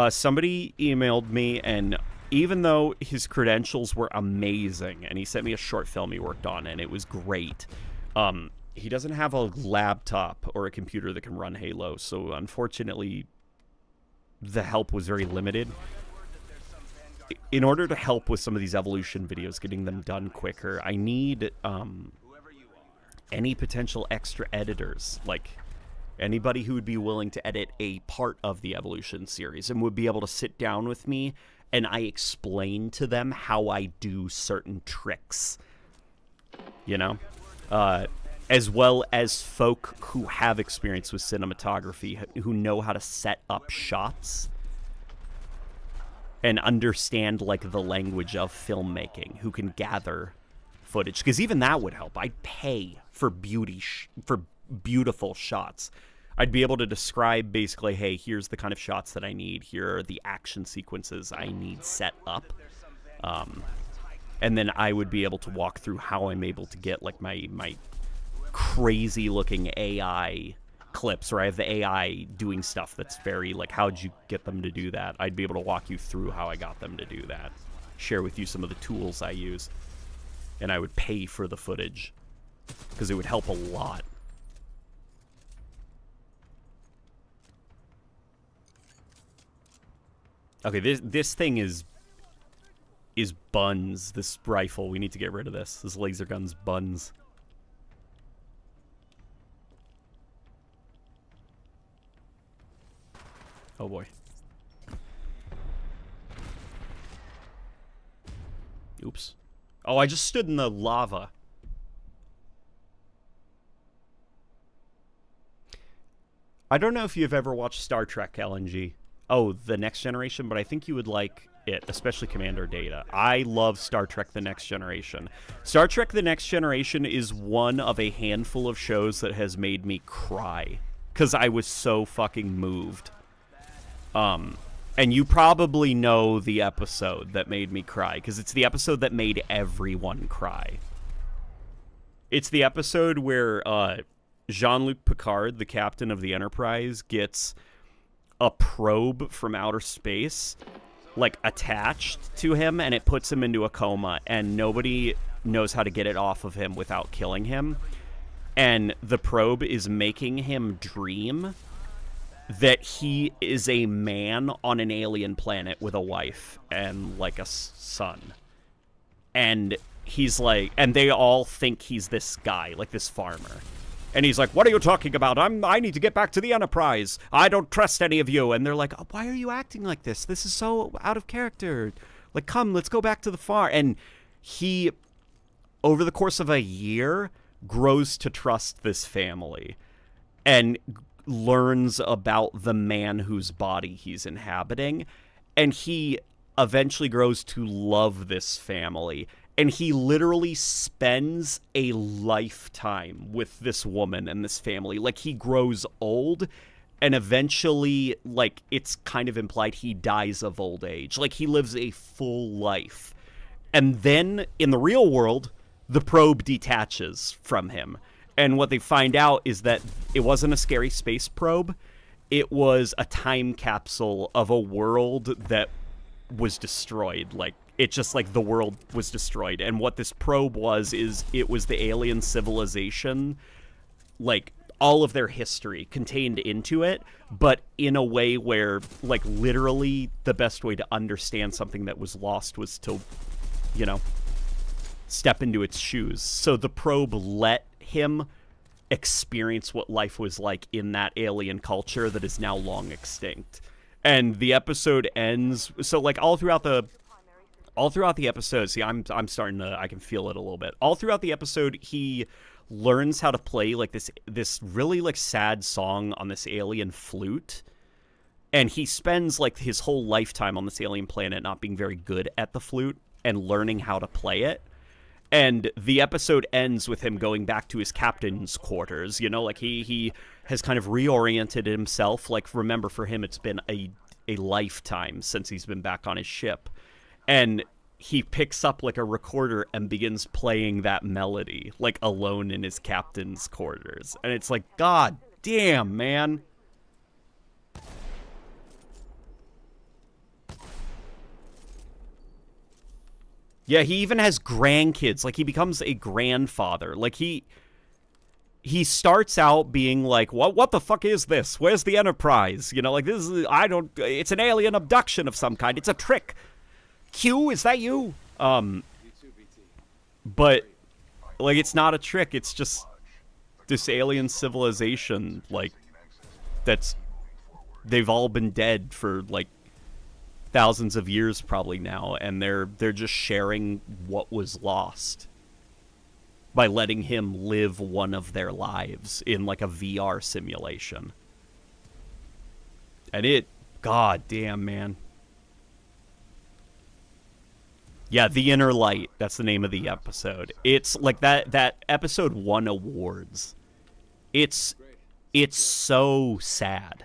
somebody emailed me, and even though his credentials were amazing, and he sent me a short film he worked on, and it was great, he doesn't have a laptop or a computer that can run Halo, so unfortunately, the help was very limited. In order to help with some of these evolution videos, getting them done quicker, I need any potential extra editors, like anybody who would be willing to edit a part of the evolution series and would be able to sit down with me and I explain to them how I do certain tricks, you know, as well as folk who have experience with cinematography, who know how to set up shots and understand like the language of filmmaking, who can gather footage, because even that would help. I'd pay for beautiful shots. I'd be able to describe basically, hey, here's the kind of shots that I need. Here are the action sequences I need set up. And then I would be able to walk through how I'm able to get like my crazy looking AI clips, where I have the AI doing stuff that's very like, how'd you get them to do that? I'd be able to walk you through how I got them to do that. Share with you some of the tools I use. And I would pay for the footage because it would help a lot. Okay, this thing is buns. This rifle, we need to get rid of this. This laser gun's buns. Oh boy. Oops. Oh, I just stood in the lava. I don't know if you've ever watched Star Trek LNG. Oh, The Next Generation, but I think you would like it, especially Commander Data. I love Star Trek The Next Generation. Star Trek The Next Generation is one of a handful of shows that has made me cry. Because I was so fucking moved. And you probably know the episode that made me cry, because it's the episode that made everyone cry. It's the episode where Jean-Luc Picard, the captain of the Enterprise, gets a probe from outer space, like, attached to him, and it puts him into a coma, and nobody knows how to get it off of him without killing him. And the probe is making him dream that he is a man on an alien planet with a wife and, like, a son. And he's like, and they all think he's this guy, like this farmer. And he's like, what are you talking about? I need to get back to the Enterprise. I don't trust any of you. And they're like, oh, why are you acting like this? This is so out of character. Like, come, let's go back to the farm. And he, over the course of a year, grows to trust this family. And learns about the man whose body he's inhabiting, and he eventually grows to love this family, and he literally spends a lifetime with this woman and this family. Like, he grows old, and eventually, like, it's kind of implied he dies of old age. Like, he lives a full life. And then, in the real world, the probe detaches from him. And what they find out is that it wasn't a scary space probe. It was a time capsule of a world that was destroyed. Like, it just, like, the world was destroyed. And what this probe was is it was the alien civilization, like, all of their history contained into it, but in a way where, like, literally the best way to understand something that was lost was to, you know, step into its shoes. So the probe let him experience what life was like in that alien culture that is now long extinct. And the episode ends, so, like, all throughout the episode, see, I'm starting to, I can feel it a little bit. All throughout the episode, he learns how to play, like, this really, like, sad song on this alien flute. And he spends, like, his whole lifetime on this alien planet not being very good at the flute and learning how to play it. And the episode ends with him going back to his captain's quarters, you know, like, he has kind of reoriented himself. Like, remember, for him, it's been a lifetime since he's been back on his ship. And he picks up, like, a recorder and begins playing that melody, like, alone in his captain's quarters. And it's like, God damn, man. Yeah, he even has grandkids. Like, he becomes a grandfather. Like, he starts out being like, what the fuck is this? Where's the Enterprise? You know, like, this is, it's an alien abduction of some kind. It's a trick. Q, is that you? But, like, it's not a trick. It's just this alien civilization, like, they've all been dead for, like, thousands of years probably now, and they're just sharing what was lost by letting him live one of their lives in, like, a VR simulation. And it, god damn, man. Yeah, The Inner Light, that's the name of the episode. It's like that episode won awards. It's so sad.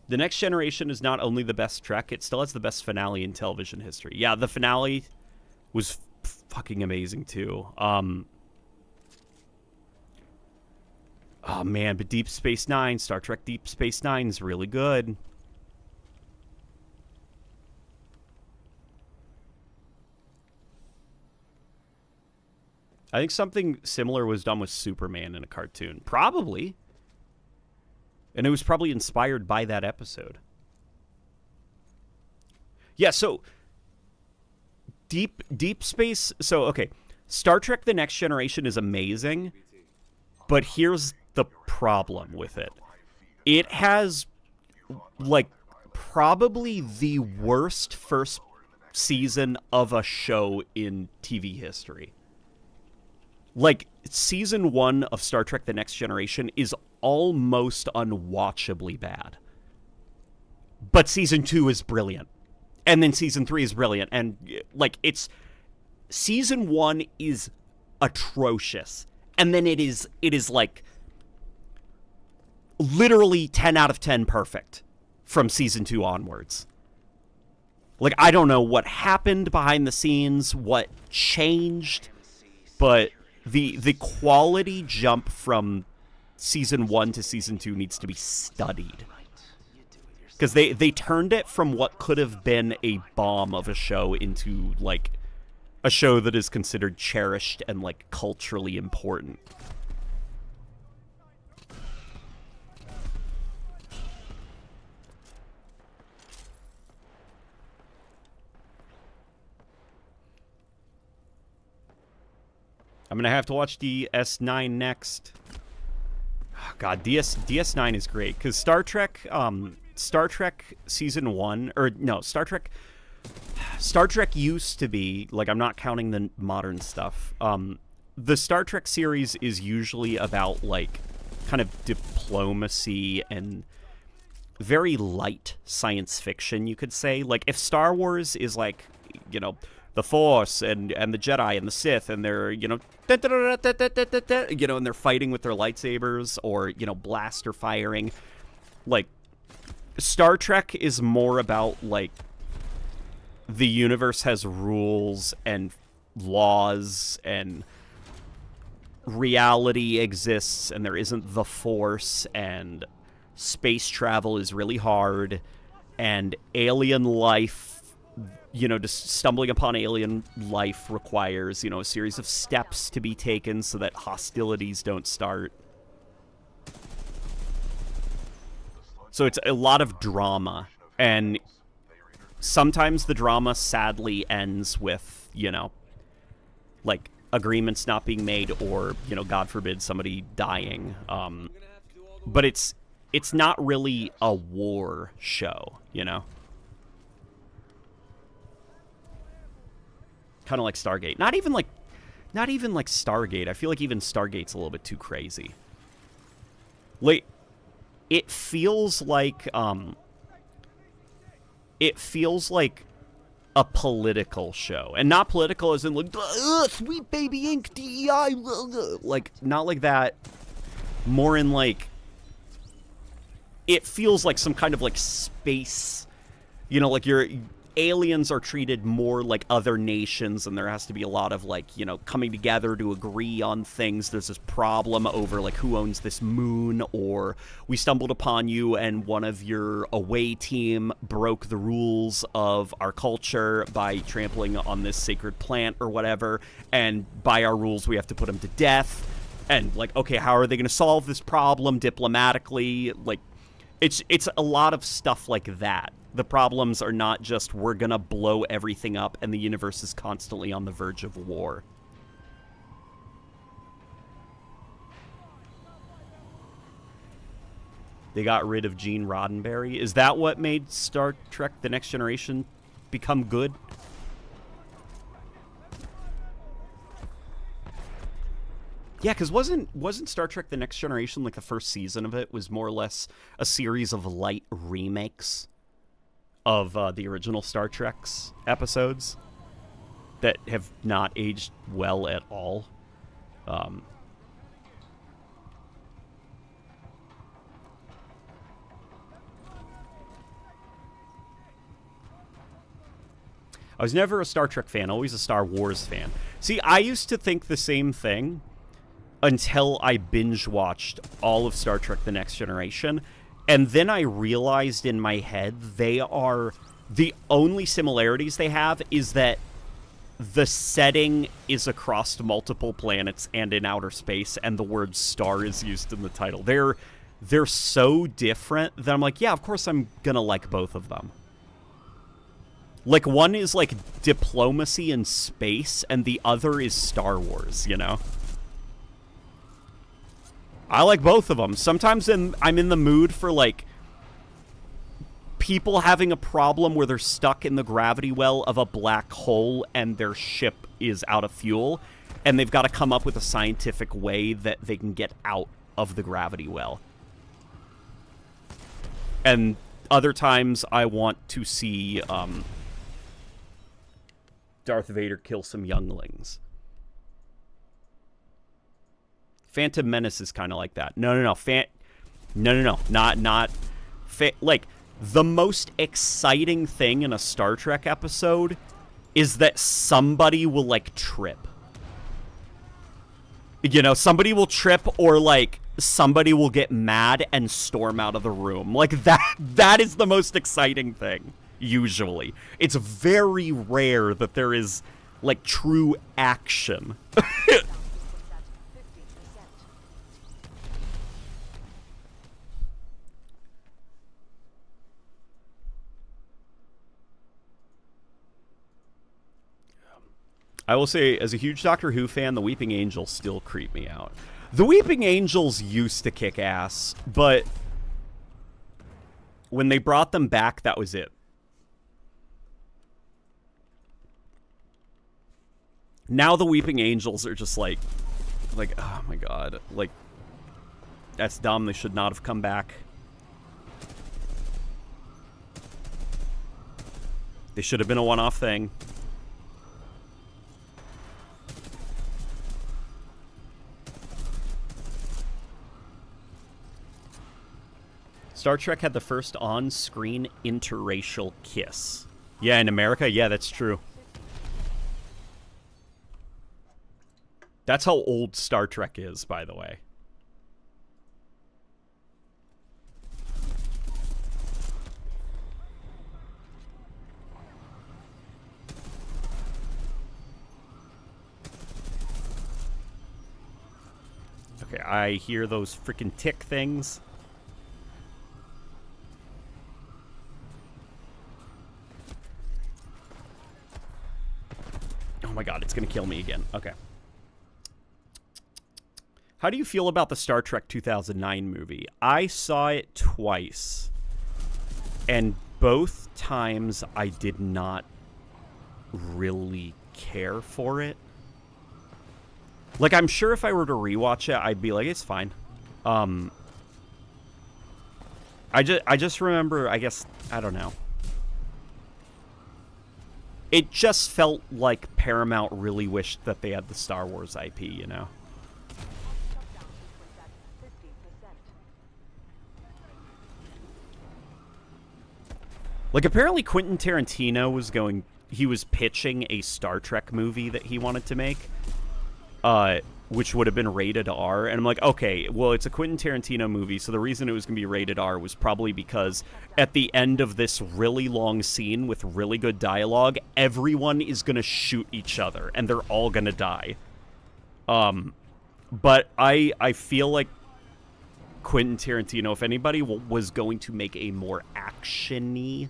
The Next Generation is not only the best Trek, it still has the best finale in television history. Yeah, the finale was fucking amazing, too. Oh, man, but Deep Space Nine, Star Trek Deep Space Nine is really good. I think something similar was done with Superman in a cartoon. Probably. And it was probably inspired by that episode. Yeah, so Deep Space, so okay, Star Trek The Next Generation is amazing. But here's the problem with it. It has, like, probably the worst first season of a show in TV history. Like, season 1 of Star Trek The Next Generation is almost unwatchably bad. But season 2 is brilliant. And then season 3 is brilliant. And, like, it's... Season 1 is atrocious. And then it is like, literally 10 out of 10 perfect from season 2 onwards. Like, I don't know what happened behind the scenes, what changed, but the quality jump from season 1 to season 2 needs to be studied. Because they turned it from what could have been a bomb of a show into, like, a show that is considered cherished and, like, culturally important. I'm gonna have to watch DS9 next. Oh, God, DS9 is great because Star Trek season 1, or no, Star Trek used to be, like, I'm not counting the modern stuff. The Star Trek series is usually about, like, kind of diplomacy and very light science fiction, you could say. Like, if Star Wars is, like, you know, the Force and the Jedi and the Sith, and they're, you know, you know, and they're fighting with their lightsabers, or, you know, blaster firing. Like, Star Trek is more about, like, the universe has rules and laws, and reality exists, and there isn't the Force, and space travel is really hard, and alien life, you know, just stumbling upon alien life requires, you know, a series of steps to be taken so that hostilities don't start. So it's a lot of drama, and sometimes the drama sadly ends with, you know, like, agreements not being made, or, you know, God forbid, somebody dying. But it's not really a war show, you know? Kind of like Stargate. Not even like Stargate. I feel like even Stargate's a little bit too crazy. Like, it feels like a political show, and not political as in, like, Sweet Baby Inc. DEI, like, not like that. More in, like, it feels like some kind of, like, space, you know, like, your aliens are treated more like other nations, and there has to be a lot of, like, you know, coming together to agree on things. There's this problem over, like, who owns this moon, or we stumbled upon you and one of your away team broke the rules of our culture by trampling on this sacred plant or whatever, and by our rules we have to put them to death. And, like, okay, how are they going to solve this problem diplomatically? Like, it's a lot of stuff like that. The problems are not just, we're gonna blow everything up and the universe is constantly on the verge of war. They got rid of Gene Roddenberry. Is that what made Star Trek The Next Generation become good? Yeah, because wasn't Star Trek The Next Generation, like, the first season of it was more or less a series of light remakes of the original Star Trek's episodes that have not aged well at all. I was never a Star Trek fan, always a Star Wars fan. See, I used to think the same thing until I binge-watched all of Star Trek The Next Generation. And then I realized in my head the only similarities they have is that the setting is across multiple planets and in outer space, and the word star is used in the title. They're so different that I'm like, yeah, of course I'm gonna like both of them. Like, one is, like, diplomacy in space, and the other is Star Wars, you know? I like both of them. Sometimes I'm in the mood for, like, people having a problem where they're stuck in the gravity well of a black hole and their ship is out of fuel, and they've got to come up with a scientific way that they can get out of the gravity well. And other times I want to see Darth Vader kill some younglings. Phantom Menace is kind of like that. No. Not like, the most exciting thing in a Star Trek episode is that somebody will, like, trip. You know, somebody will trip, or, like, somebody will get mad and storm out of the room. Like, that is the most exciting thing, usually. It's very rare that there is, like, true action. I will say, as a huge Doctor Who fan, the Weeping Angels still creep me out. The Weeping Angels used to kick ass, but when they brought them back, that was it. Now the Weeping Angels are just like, oh my god, like, that's dumb. They should not have come back. They should have been a one-off thing. Star Trek had the first on-screen interracial kiss. Yeah, in America, yeah, that's true. That's how old Star Trek is, by the way. Okay, I hear those freaking tick things. Oh my god, it's gonna kill me again. Okay. How do you feel about the Star Trek 2009 movie? I saw it twice, and both times I did not really care for it. Like, I'm sure if I were to rewatch it, I'd be like, it's fine. I just remember, I guess, I don't know. It just felt like Paramount really wished that they had the Star Wars IP, you know? Like, apparently Quentin Tarantino was he was pitching a Star Trek movie that he wanted to make, which would have been rated R. And I'm like, okay, well, it's a Quentin Tarantino movie, so the reason it was going to be rated R was probably because at the end of this really long scene with really good dialogue, everyone is going to shoot each other, and they're all going to die. But I feel like Quentin Tarantino, if anybody was going to make a more action-y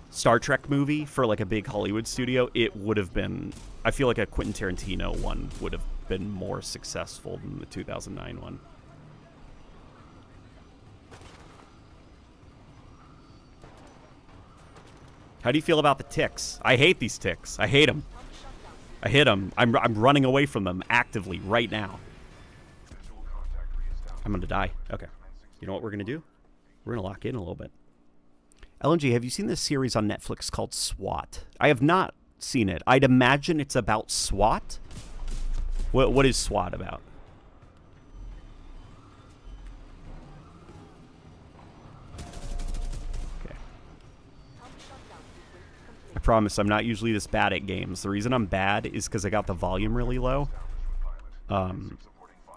Star Trek movie for, like, a big Hollywood studio, it would have been... I feel like a Quentin Tarantino one would have been more successful than the 2009 one. How do you feel about the ticks? I hate these ticks. I hate them. I hit them. I'm running away from them actively right now. I'm going to die. Okay. You know what we're going to do? We're going to lock in a little bit. LNG, have you seen this series on Netflix called SWAT? I have not seen it. I'd imagine it's about SWAT. What is SWAT about? Okay. I promise I'm not usually this bad at games. The reason I'm bad is because I got the volume really low.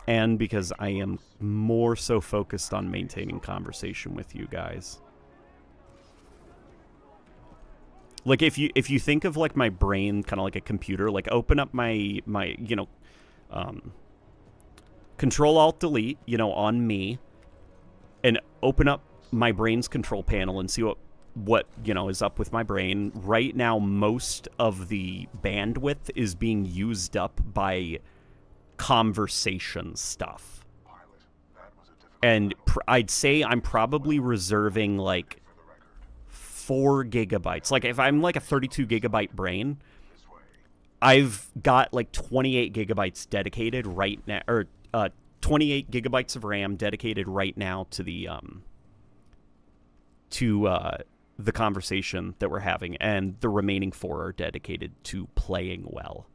And because I am more so focused on maintaining conversation with you guys. Like, if you think of, like, my brain kind of like a computer, like, open up my you know, Control-Alt-Delete, you know, on me, and open up my brain's control panel and see what you know, is up with my brain. Right now, most of the bandwidth is being used up by conversation stuff. And I'd say I'm probably reserving like 4 gigabytes. Like if I'm like a 32 gigabyte brain, I've got like 28 gigabytes dedicated right now, or 28 gigabytes of RAM dedicated right now to the conversation that we're having, and the remaining 4 are dedicated to playing well.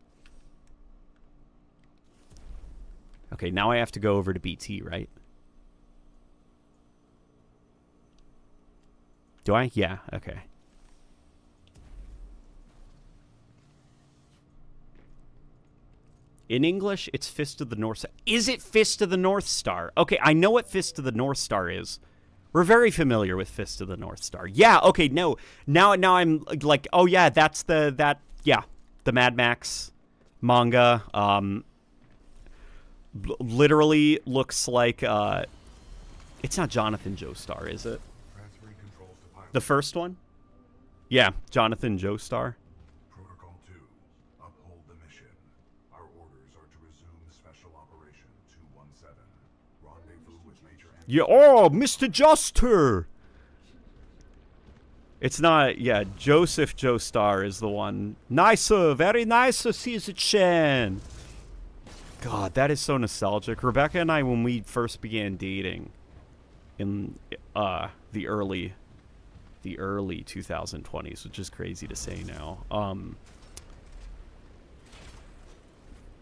Okay, now I have to go over to BT, right? Do I? Yeah, okay. In English, it's Fist of the North Star. Is it Fist of the North Star? Okay, I know what Fist of the North Star is. We're very familiar with Fist of the North Star. Yeah, okay, no. Now I'm like, oh yeah, that's the Mad Max manga. Literally looks like, it's not Jonathan Joestar, is it? The first one? Yeah, Jonathan Joestar. Protocol 2, uphold the mission. Our orders are to resume special operation 217. Rendezvous with Major Anderson. Yeah, oh, Mr. Juster! It's not, yeah, Joseph Joestar is the one. Nicer, very nice, Caesar-chan. God, that is so nostalgic. Rebecca and I, when we first began dating in the early 2020s, which is crazy to say now.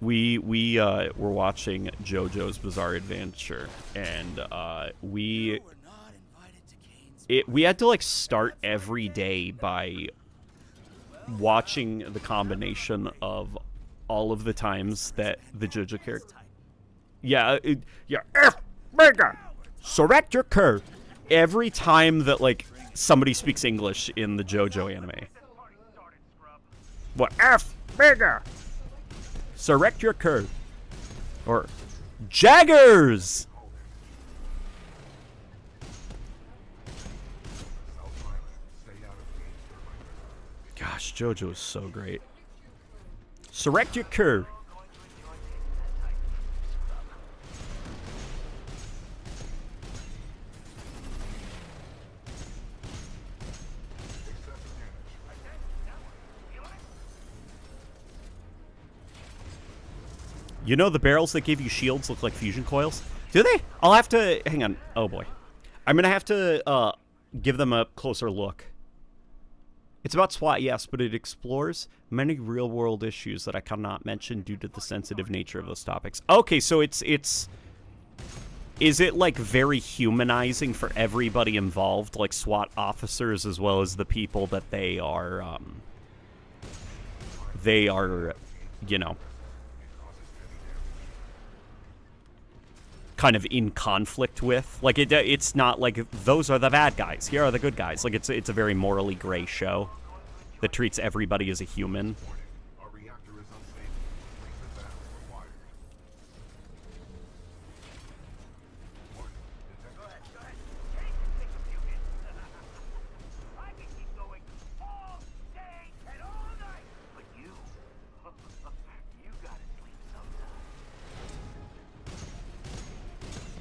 We were watching JoJo's Bizarre Adventure, and we had to like start every day by watching the combination of all of the times that the JoJo character, F mega select your curve, every time that like somebody speaks English in the JoJo anime. What? F mega select your curve, or Jaggers. Gosh, JoJo is so great. Select your curve. You know the barrels that give you shields look like fusion coils? Do they? I'll have to... Hang on. Oh, boy. I'm going to have to give them a closer look. It's about SWAT, yes, but it explores many real-world issues that I cannot mention due to the sensitive nature of those topics. Okay, so it's... Is it, like, very humanizing for everybody involved, like SWAT officers as well as the people that they are, you know, kind of in conflict with? Like, it's not like, those are the bad guys, here are the good guys. Like, it's a very morally gray show that treats everybody as a human. Our reactor is unstable. Reset battery required. Warning, detected. Go ahead. Take a few hits. I can keep going all day and all night, but you gotta sleep sometime.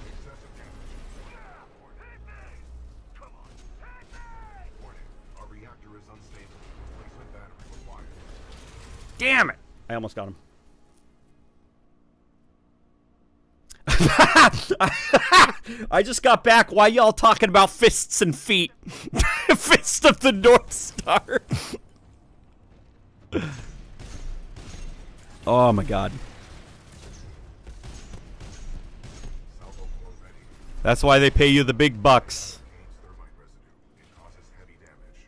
Excessive damage. Hit me! Come on, hit me! Warning, our reactor is unstable. Replacement battery required. Damn it! I almost got him. I just got back. Why y'all talking about fists and feet? Fist of the North Star. Oh my god. Salvo core ready. That's why they pay you the big bucks. Gains thermite residue. It causes heavy damage.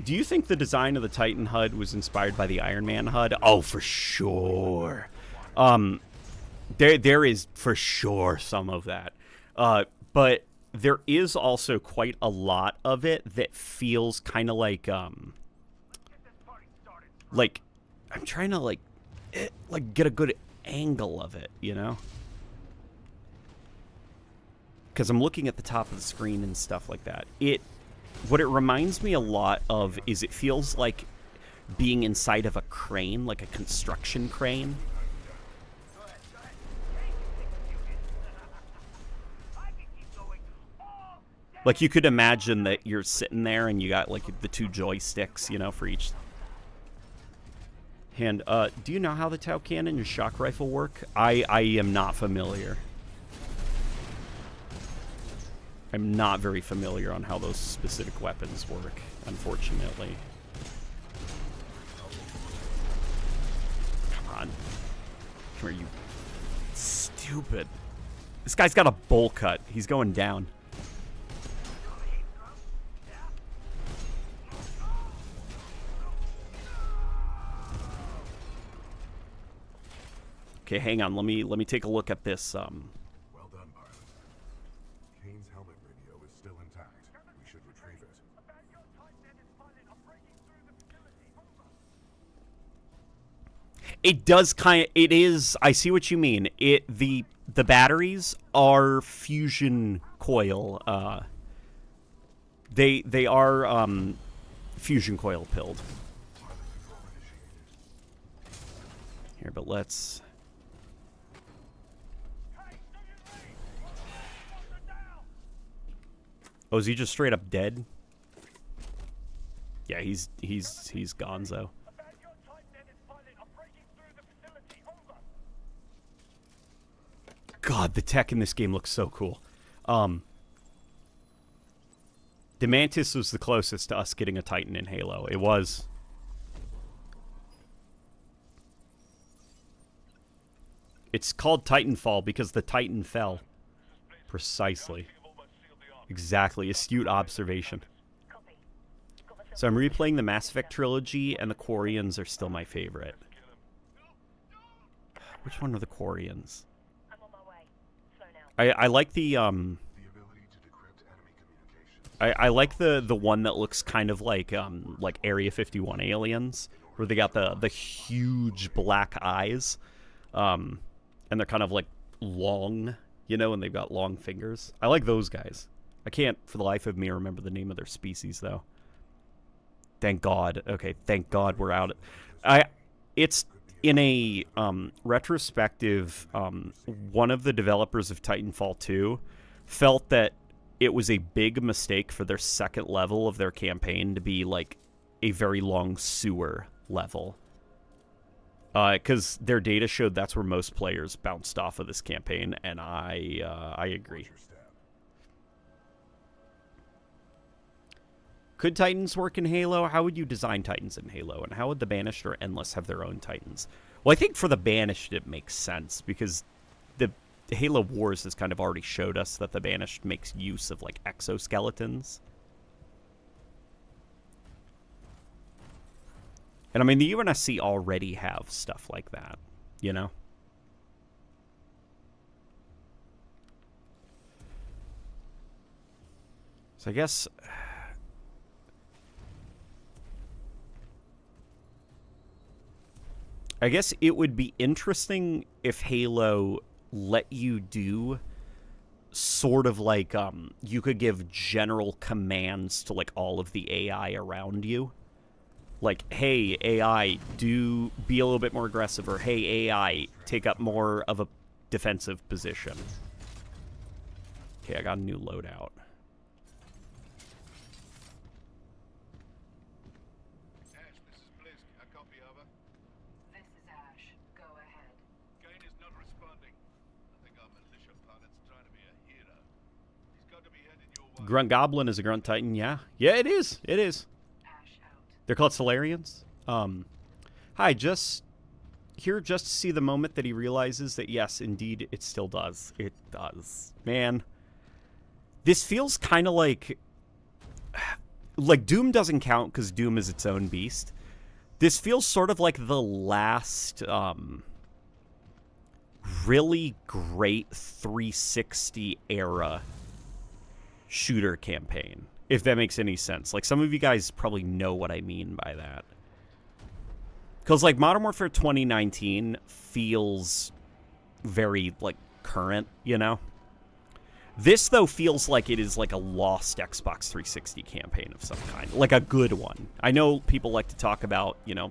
Do you think the design of the Titan HUD was inspired by the Iron Man HUD? Oh, for sure. There is for sure some of that. But there is also quite a lot of it that feels kind of like I'm trying to like get a good angle of it, you know? Because I'm looking at the top of the screen and stuff like that. What it reminds me a lot of is it feels like being inside of a crane, like a construction crane. Like, you could imagine that you're sitting there and you got, like, the 2 joysticks, you know, for each hand. Do you know how the Tau Cannon and shock rifle work? I am not familiar. I'm not very familiar on how those specific weapons work, unfortunately. Come on. Come here, you stupid. This guy's got a bowl cut. He's going down. Okay, hang on. Let me take a look at this. Well done, pilot. Kane's helmet radio is still intact. We should retrieve it. It does kind of. It is. I see what you mean. The batteries are fusion coil. They are fusion coil pilled. Here, but let's. Oh, is he just straight up dead? Yeah, he's gonzo. God, the tech in this game looks so cool. The Mantis was the closest to us getting a Titan in Halo. It was. It's called Titanfall because the Titan fell. Precisely. Exactly. Astute observation. So I'm replaying the Mass Effect trilogy, and the Quarians are still my favorite. Which one are the Quarians? I like the I like the one that looks kind of like Area 51 aliens, where they got the huge black eyes, and they're kind of like long, you know, and they've got long fingers. I like those guys. I can't for the life of me remember the name of their species though. Thank God. Okay, thank God we're out. It's in a retrospective. One of the developers of Titanfall 2 felt that it was a big mistake for their second level of their campaign to be like a very long sewer level. Because their data showed that's where most players bounced off of this campaign, and I agree. Could Titans work in Halo? How would you design Titans in Halo? And how would the Banished or Endless have their own Titans? Well, I think for the Banished it makes sense, because the Halo Wars has kind of already showed us that the Banished makes use of, like, exoskeletons. And, I mean, the UNSC already have stuff like that, you know? So I guess... it would be interesting if Halo let you do sort of like, you could give general commands to, like, all of the AI around you. Like, hey, AI, be a little bit more aggressive, or hey, AI, take up more of a defensive position. Okay, I got a new loadout. Grunt Goblin is a Grunt Titan, yeah. Yeah, it is. It is. They're called Solarians. Hi, just here just to see the moment that he realizes that, yes, indeed, it still does. It does. Man. This feels kind of like Doom doesn't count because Doom is its own beast. This feels sort of like the last really great 360 era shooter campaign, if that makes any sense. Like, some of you guys probably know what I mean by that. Because, like, Modern Warfare 2019 feels very, like, current, you know? This, though, feels like it is, like, a lost Xbox 360 campaign of some kind. Like, a good one. I know people like to talk about, you know,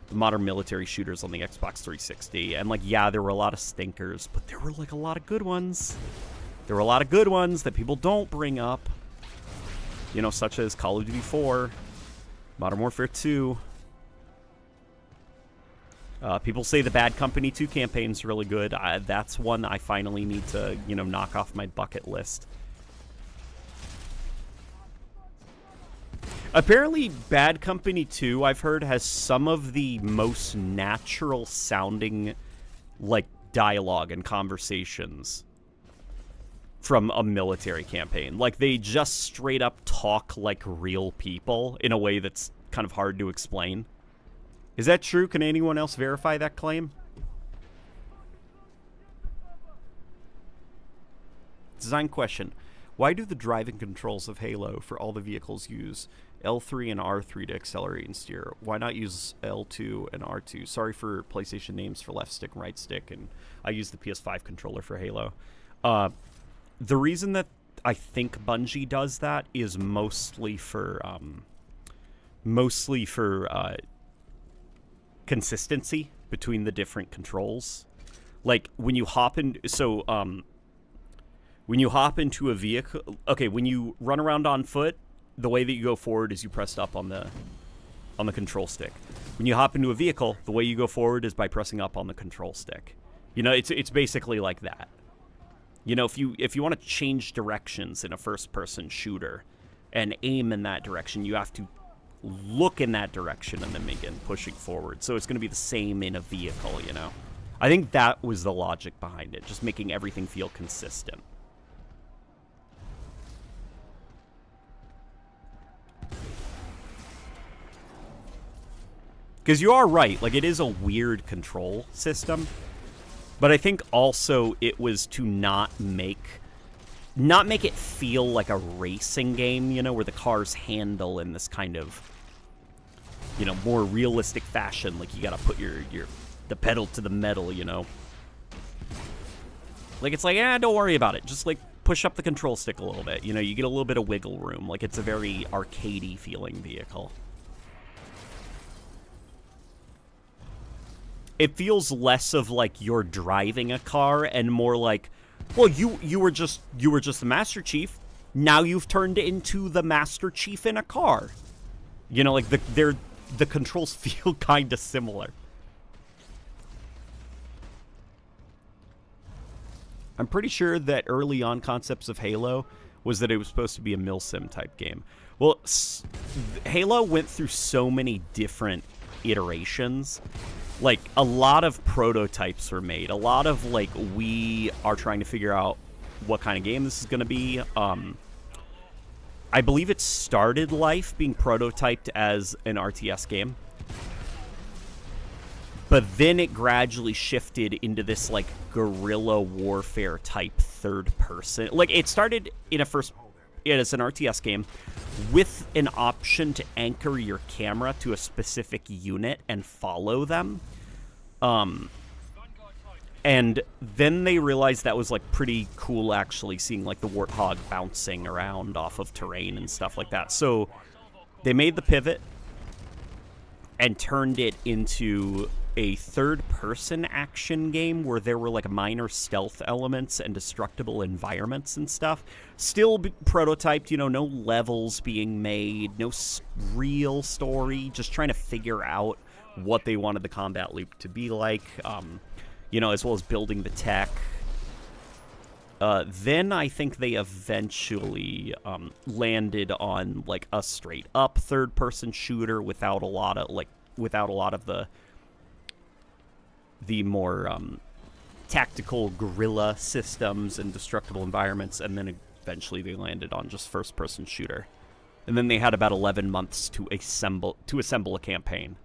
the modern military shooters on the Xbox 360. And, like, yeah, there were a lot of stinkers, but there were, like, a lot of good ones. There were a lot of good ones that people don't bring up. you know, such as Call of Duty 4, Modern Warfare 2. People say the Bad Company 2 campaign's really good. That's one I finally need to, you know, knock off my bucket list. Apparently, Bad Company 2, I've heard, has some of the most natural sounding, like, dialogue and conversations from a military campaign. Like, they just straight up talk like real people in a way that's kind of hard to explain. Is that true? Can anyone else verify that claim? Design question. Why do the driving controls of Halo for all the vehicles use L3 and R3 to accelerate and steer? Why not use L2 and R2? Sorry for PlayStation names for left stick and right stick, and I use the PS5 controller for Halo. The reason that I think Bungie does that is mostly for consistency between the different controls. Like when you hop in, when you hop into a vehicle, okay, when you run around on foot, the way that you go forward is you press up on the control stick. When you hop into a vehicle, the way you go forward is by pressing up on the control stick. You know, it's basically like that. You know, if you want to change directions in a first-person shooter and aim in that direction, you have to look in that direction and then begin pushing forward. So it's going to be the same in a vehicle, you know. I think that was the logic behind it, just making everything feel consistent. Because you are right, like, it is a weird control system. But I think also it was to not make it feel like a racing game, you know, where the cars handle in this kind of, you know, more realistic fashion. Like, you gotta put the pedal to the metal, you know. Like, it's like, don't worry about it. Just, like, push up the control stick a little bit. You know, you get a little bit of wiggle room. Like, it's a very arcadey feeling vehicle. It feels less of like you're driving a car and more like, well, you were just the Master Chief. Now you've turned into the Master Chief in a car. You know, like the controls feel kind of similar. I'm pretty sure that early on concepts of Halo was that it was supposed to be a milsim type game. Well, Halo went through so many different iterations. Like, a lot of prototypes were made. A lot of, like, we are trying to figure out what kind of game this is going to be. I believe it started life being prototyped as an RTS game. But then it gradually shifted into this, like, guerrilla warfare type third person. Like, it started in as an RTS game with an option to anchor your camera to a specific unit and follow them. And then they realized that was, like, pretty cool, actually, seeing, like, the Warthog bouncing around off of terrain and stuff like that. So they made the pivot and turned it into a third-person action game where there were, like, minor stealth elements and destructible environments and stuff. Still prototyped, you know, no levels being made, no real story, just trying to figure out what they wanted the combat loop to be like, you know, as well as building the tech. Then I think they eventually landed on, like, a straight-up third-person shooter without a lot of the more tactical guerrilla systems and destructible environments, and then eventually they landed on just first-person shooter. And then they had about 11 months to assemble a campaign.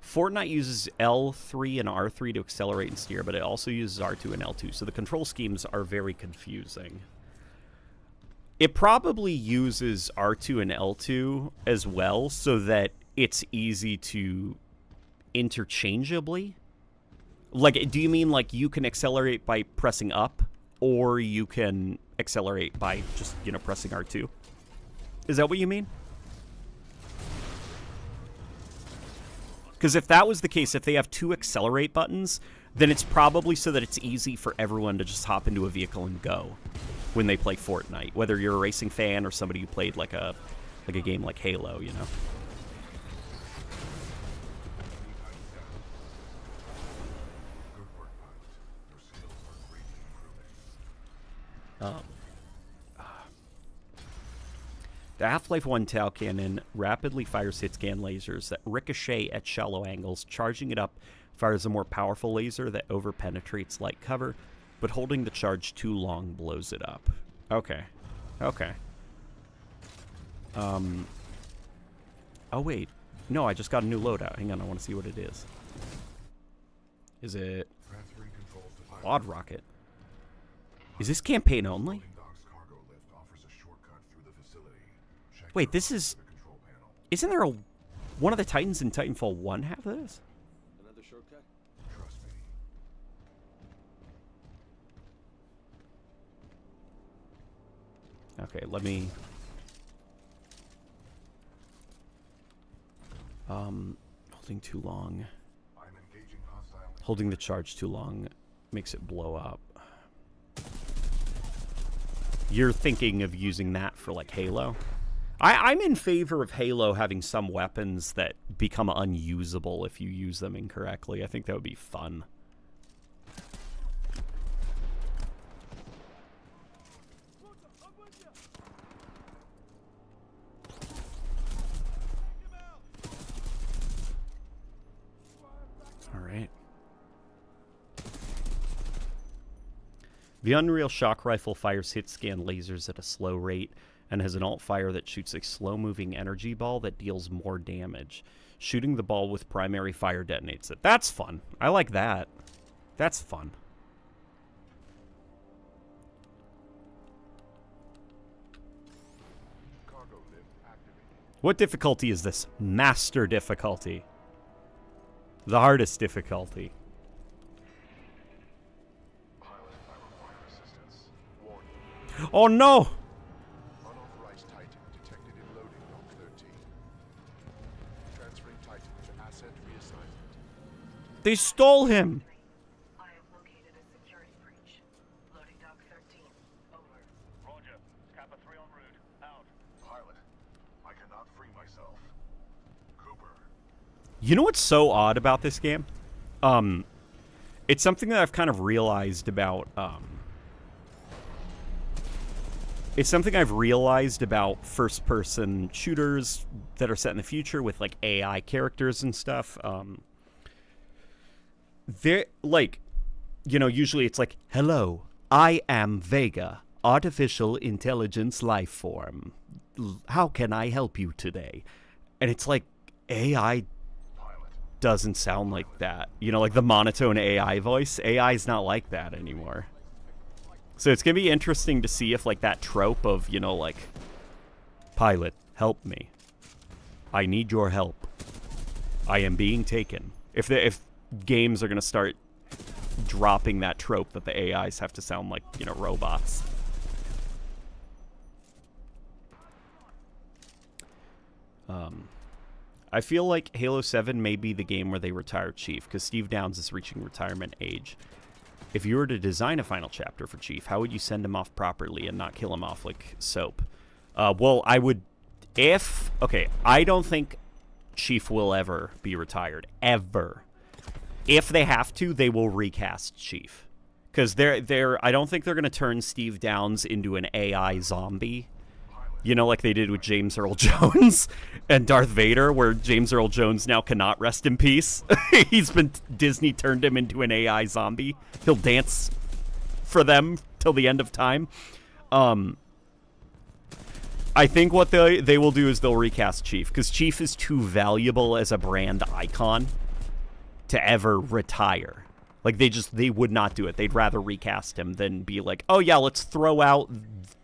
Fortnite uses L3 and R3 to accelerate and steer, but it also uses R2 and L2, so the control schemes are very confusing. It probably uses R2 and L2 as well, so that it's easy to interchangeably. Like, do you mean, like, you can accelerate by pressing up, or you can accelerate by just, you know, pressing R2? Is that what you mean? Because if that was the case, if they have 2 accelerate buttons, then it's probably so that it's easy for everyone to just hop into a vehicle and go when they play Fortnite. Whether you're a racing fan or somebody who played like a game like Halo, you know. Good work, pilot. Your skills are greatly improving. The Half-Life 1 tail cannon rapidly fires hit-scan lasers that ricochet at shallow angles. Charging it up fires a more powerful laser that over-penetrates light cover, but holding the charge too long blows it up. Okay. Okay. Oh, wait. No, I just got a new loadout. Hang on, I want to see what it is. Is it Transferring controls to pilot. Quad Rocket? Is this campaign only? Loading dock's cargo lift offers a shortcut through the facility. Check Wait, your this mark is... on the control panel. Isn't there one of the Titans in Titanfall 1 have this? Another shortcut? Trust me. Okay, let me... Holding too long. I'm engaging hostile. Holding the charge too long makes it blow up. You're thinking of using that for, like, Halo? I'm in favor of Halo having some weapons that become unusable if you use them incorrectly. I think that would be fun. All right. The Unreal Shock Rifle fires hit-scan lasers at a slow rate and has an alt-fire that shoots a slow-moving energy ball that deals more damage. Shooting the ball with primary fire detonates it. That's fun. I like that. That's fun. Cargo lift activated. What difficulty is this? Master difficulty. The hardest difficulty. Pilot, I require assistance. Warning. Oh no! Unauthorized Titan detected in loading dock 13. Transferring Titan to asset reassignment. They stole him! I have located a security breach. Loading dock 13. Over. Roger. Kappa 3 en route. Out. Pilot, I cannot free myself. Cooper. You know what's so odd about this game? It's something that I've kind of realized about, it's something I've realized about first-person shooters that are set in the future with, like, AI characters and stuff. They're, like, you know, usually it's like, hello, I am Vega, artificial intelligence life form. How can I help you today? And it's like, AI doesn't sound like that. You know, like the monotone AI voice. AI is not like that anymore. So it's going to be interesting to see if, like, that trope of, you know, like, pilot, help me. I need your help. I am being taken. If games are going to start dropping that trope that the AIs have to sound like, you know, robots. I feel like Halo 7 may be the game where they retire Chief, because Steve Downes is reaching retirement age. If you were to design a final chapter for Chief, how would you send him off properly and not kill him off like soap? Well, I would... Okay, I don't think Chief will ever be retired. Ever. If they have to, they will recast Chief. Because I don't think they're going to turn Steve Downes into an AI zombie. You know, like they did with James Earl Jones and Darth Vader, where James Earl Jones now cannot rest in peace. Disney turned him into an AI zombie. He'll dance for them till the end of time. I think what they will do is they'll recast Chief, because Chief is too valuable as a brand icon to ever retire. Like, they would not do it. They'd rather recast him than be like, oh yeah, let's throw out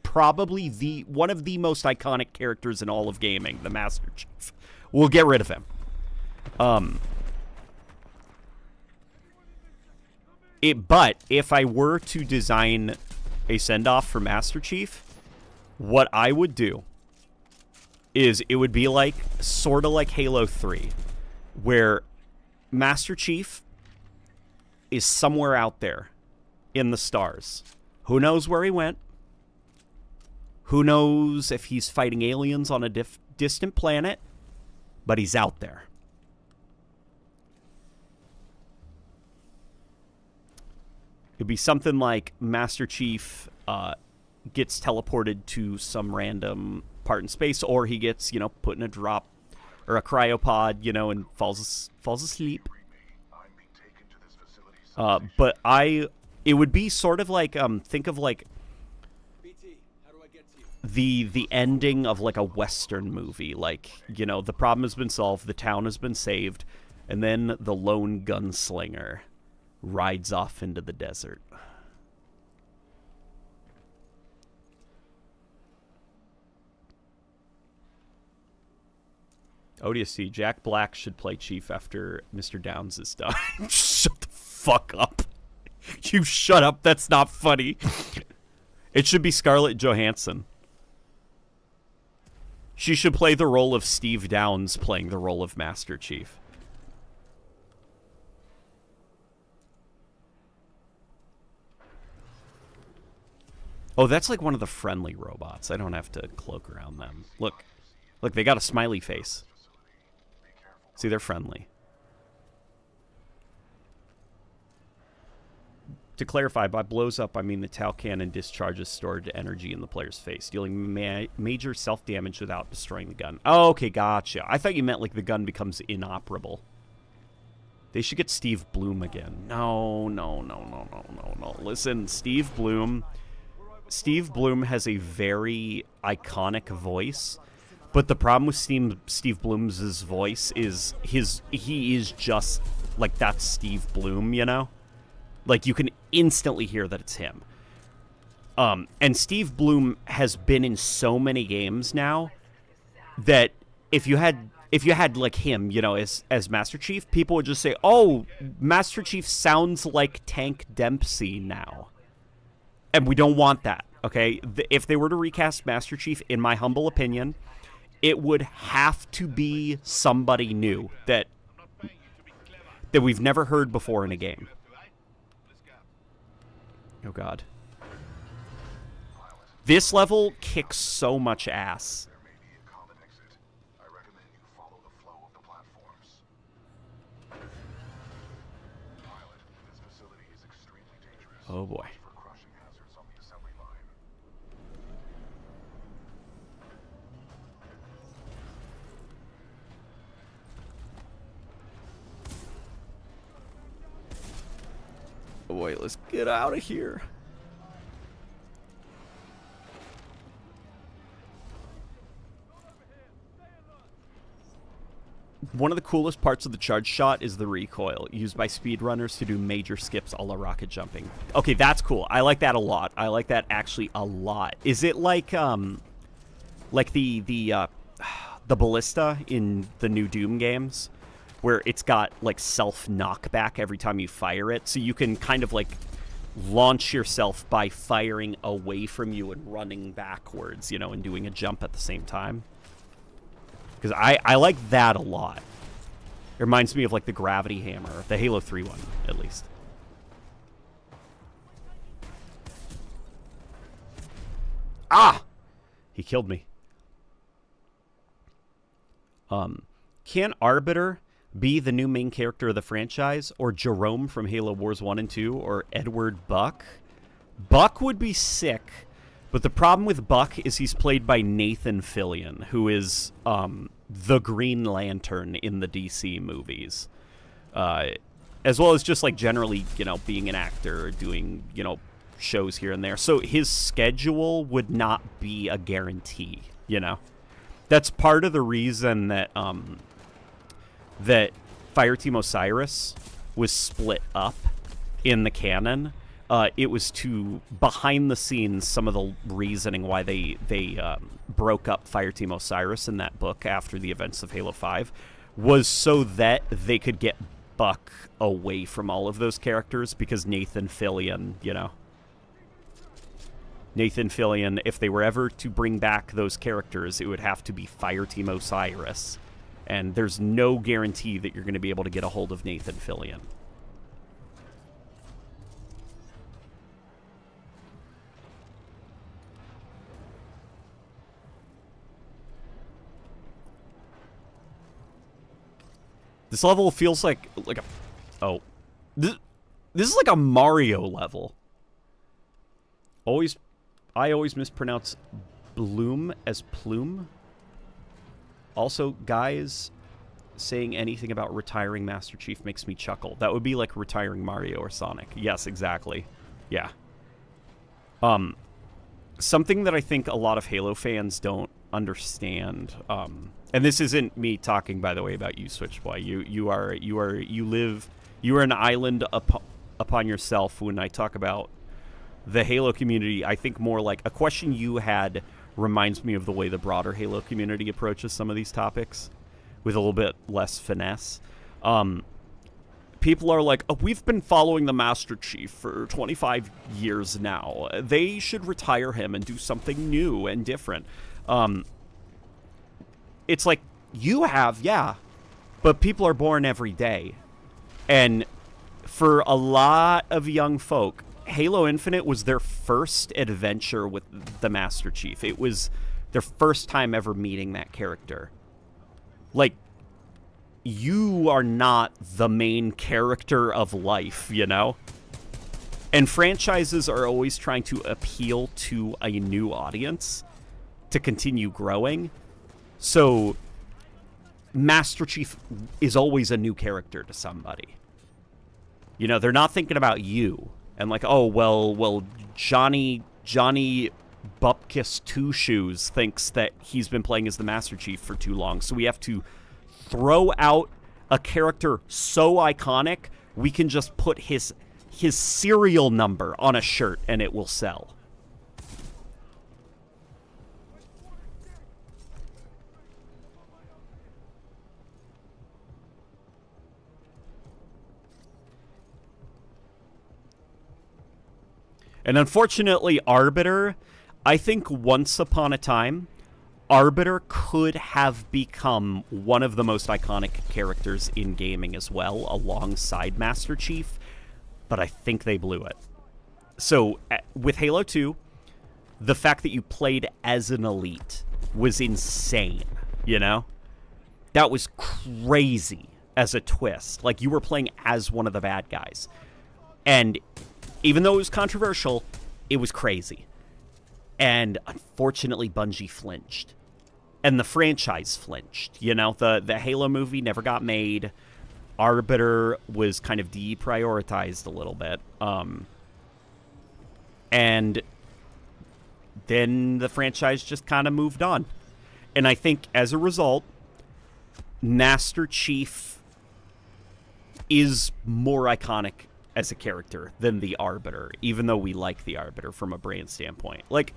probably one of the most iconic characters in all of gaming, the Master Chief. We'll get rid of him. But if I were to design a send-off for Master Chief, what I would do is it would be like, sort of like Halo 3, where Master Chief is somewhere out there in the stars. Who knows where he went? Who knows if he's fighting aliens on a distant planet? But he's out there. It'd be something like Master Chief gets teleported to some random part in space, or he gets, put in a drop or a cryopod, and falls asleep. But it would be sort of like, think of like BT, how do I get to you? the ending of like a Western movie. Like, the problem has been solved, the town has been saved, and then the lone gunslinger rides off into the desert. ODST, Jack Black should play Chief after Mr. Downs is done. Shut the fuck up. You shut up. That's not funny. It should be Scarlett Johansson. She should play the role of Steve Downs playing the role of Master Chief. Oh, that's like one of the friendly robots. I don't have to cloak around them. Look, they got a smiley face. See, they're friendly. To clarify, by blows up, I mean the Tau cannon discharges stored energy in the player's face, dealing major self-damage without destroying the gun. Oh, okay, gotcha. I thought you meant like the gun becomes inoperable. They should get Steve Bloom again. No. Listen, Steve Bloom has a very iconic voice. But the problem with Steve Bloom's voice is he is just like, that's Steve Bloom, Like, you can instantly hear that it's him. And Steve Bloom has been in so many games now that if you had like him, as Master Chief, people would just say, "Oh, Master Chief sounds like Tank Dempsey now." And we don't want that, okay? If they were to recast Master Chief, in my humble opinion, it would have to be somebody new that we've never heard before in a game. Oh, God. This level kicks so much ass. There may be a common exit. I recommend you follow the flow of the platforms. Pilot, this facility is extremely dangerous. Oh, boy. Watch for crushing hazards on the assembly line. Oh, boy, let's get out of here. One of the coolest parts of the charge shot is the recoil, used by speedrunners to do major skips a la rocket jumping. Okay, that's cool. I like that a lot. I like that actually a lot. Is it like the ballista in the new Doom games, where it's got like self knockback every time you fire it, so you can kind of like launch yourself by firing away from you and running backwards, and doing a jump at the same time? Because I like that a lot. It reminds me of like the gravity hammer, the Halo 3 one, at least. Ah! He killed me. Can Arbiter be the new main character of the franchise, or Jerome from Halo Wars 1 and 2, or Edward Buck? Buck would be sick. But the problem with Buck is he's played by Nathan Fillion, who is the Green Lantern in the DC movies. As well as just, like, generally, being an actor, or doing, shows here and there. So his schedule would not be a guarantee, That's part of the reason that, that Fireteam Osiris was split up in the canon. It was to, behind the scenes, some of the reasoning why they broke up Fireteam Osiris in that book after the events of Halo 5 was so that they could get Buck away from all of those characters, because Nathan Fillion, Nathan Fillion, if they were ever to bring back those characters, it would have to be Fireteam Osiris and there's no guarantee that you're going to be able to get a hold of Nathan Fillion. This level feels like a... Oh. This is like a Mario level. I always mispronounce Bloom as Plume. Also, guys, saying anything about retiring Master Chief makes me chuckle. That would be like retiring Mario or Sonic. Yes, exactly. Yeah. Something that I think a lot of Halo fans don't understand, and this isn't me talking, by the way, about you, Switchboy. You are an island upon yourself. When I talk about the Halo community, I think more like a question you had reminds me of the way the broader Halo community approaches some of these topics, with a little bit less finesse. People are like, oh, we've been following the Master Chief for 25 years now. They should retire him and do something new and different. It's like, you have, yeah, but people are born every day. And for a lot of young folk, Halo Infinite was their first adventure with the Master Chief. It was their first time ever meeting that character. Like, you are not the main character of life, you know? And franchises are always trying to appeal to a new audience to continue growing. So, Master Chief is always a new character to somebody. You know, they're not thinking about you. And like, oh, well, Johnny Bupkis Two Shoes thinks that he's been playing as the Master Chief for too long, so we have to throw out a character so iconic we can just put his serial number on a shirt and it will sell. And unfortunately, Arbiter, I think once upon a time, Arbiter could have become one of the most iconic characters in gaming as well, alongside Master Chief, but I think they blew it. So, with Halo 2, the fact that you played as an elite was insane, you know? That was crazy as a twist. Like, you were playing as one of the bad guys. And even though it was controversial, it was crazy. And unfortunately, Bungie flinched. And the franchise flinched. You know, the Halo movie never got made. Arbiter was kind of deprioritized a little bit. And then the franchise just kind of moved on. And I think as a result, Master Chief is more iconic as a character than the Arbiter, even though we like the Arbiter from a brand standpoint. Like,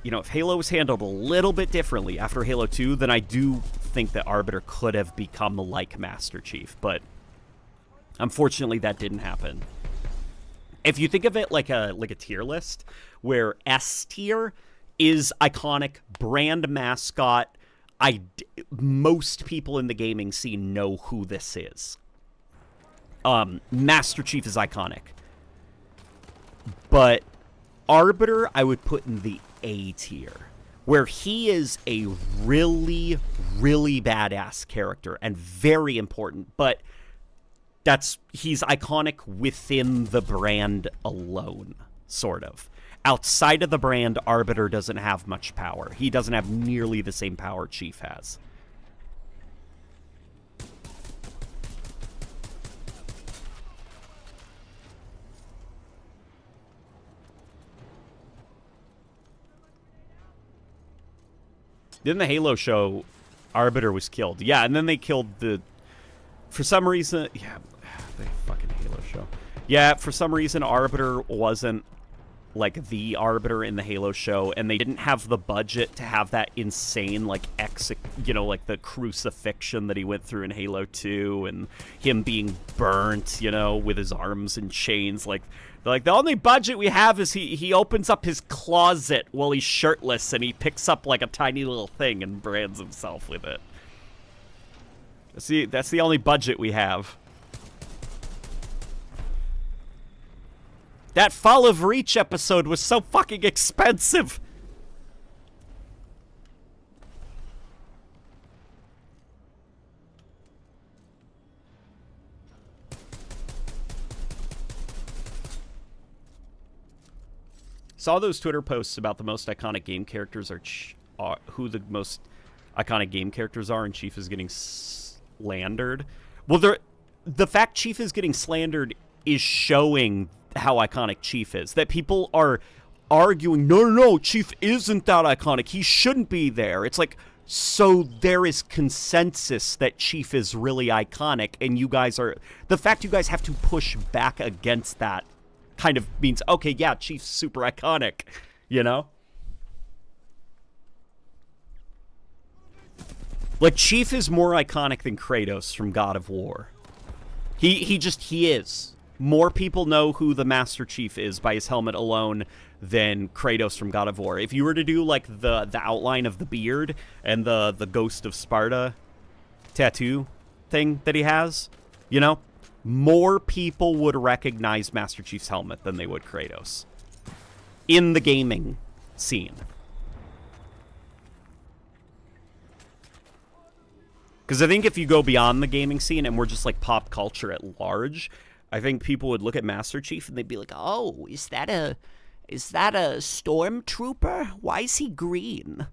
you know, if Halo was handled a little bit differently after Halo 2, then I do think that Arbiter could have become like Master Chief, but unfortunately that didn't happen. If you think of it like a tier list, where S tier is iconic, brand mascot, most people in the gaming scene know who this is. Master Chief is iconic. But Arbiter, I would put in the A tier, where he is a really, really badass character and very important, but he's iconic within the brand alone, sort of. Outside of the brand, Arbiter doesn't have much power. He doesn't have nearly the same power Chief has. Then the Halo show, Arbiter was killed. Yeah, and then they killed for some reason, yeah, the fucking Halo show. Yeah, for some reason, Arbiter wasn't like the Arbiter in the Halo show, and they didn't have the budget to have that insane, like, like the crucifixion that he went through in Halo 2, and him being burnt, you know, with his arms in chains. Like, they're like, the only budget we have is he opens up his closet while he's shirtless, and he picks up, like, a tiny little thing and brands himself with it. See, that's the only budget we have. That Fall of Reach episode was so fucking expensive. Saw those Twitter posts about the most iconic game characters are who the most iconic game characters are, and Chief is getting slandered. Well, the fact Chief is getting slandered is showing how iconic Chief is. That people are arguing, no, Chief isn't that iconic. He shouldn't be there. It's like, so there is consensus that Chief is really iconic, and you guys are... The fact you guys have to push back against that kind of means, okay, yeah, Chief's super iconic, you know? Like, Chief is more iconic than Kratos from God of War. He is. More people know who the Master Chief is by his helmet alone than Kratos from God of War. If you were to do, like, the outline of the beard and the Ghost of Sparta tattoo thing that he has, you know? More people would recognize Master Chief's helmet than they would Kratos in the gaming scene. Because I think if you go beyond the gaming scene and we're just like pop culture at large, I think people would look at Master Chief and they'd be like, "Oh, is that a stormtrooper? Why is he green?"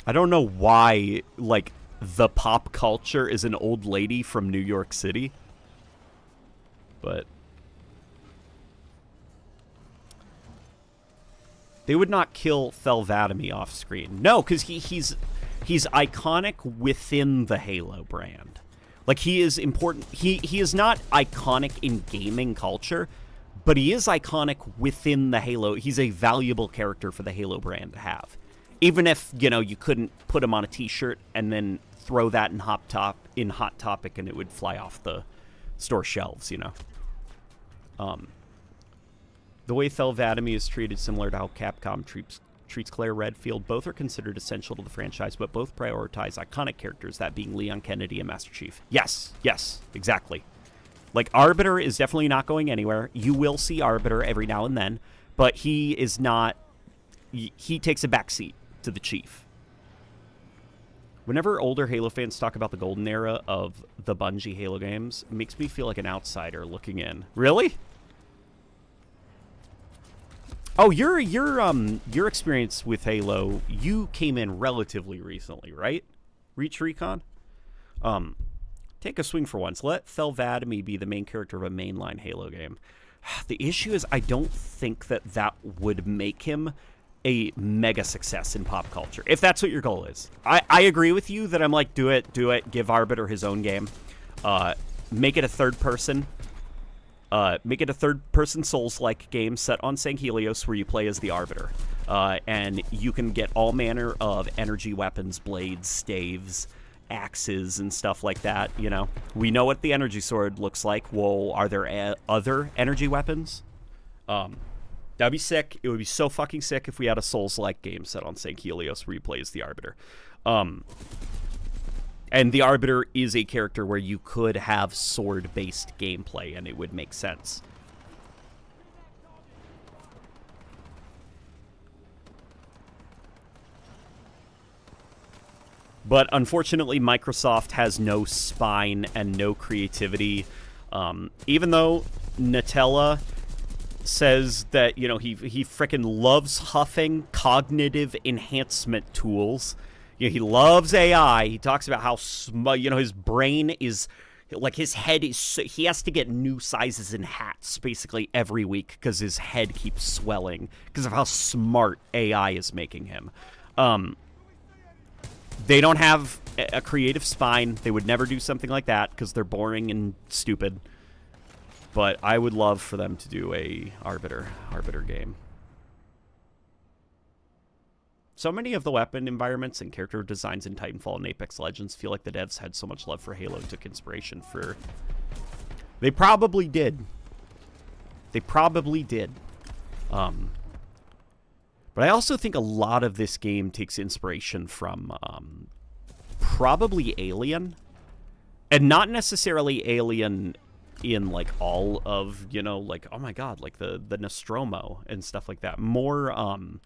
I don't know why, like, the pop culture is an old lady from New York City, but they would not kill Thelvadamy off screen. No, because he's iconic within the Halo brand. Like, he is important. He is not iconic in gaming culture, but he is iconic within the Halo. He's a valuable character for the Halo brand to have. Even if, you know, you couldn't put him on a t-shirt and then throw that in Hot Topic and it would fly off the store shelves, you know. The way Thelvadamy is treated, similar to how Capcom treats Claire Redfield, both are considered essential to the franchise, but both prioritize iconic characters, that being Leon Kennedy and Master Chief. Yes, exactly. Like, Arbiter is definitely not going anywhere. You will see Arbiter every now and then, but he is not... He takes a backseat to the Chief. Whenever older Halo fans talk about the golden era of the Bungie Halo games, it makes me feel like an outsider looking in. Really? Oh, your experience with Halo, you came in relatively recently, right? Reach Recon? Take a swing for once. Let Thelvadamy be the main character of a mainline Halo game. The issue is I don't think that would make him a mega success in pop culture, if that's what your goal is. I agree with you that I'm like, do it, give Arbiter his own game. Make it a third person Souls-like game set on St. Helios where you play as the Arbiter. And you can get all manner of energy weapons, blades, staves, axes, and stuff like that, you know. We know what the energy sword looks like. Well, are there other energy weapons? That'd be sick. It would be so fucking sick if we had a Souls-like game set on St. Helios where you play as the Arbiter. And the Arbiter is a character where you could have sword-based gameplay, and it would make sense. But unfortunately, Microsoft has no spine and no creativity. Even though Nutella says that, you know, he frickin' loves huffing cognitive enhancement tools. You know, he loves AI. He talks about how, you know, his brain is, like, his head is, he has to get new sizes in hats basically every week because his head keeps swelling because of how smart AI is making him. They don't have a creative spine. They would never do something like that because they're boring and stupid. But I would love for them to do a Arbiter game. So many of the weapon environments and character designs in Titanfall and Apex Legends feel like the devs had so much love for Halo and took inspiration for... They probably did. They probably did. But I also think a lot of this game takes inspiration from probably Alien. And not necessarily Alien in, like, all of, you know, like, oh my god, like the Nostromo and stuff like that. More, I'm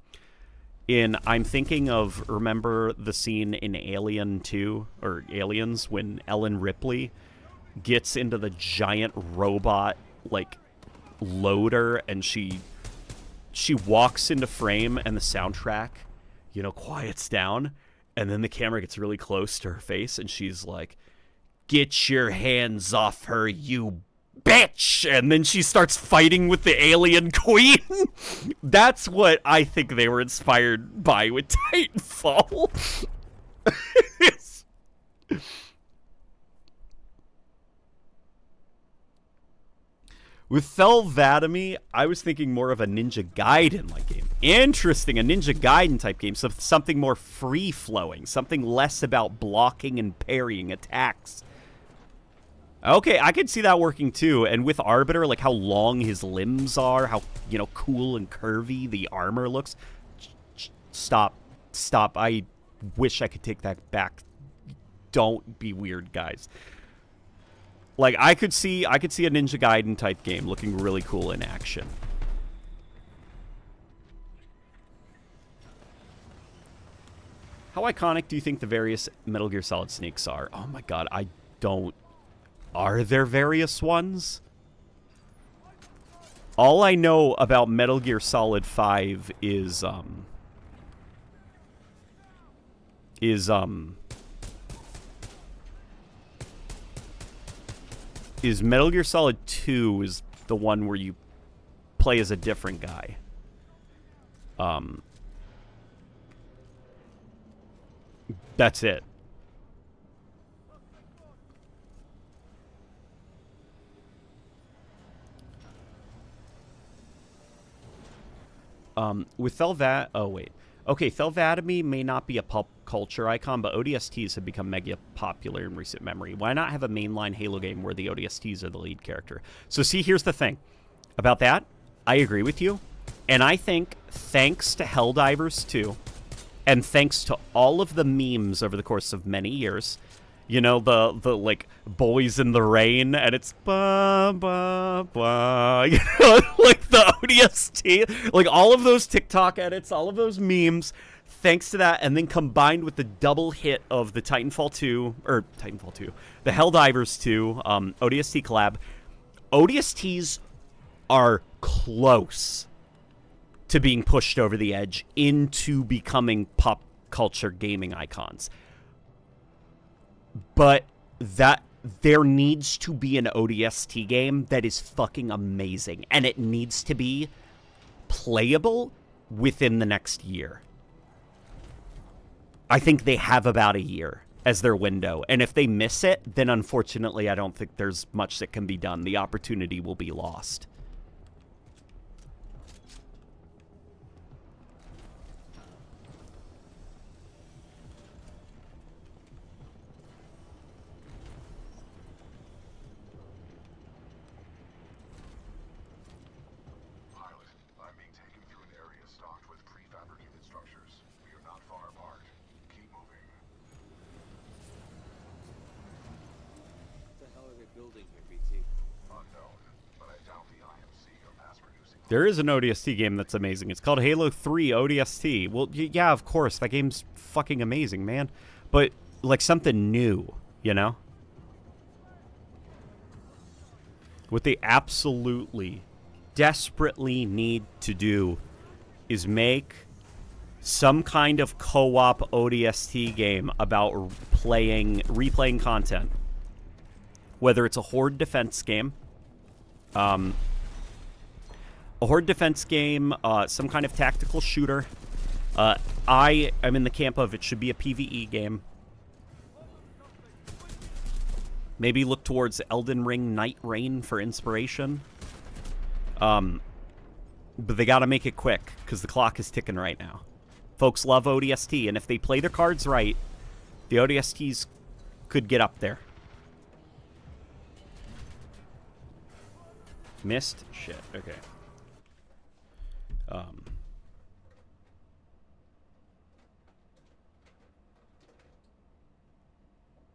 thinking of, remember the scene in Alien 2, or Aliens, when Ellen Ripley gets into the giant robot, like, loader, and she walks into frame, and the soundtrack, you know, quiets down, and then the camera gets really close to her face, and she's like, "Get your hands off her, you bitch!" And then she starts fighting with the alien queen. That's what I think they were inspired by with Titanfall. With Thelvatomy, I was thinking more of a Ninja Gaiden-like game. Interesting, a Ninja Gaiden type game, so something more free-flowing, something less about blocking and parrying attacks. Okay, I could see that working too. And with Arbiter, like how long his limbs are, how, you know, cool and curvy the armor looks. Stop. I wish I could take that back. Don't be weird, guys. Like, I could see a Ninja Gaiden type game looking really cool in action. How iconic do you think the various Metal Gear Solid snakes are? Oh my god, I don't... Are there various ones? All I know about Metal Gear Solid 5 is Metal Gear Solid 2 is the one where you play as a different guy. That's it. With Thelvatomy may not be a pop culture icon, but ODSTs have become mega popular in recent memory. Why not have a mainline Halo game where the ODSTs are the lead character? So see, here's the thing. About that, I agree with you. And I think, thanks to Helldivers 2, and thanks to all of the memes over the course of many years, you know, the like, Boys in the Rain, and it's ba ba ba, you know, like the ODST, like all of those TikTok edits, all of those memes, thanks to that, and then combined with the double hit of the Titanfall 2, the Helldivers 2, ODST collab, ODSTs are close to being pushed over the edge into becoming pop culture gaming icons. But that there needs to be an ODST game that is fucking amazing, and it needs to be playable within the next year. I think they have about a year as their window, and if they miss it, then unfortunately I don't think there's much that can be done. The opportunity will be lost. There is an ODST game that's amazing. It's called Halo 3 ODST. Well, yeah, of course. That game's fucking amazing, man. But, like, something new, you know? What they absolutely, desperately need to do is make some kind of co-op ODST game about replaying content. Whether it's a horde defense game, some kind of tactical shooter. I am in the camp of it should be a PvE game. Maybe look towards Elden Ring Night Rain for inspiration. But they gotta make it quick, because the clock is ticking right now. Folks love ODST, and if they play their cards right, the ODSTs could get up there. Missed? Shit, okay.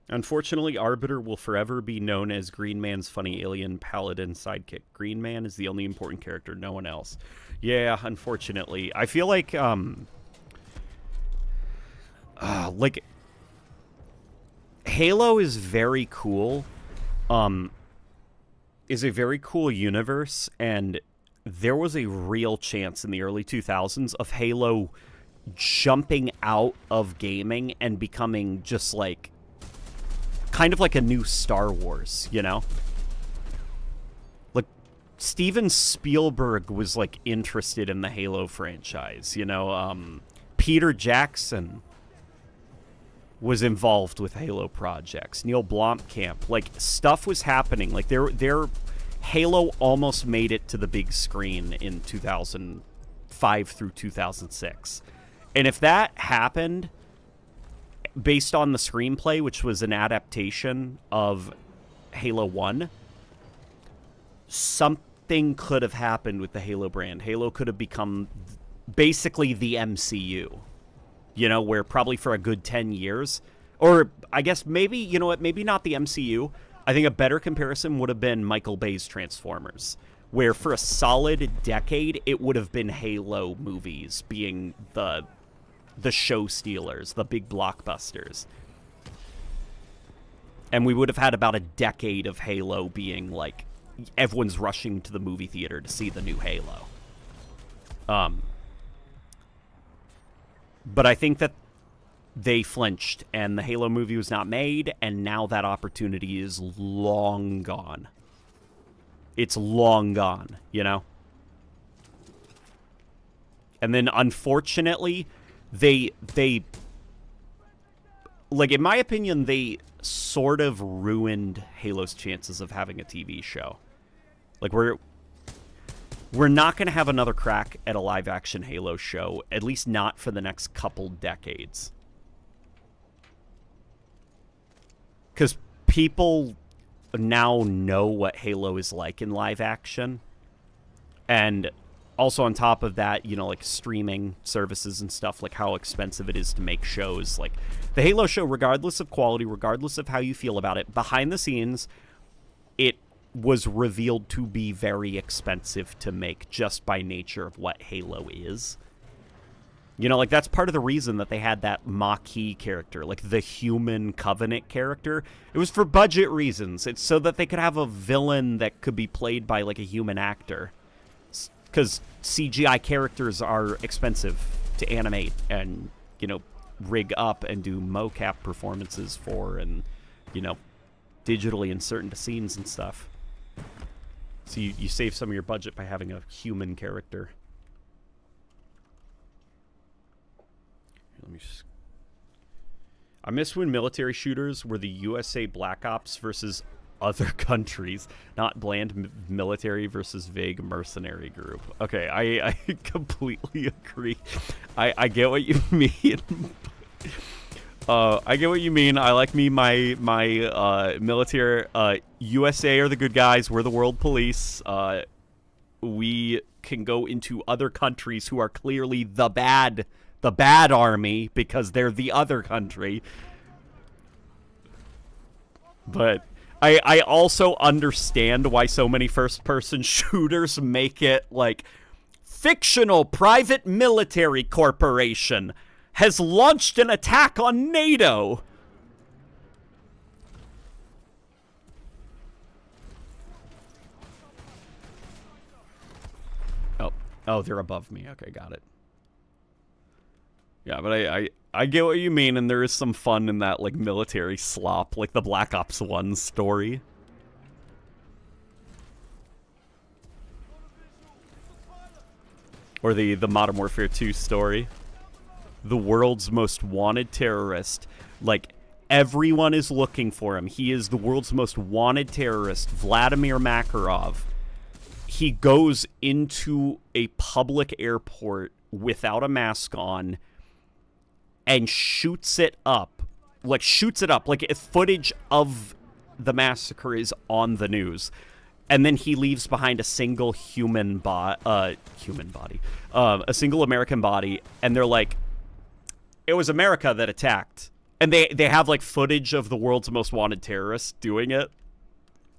Unfortunately, Arbiter will forever be known as Green Man's funny alien paladin sidekick. Green Man is the only important character, no one else. Yeah, unfortunately. I feel like Halo is very cool. Is a very cool universe, and there was a real chance in the early 2000s of Halo jumping out of gaming and becoming just like kind of like a new Star Wars, you know? Like Steven Spielberg was like interested in the Halo franchise, you know? Peter Jackson was involved with Halo projects. Neil Blomkamp, like stuff was happening. Like their Halo almost made it to the big screen in 2005 through 2006. And if that happened based on the screenplay, which was an adaptation of Halo 1, something could have happened with the Halo brand. Halo could have become basically the MCU. You know, where probably for a good 10 years, or I guess maybe, you know what, maybe not the MCU. I think a better comparison would have been Michael Bay's Transformers, where for a solid decade, it would have been Halo movies being the show stealers, the big blockbusters. And we would have had about a decade of Halo being like, everyone's rushing to the movie theater to see the new Halo. But I think that they flinched, and the Halo movie was not made, and now that opportunity is long gone. It's long gone, you know? And then, unfortunately, they like, in my opinion, they sort of ruined Halo's chances of having a TV show. Like, we're not going to have another crack at a live-action Halo show, at least not for the next couple decades. Because people now know what Halo is like in live-action. And also on top of that, you know, like streaming services and stuff, like how expensive it is to make shows. Like, the Halo show, regardless of quality, regardless of how you feel about it, behind the scenes, it was revealed to be very expensive to make just by nature of what Halo is. You know, like, that's part of the reason that they had that Maquis character, like the human Covenant character. It was for budget reasons. It's so that they could have a villain that could be played by, like, a human actor. Because CGI characters are expensive to animate and, you know, rig up and do mocap performances for and, you know, digitally insert into scenes and stuff. So you save some of your budget by having a human character. Let me just... I miss when military shooters were the USA Black Ops versus other countries, not bland military versus vague mercenary group. Okay, I completely agree. I get what you mean. I get what you mean. I like my military. USA are the good guys. We're the world police. We can go into other countries who are clearly the bad army because they're the other country. But I also understand why so many first-person shooters make it like fictional private military corporation has launched an attack on NATO. Oh, they're above me. Okay, got it. Yeah, but I get what you mean, and there is some fun in that, like, military slop, like the Black Ops 1 story. Or the Modern Warfare 2 story. The world's most wanted terrorist. Like, everyone is looking for him. He is the world's most wanted terrorist, Vladimir Makarov. He goes into a public airport without a mask on and shoots it up. Like, footage of the massacre is on the news. And then he leaves behind a single a single American body, and they're like, it was America that attacked And they have, like, footage of the world's most wanted terrorists doing it.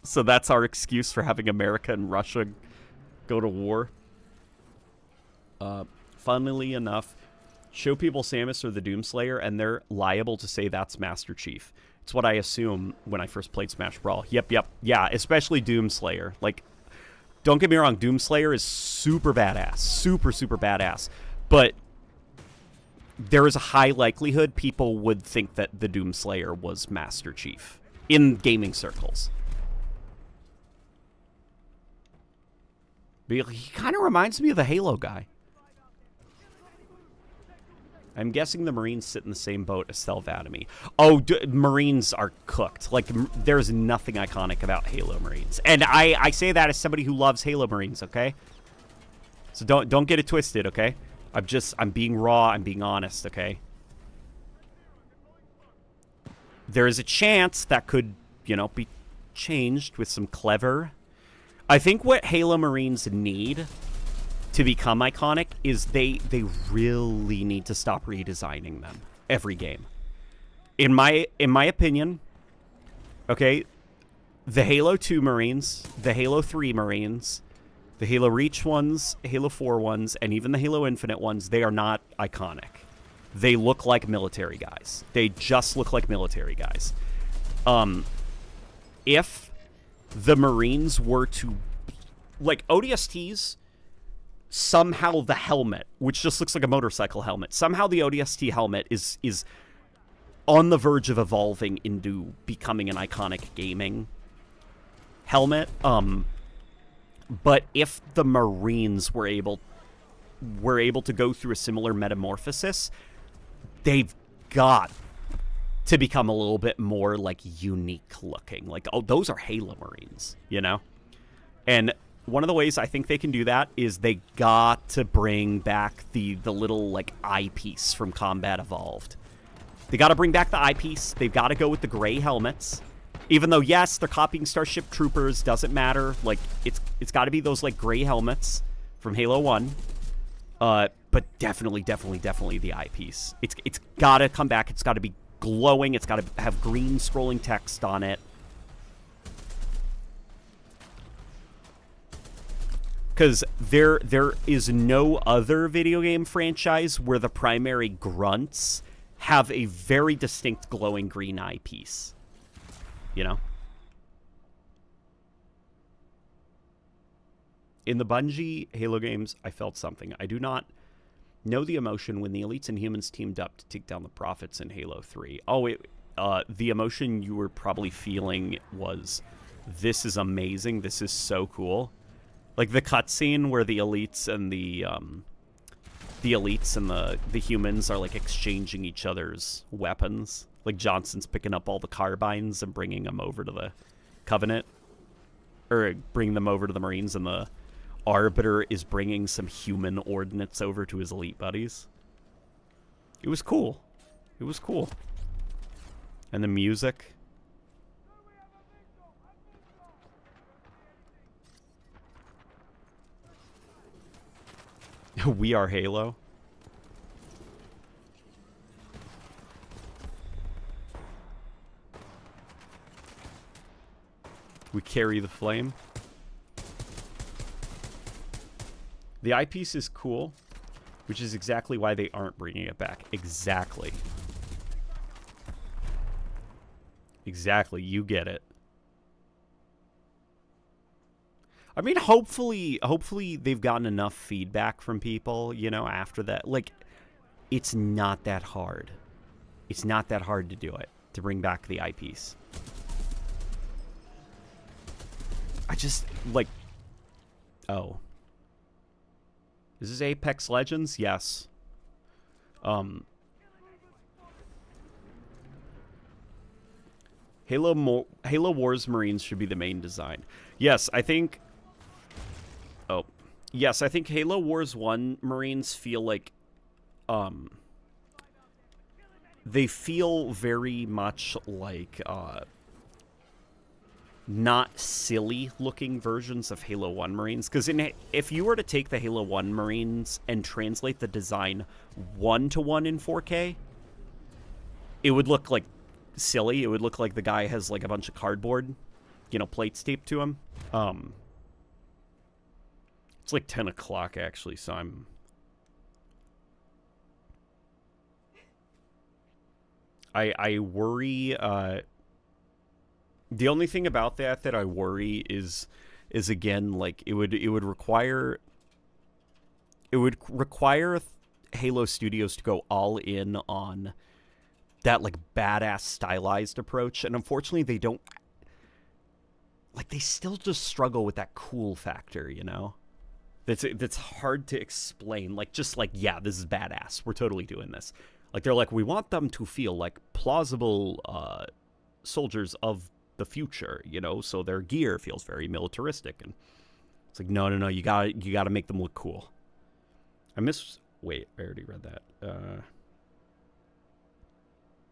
So that's our excuse for having America and Russia go to war. Funnily enough, show people Samus or the Doomslayer, and they're liable to say that's Master Chief. It's what I assume when I first played Smash Brawl. Yep. Yeah, especially Doomslayer. Like, don't get me wrong, Doomslayer is super badass. Super, super badass. But there is a high likelihood people would think that the Doomslayer was Master Chief in gaming circles. But he kind of reminds me of the Halo guy. I'm guessing the Marines sit in the same boat as Selvadomy. Oh, Marines are cooked. Like, there's nothing iconic about Halo Marines. And I say that as somebody who loves Halo Marines, okay? So don't get it twisted, okay? I'm being raw, I'm being honest, okay? There is a chance that could, you know, be changed with some clever... I think what Halo Marines need to become iconic is they really need to stop redesigning them every game. In my opinion, okay, the Halo 2 Marines, the Halo 3 Marines, the Halo Reach ones, Halo 4 ones, and even the Halo Infinite ones, they are not iconic. They look like military guys. They just look like military guys. If the Marines were to, like, ODSTs, somehow the helmet, which just looks like a motorcycle helmet, somehow the ODST helmet is on the verge of evolving into becoming an iconic gaming helmet. But if the Marines were able to go through a similar metamorphosis, they've got to become a little bit more, like, unique looking. Like, oh, those are Halo Marines, you know? And one of the ways I think they can do that is they got to bring back the little, like, eyepiece from Combat Evolved. They got to bring back the eyepiece. They've got to go with the gray helmets. Even though, yes, they're copying Starship Troopers, doesn't matter. Like, it's got to be those, like, gray helmets from Halo 1. But definitely the eyepiece. It's got to come back. It's got to be glowing. It's got to have green scrolling text on it. Because there is no other video game franchise where the primary grunts have a very distinct glowing green eyepiece. You know? In the Bungie Halo games, I felt something. I do not know the emotion when the elites and humans teamed up to take down the prophets in Halo 3. Oh, the emotion you were probably feeling was, this is amazing, this is so cool. Like the cutscene where the elites and the humans are, like, exchanging each other's weapons. Like, Johnson's picking up all the carbines and bringing them over to the Covenant. Or bringing them over to the Marines, and the Arbiter is bringing some human ordnance over to his elite buddies. It was cool. It was cool. And the music. We are Halo. We carry the flame. The eyepiece is cool, which is exactly why they aren't bringing it back. Exactly. Exactly. You get it. I mean, hopefully they've gotten enough feedback from people, you know, after that. Like, it's not that hard. It's not that hard to do it, to bring back the eyepiece. I just, like... Oh. Is this Apex Legends? Yes. Halo Wars Marines should be the main design. Yes, I think... Oh. Yes, I think Halo Wars 1 Marines feel like... They feel very much like... not silly-looking versions of Halo 1 Marines. Because if you were to take the Halo 1 Marines and translate the design 1-to-1 in 4K, it would look like silly. It would look like the guy has like a bunch of cardboard, you know, plates taped to him. It's like 10 o'clock actually, so I worry. The only thing about that I worry is again, like it would require Halo Studios to go all in on that like badass stylized approach, and unfortunately they don't. Like they still just struggle with that cool factor, you know. That's hard to explain. Like just like, yeah, this is badass. We're totally doing this. Like they're like, we want them to feel like plausible soldiers of the future, you know, so their gear feels very militaristic, and it's like, no, you gotta make them look cool. Wait, I already read that.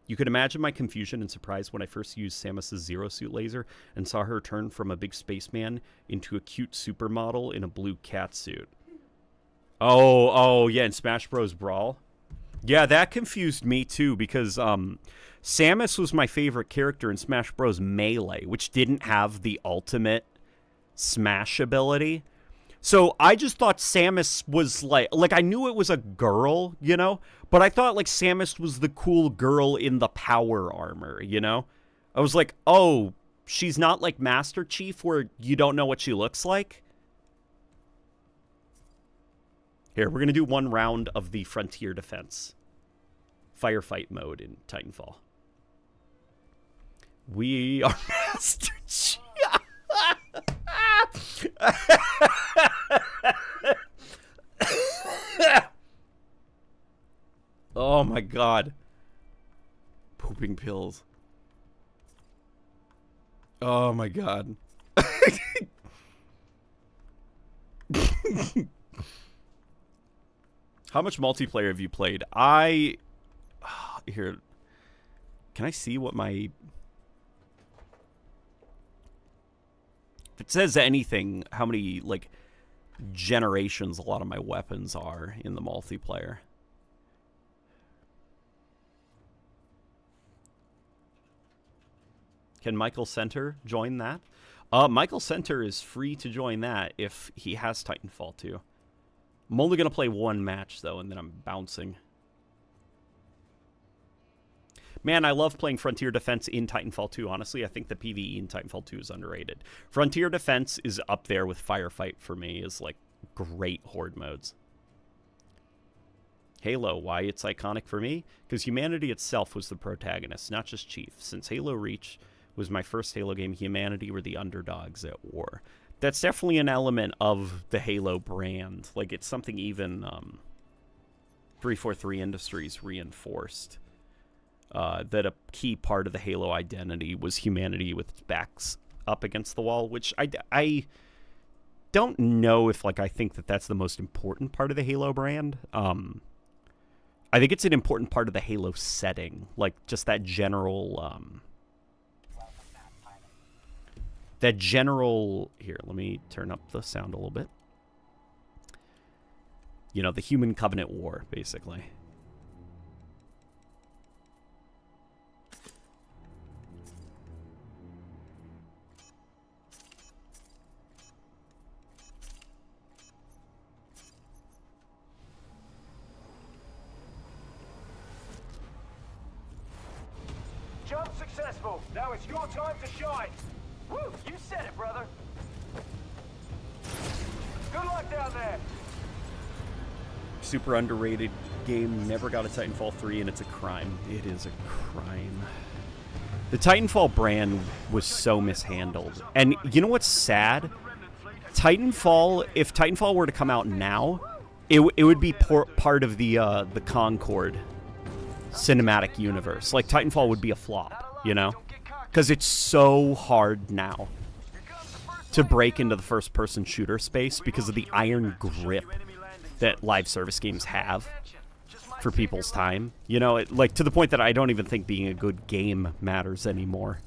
You could imagine my confusion and surprise when I first used Samus's Zero Suit laser and saw her turn from a big spaceman into a cute supermodel in a blue catsuit. Oh, yeah, in Smash Bros. Brawl. Yeah, that confused me too, because Samus was my favorite character in Smash Bros. Melee, which didn't have the ultimate smash ability. So I just thought Samus was like I knew it was a girl, you know, but I thought like Samus was the cool girl in the power armor, you know? I was like, oh, she's not like Master Chief where you don't know what she looks like? Here, we're going to do one round of the Frontier Defense firefight mode in Titanfall. We are Master Chief. Oh my god. Pooping pills. Oh my god. How much multiplayer have you played? Here. Can I see what my... If it says anything, how many, like, generations a lot of my weapons are in the multiplayer. Can Michael Center join that? Michael Center is free to join that if he has Titanfall 2. I'm only going to play one match, though, and then I'm bouncing. Man, I love playing Frontier Defense in Titanfall 2. Honestly, I think the PvE in Titanfall 2 is underrated. Frontier Defense is up there with Firefight for me as, like, great horde modes. Halo, why it's iconic for me? Because humanity itself was the protagonist, not just Chief. Since Halo Reach was my first Halo game, humanity were the underdogs at war. That's definitely an element of the Halo brand. Like, it's something even 343 Industries reinforced. That a key part of the Halo identity was humanity with its backs up against the wall, which I don't know if, like, I think that that's the most important part of the Halo brand. I think it's an important part of the Halo setting, like, just that general... Here, let me turn up the sound a little bit. You know, the Human Covenant War, basically. Jump successful. Now it's your time to shine. Woo! You said it, brother. Good luck down there. Super underrated game. Never got a Titanfall 3, and it's a crime. It is a crime. The Titanfall brand was so mishandled. And you know what's sad? Titanfall, if Titanfall were to come out now, it would be part of the Concord cinematic universe. Like, Titanfall would be a flop, you know? Because it's so hard now to break into the first-person shooter space because of the iron grip that live service games have for people's time. You know, like, to the point that I don't even think being a good game matters anymore.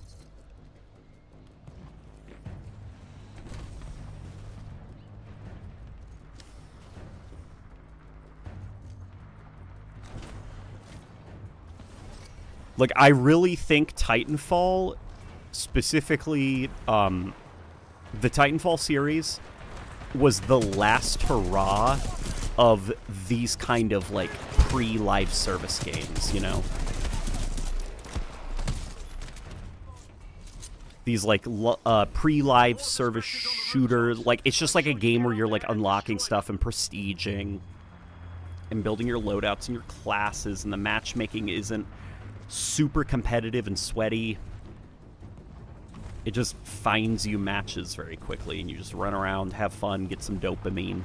Like, I really think Titanfall, specifically, the Titanfall series, was the last hurrah of these kind of, like, pre-live service games, you know? These, like, pre-live service shooter, like, it's just like a game where you're, like, unlocking stuff and prestiging and building your loadouts and your classes, and the matchmaking isn't super competitive and sweaty. It just finds you matches very quickly, and you just run around, have fun, get some dopamine.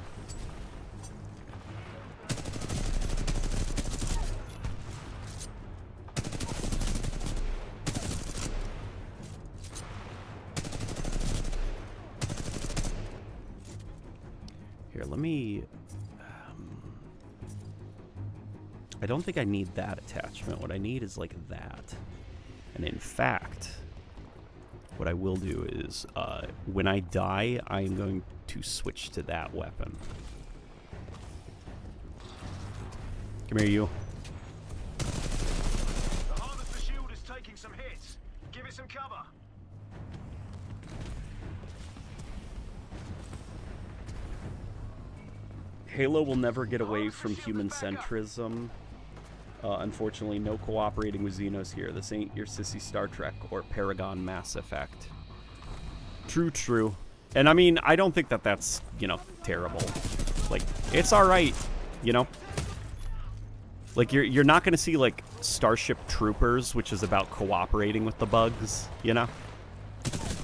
Here, let me... I don't think I need that attachment. What I need is like that. And in fact, what I will do is, when I die, I'm going to switch to that weapon. Come here, you. The Harvester shield is taking some hits. Give it some cover. Halo will never get away from human centrism. Unfortunately, no cooperating with Xenos here. This ain't your sissy Star Trek or Paragon Mass Effect. True, true. And I mean, I don't think that that's, you know, terrible. Like, it's alright, you know? Like, you're not gonna see, like, Starship Troopers, which is about cooperating with the bugs, you know?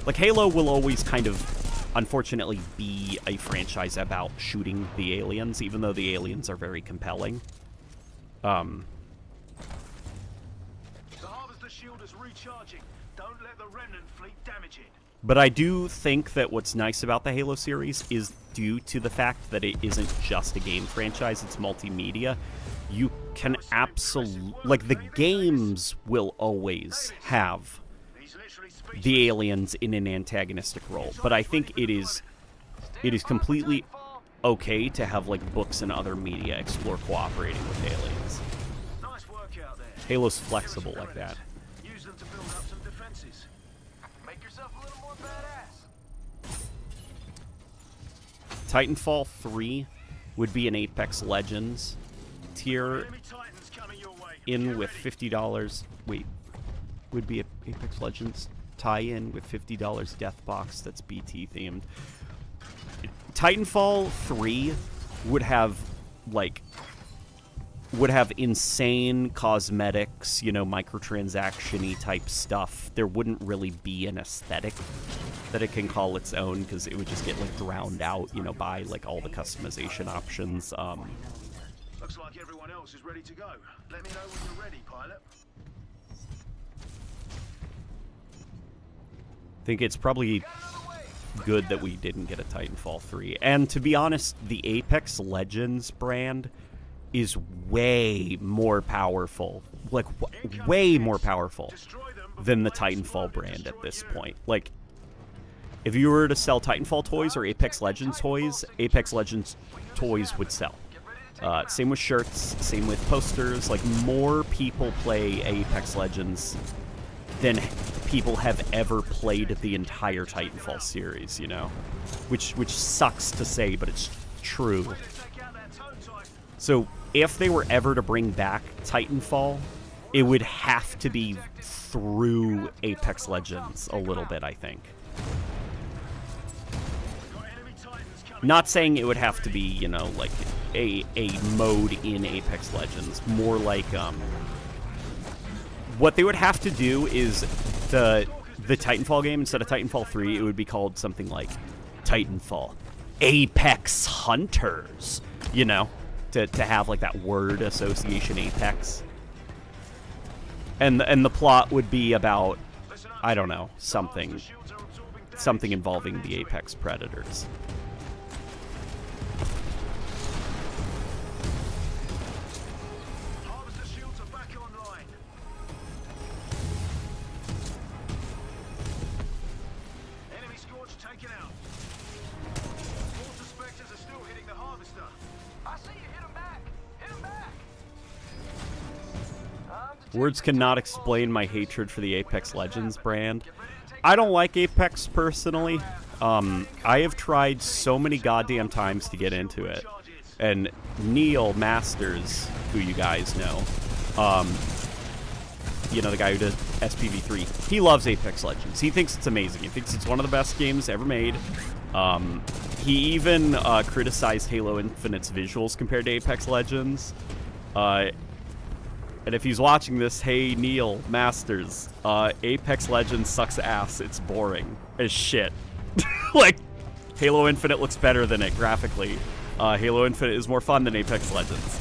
Like, Halo will always kind of, unfortunately, be a franchise about shooting the aliens, even though the aliens are very compelling. Shield is recharging. Don't let the remnant fleet damage it. But I do think that what's nice about the Halo series is due to the fact that it isn't just a game franchise, it's multimedia. You can absolutely... Like, the games will always have the aliens in an antagonistic role. But I think it is completely okay to have, like, books and other media explore cooperating with aliens. Nice work out there. Halo's flexible like that. To build up some defenses. Make yourself a little more badass. Titanfall 3 would be an Apex Legends tier in with $50. Wait, would be a Apex Legends tie-in with $50 death box that's BT themed. Titanfall 3 would have, like, insane cosmetics, you know, microtransaction-y type stuff. There wouldn't really be an aesthetic that it can call its own, because it would just get, like, drowned out, you know, by, like, all the customization options. Looks like everyone else is ready to go. Let me know when you're ready, pilot. I think it's probably good that we didn't get a Titanfall 3. And to be honest, the Apex Legends brand is way more powerful, like, way more powerful than the Titanfall brand at this point. Like, if you were to sell Titanfall toys or Apex Legends toys toys would sell. Same with shirts, same with posters. Like, more people play Apex Legends than people have ever played the entire Titanfall series, you know? Which sucks to say, but it's true. So, if they were ever to bring back Titanfall, it would have to be through Apex Legends a little bit, I think. Not saying it would have to be, you know, like, a mode in Apex Legends. More like, what they would have to do is the Titanfall game, instead of Titanfall 3, it would be called something like Titanfall Apex Hunters, you know? To have, like, that word association, Apex. And the plot would be about, I don't know, something involving the Apex Predators. Harvester shields are back online. Enemy Scorch taken out. More suspectors are still hitting the Harvester. I see you. Hit him back. Hit him back. I'm Words cannot explain my hatred for the Apex Legends brand. I don't like Apex personally. I have tried so many goddamn times to get into it. And Neil Masters, who you guys know, you know, the guy who did SPV3, he loves Apex Legends. He thinks it's amazing. He thinks it's one of the best games ever made. He even criticized Halo Infinite's visuals compared to Apex Legends. And if he's watching this, hey, Neil Masters, Apex Legends sucks ass. It's boring as shit. Like, Halo Infinite looks better than it graphically. Halo Infinite is more fun than Apex Legends.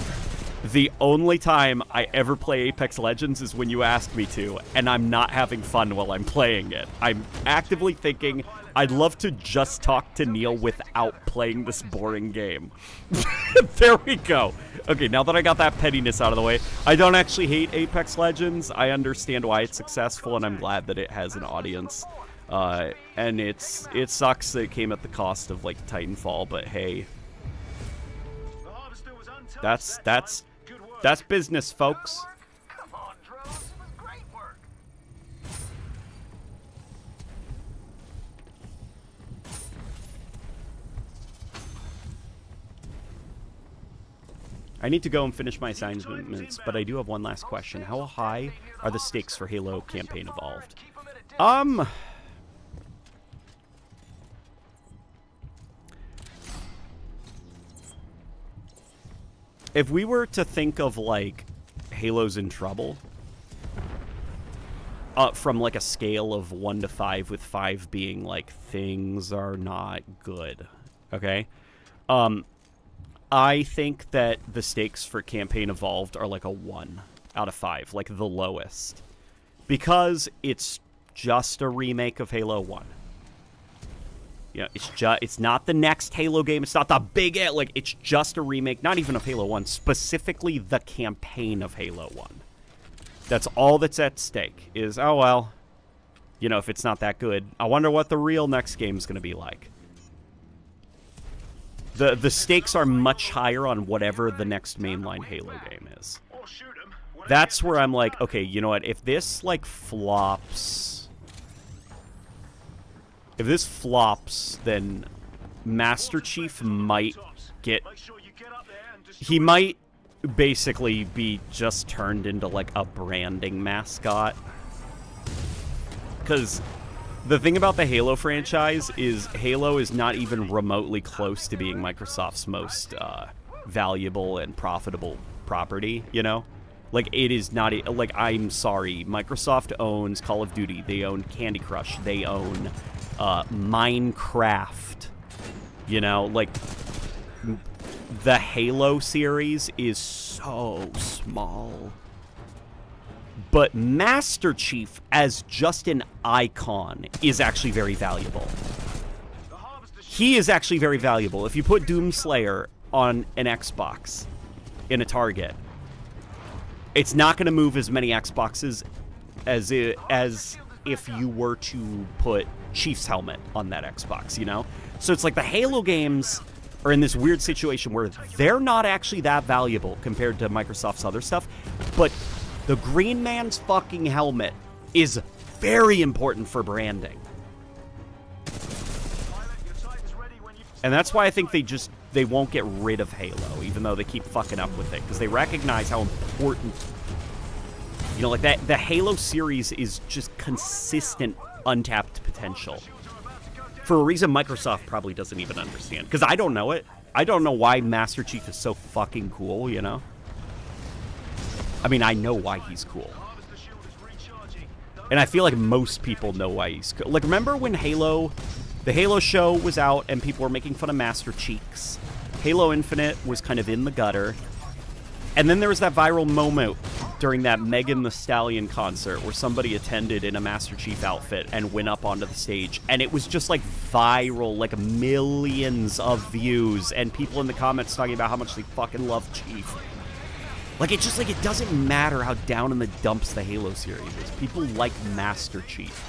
The only time I ever play Apex Legends is when you ask me to, and I'm not having fun while I'm playing it. I'm actively thinking, I'd love to just talk to Neil without playing this boring game. There we go. Okay, now that I got that pettiness out of the way, I don't actually hate Apex Legends. I understand why it's successful, and I'm glad that it has an audience. And it sucks that it came at the cost of, like, Titanfall, but hey. That's business, folks. Come on, Drones. It was great work. I need to go and finish my assignments, but I do have one last question. How high are the stakes for Halo Campaign Evolved? If we were to think of, like, Halo's in trouble, from, like, a scale of 1 to 5, with 5 being, like, things are not good, okay? I think that the stakes for Campaign Evolved are, like, a 1 out of 5, like, the lowest. Because it's just a remake of Halo 1. You know, it's not the next Halo game. It's not the big, like, it's just a remake, not even of Halo 1, specifically the campaign of Halo 1. That's all that's at stake is, oh, well, you know, if it's not that good, I wonder what the real next game is going to be like. The stakes are much higher on whatever the next mainline Halo game is. That's where I'm like, okay, you know what, if this, like, flops... If this flops, then Master Chief might get... He might basically be just turned into, like, a branding mascot. Because the thing about the Halo franchise is Halo is not even remotely close to being Microsoft's most valuable and profitable property, you know? Like, it is not... Like, I'm sorry. Microsoft owns Call of Duty. They own Candy Crush. They own... Minecraft, you know, like, the Halo series is so small, but Master Chief as just an icon is actually very valuable. He is actually very valuable. If you put Doomslayer on an Xbox in a Target, it's not going to move as many Xboxes as if you were to put Chief's helmet on that Xbox, you know? So it's like the Halo games are in this weird situation where they're not actually that valuable compared to Microsoft's other stuff, but the Green Man's fucking helmet is very important for branding. And that's why I think they won't get rid of Halo, even though they keep fucking up with it, because they recognize how important, you know, like that, the Halo series is just consistent untapped potential for a reason Microsoft probably doesn't even understand, because I don't know it. I don't know why Master Chief is so fucking cool, you know? I mean, I know why he's cool. And I feel like most people know why he's cool. Like, remember when the Halo show was out and people were making fun of Master Cheeks? Halo Infinite was kind of in the gutter. And then there was that viral moment during that Megan Thee Stallion concert where somebody attended in a Master Chief outfit and went up onto the stage, and it was just like viral, like millions of views, and people in the comments talking about how much they fucking love Chief. Like, it's just like, it doesn't matter how down in the dumps the Halo series is. People like Master Chief.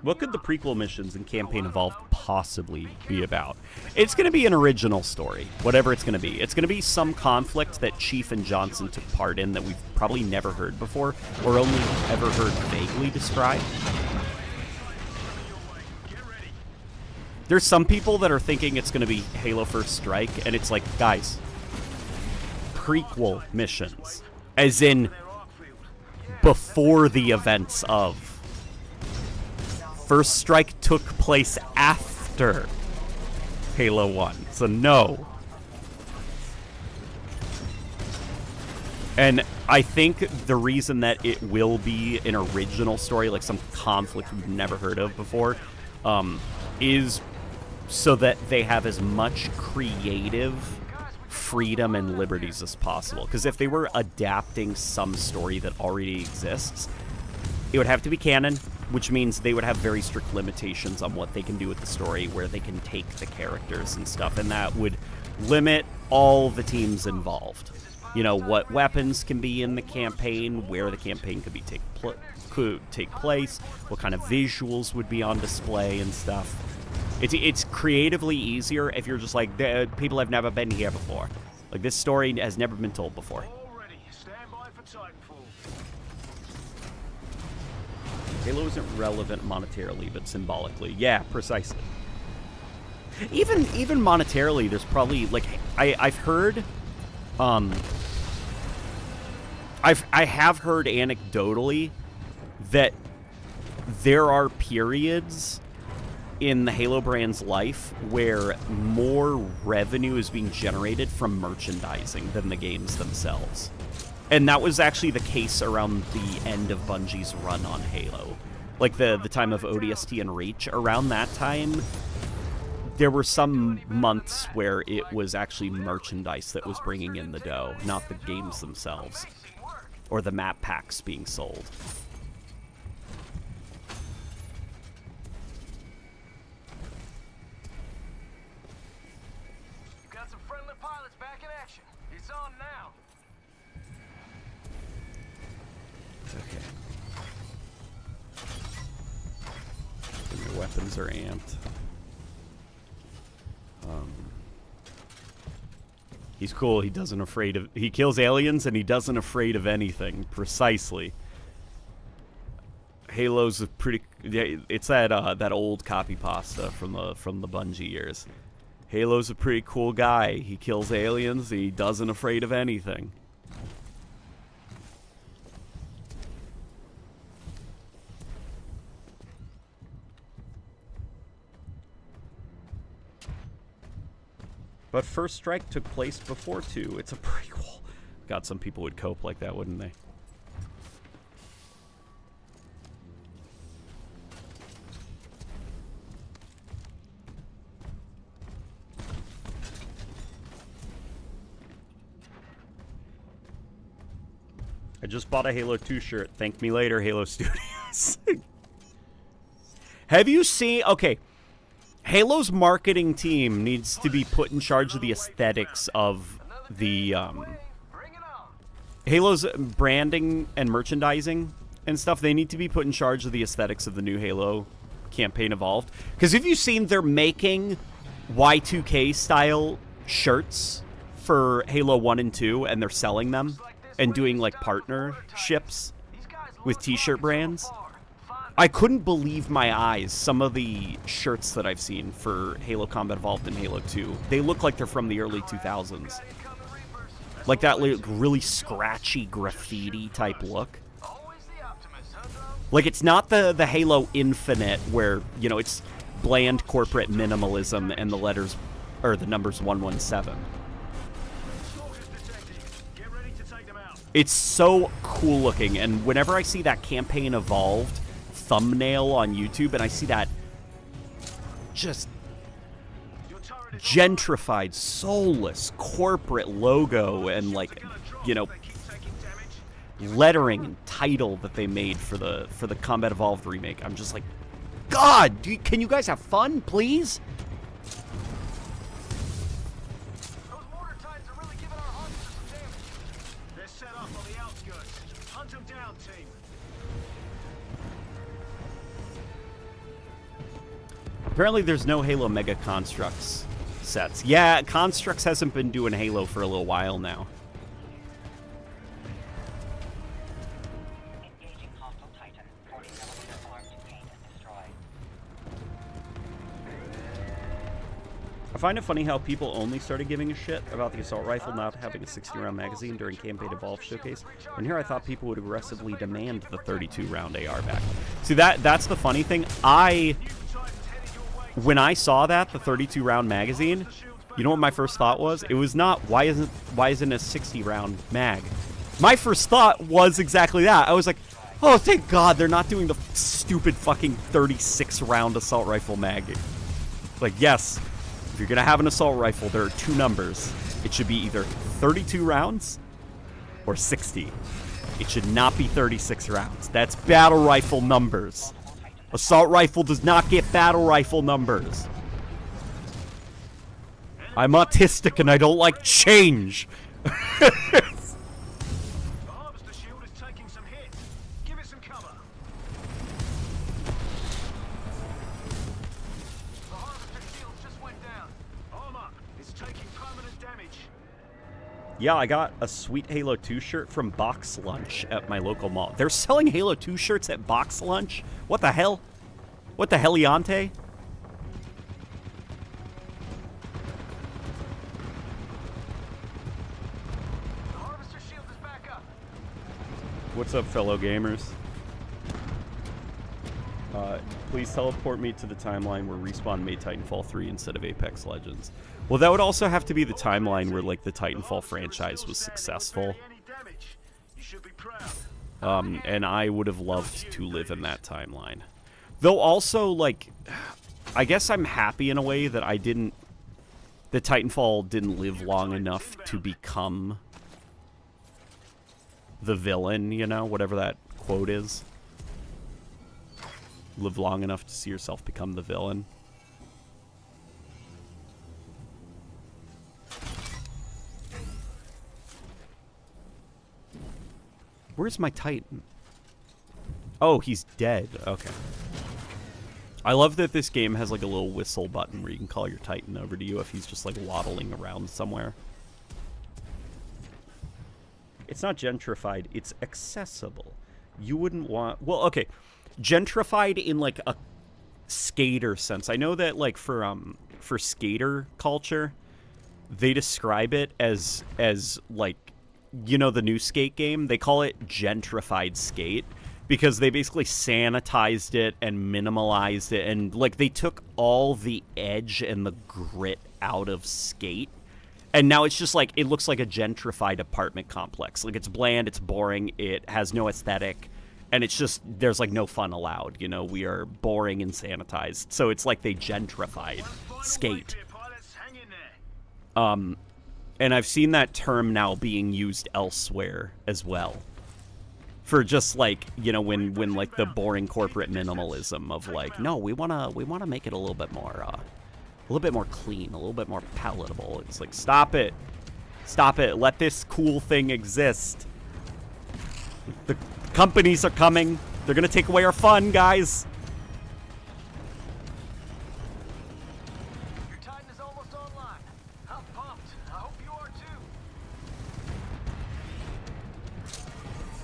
What could the prequel missions and campaign Evolved possibly be about? It's going to be an original story, whatever it's going to be. It's going to be some conflict that Chief and Johnson took part in that we've probably never heard before, or only ever heard vaguely described. There's some people that are thinking it's going to be Halo First Strike, and it's like, guys, prequel missions, as in before the events of. First Strike took place after Halo 1, so no. And I think the reason that it will be an original story, like some conflict we've never heard of before, is so that they have as much creative freedom and liberties as possible. Because if they were adapting some story that already exists, it would have to be canon, which means they would have very strict limitations on what they can do with the story, where they can take the characters and stuff, and that would limit all the teams involved. You know, what weapons can be in the campaign, where the campaign could take place, what kind of visuals would be on display and stuff. It's creatively easier if you're just like, people have never been here before. Like, this story has never been told before. Stand by for Titanfall. Halo isn't relevant monetarily, but symbolically. Yeah, precisely. Even monetarily, there's probably, like, I've heard, I have heard anecdotally that there are periods in the Halo brand's life where more revenue is being generated from merchandising than the games themselves. And that was actually the case around the end of Bungie's run on Halo. Like the time of ODST and Reach, around that time, there were some months where it was actually merchandise that was bringing in the dough, not the games themselves, or the map packs being sold. Got some friendly pilots back in action. It's on now. Okay. And your weapons are amped. He's cool. He doesn't afraid of. He kills aliens and he doesn't afraid of anything. Precisely. Halo's a pretty. Yeah, it's that old copy pasta from the Bungie years. Halo's a pretty cool guy. He kills aliens. He doesn't afraid of anything. But First Strike took place before 2. It's a prequel. God, some people would cope like that, wouldn't they? I just bought a Halo 2 shirt. Thank me later, Halo Studios. Have you seen... Okay. Halo's marketing team needs to be put in charge of the aesthetics of the... Halo's branding and merchandising and stuff. They need to be put in charge of the aesthetics of the new Halo campaign Evolved. Because if you've seen, they're making Y2K-style shirts for Halo 1 and 2, and they're selling them and doing, like, partnerships with t-shirt brands. I couldn't believe my eyes, some of the shirts that I've seen for Halo Combat Evolved and Halo 2. They look like they're from the early 2000s. Like that really scratchy graffiti type look. Like, it's not the Halo Infinite where, you know, it's bland corporate minimalism and the letters, or the numbers 117. It's so cool looking, and whenever I see that campaign Evolved thumbnail on YouTube and I see that just gentrified, soulless corporate logo and, like, you know, lettering and title that they made for the Combat Evolved remake, I'm just like, God, can you guys have fun, please? Those mortar titans are really giving our hostages some damage. They're set up on the outskirts. Hunt them down, team. Apparently there's no Halo Mega Constructs sets. Yeah, Constructs hasn't been doing Halo for a little while now. Engaging hostile Titan. 40mm armed contained and destroyed. I find it funny how people only started giving a shit about the assault rifle not having a 60-round magazine during Campaign Evolve Showcase, and here I thought people would aggressively demand the 32-round AR back. See, that's the funny thing. When I saw that, the 32-round magazine, you know what my first thought was? It was not, why isn't a 60-round mag? My first thought was exactly that. I was like, oh, thank God they're not doing the stupid fucking 36-round assault rifle mag. Like, yes, if you're going to have an assault rifle, there are two numbers. It should be either 32 rounds or 60. It should not be 36 rounds. That's battle rifle numbers. Assault rifle does not get battle rifle numbers. I'm autistic and I don't like change. The harvester shield is taking some hits. Give it some cover. The harvester shield just went down. Armor is taking permanent damage. Yeah, I got a sweet Halo 2 shirt from Box Lunch at my local mall. They're selling Halo 2 shirts at Box Lunch? What the hell? What the heliante? The harvester shield is back up. What's up, fellow gamers? Please teleport me to the timeline where Respawn made Titanfall 3 instead of Apex Legends. Well, that would also have to be the timeline where, like, the Titanfall franchise was successful. You should be proud. And I would have loved to live in that timeline. Though also, like, I guess I'm happy in a way that that Titanfall didn't live long enough to become the villain, you know, whatever that quote is. Live long enough to see yourself become the villain. Where's my Titan? Oh, he's dead. Okay. I love that this game has like a little whistle button where you can call your Titan over to you if he's just like waddling around somewhere. It's not gentrified, it's accessible. You wouldn't want... Well, okay. Gentrified in like a skater sense. I know that like for skater culture, they describe it as like, you know, the new skate game, they call it gentrified skate because they basically sanitized it and minimalized it, and like they took all the edge and the grit out of skate, and now it's just like it looks like a gentrified apartment complex. Like it's bland, it's boring, it has no aesthetic, and it's just there's like no fun allowed, you know. We are boring and sanitized, so it's like they gentrified skate. And I've seen that term now being used elsewhere as well. For just like, you know, when like the boring corporate minimalism of like, no, we wanna make it a little bit more clean, a little bit more palatable. It's like, stop it, let this cool thing exist. The companies are coming. They're gonna take away our fun, guys. Your Titan is almost online. I'm pumped. I hope you are too.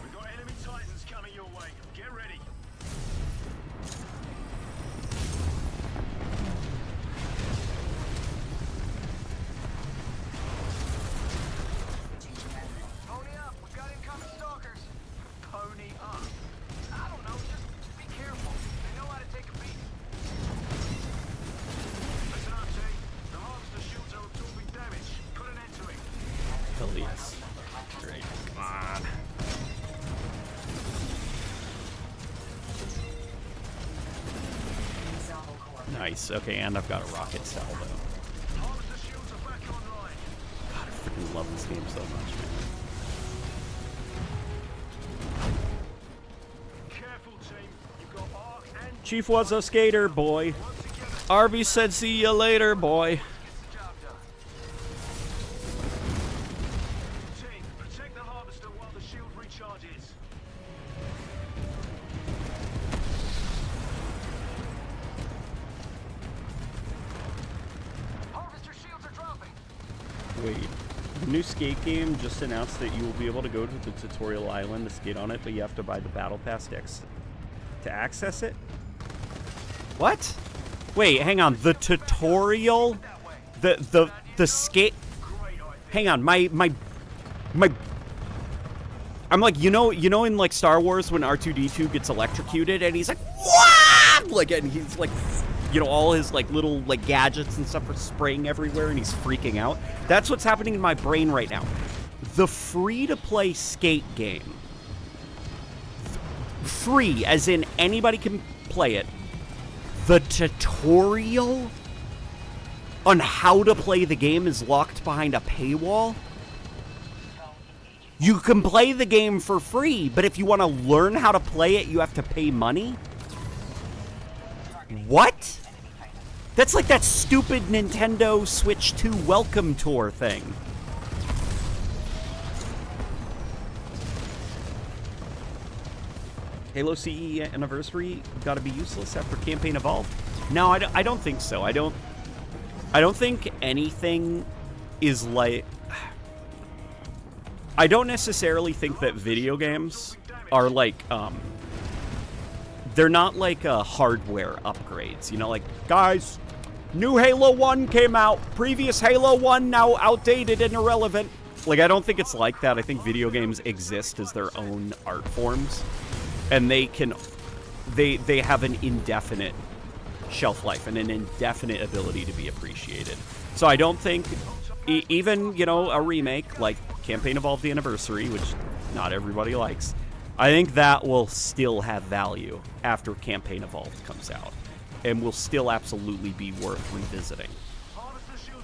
We've got enemy Titans coming your way. Get ready. Pony up. We've got incoming stalkers. Pony up. I don't know. Just be careful. They know how to take a beat. Listen up, team. The harvester shields are absorbing damage. Put an end to it. Hell yes. Great. Come on. Nice. Okay, and I've got a rocket salvo. Harvester shields are back online. God, I freaking love this game so much, man. Careful, team. You've got arc and Chief was a skater, boy. Arby said, see you later, boy. Job done. team. Protect the harvester while the shield recharges. Wait. The new skate game just announced that you will be able to go to the tutorial island to skate on it, but you have to buy the battle pass to access it? What? Wait, hang on. The tutorial? The skate... Hang on, my... I'm like, you know in like Star Wars when R2-D2 gets electrocuted and he's like, what? Like, and he's like, you know, all his like little like gadgets and stuff are spraying everywhere and he's freaking out. That's what's happening in my brain right now. The free-to-play skate game, free as in anybody can play it. The tutorial on how to play the game is locked behind a paywall. You can play the game for free, but if you want to learn how to play it, you have to pay money? What? That's like that stupid Nintendo Switch 2 welcome tour thing. Halo CE anniversary got to be useless after campaign evolved? No, I don't think so. I don't think anything is like... I don't necessarily think that video games are like, they're not like hardware upgrades. You know, like, guys, new Halo 1 came out. Previous Halo 1 now outdated and irrelevant. Like, I don't think it's like that. I think video games exist as their own art forms. And they can, they have an indefinite shelf life and an indefinite ability to be appreciated. So I don't think, even, you know, a remake like Campaign Evolved Anniversary, which not everybody likes, I think that will still have value after Campaign Evolved comes out. And will still absolutely be worth revisiting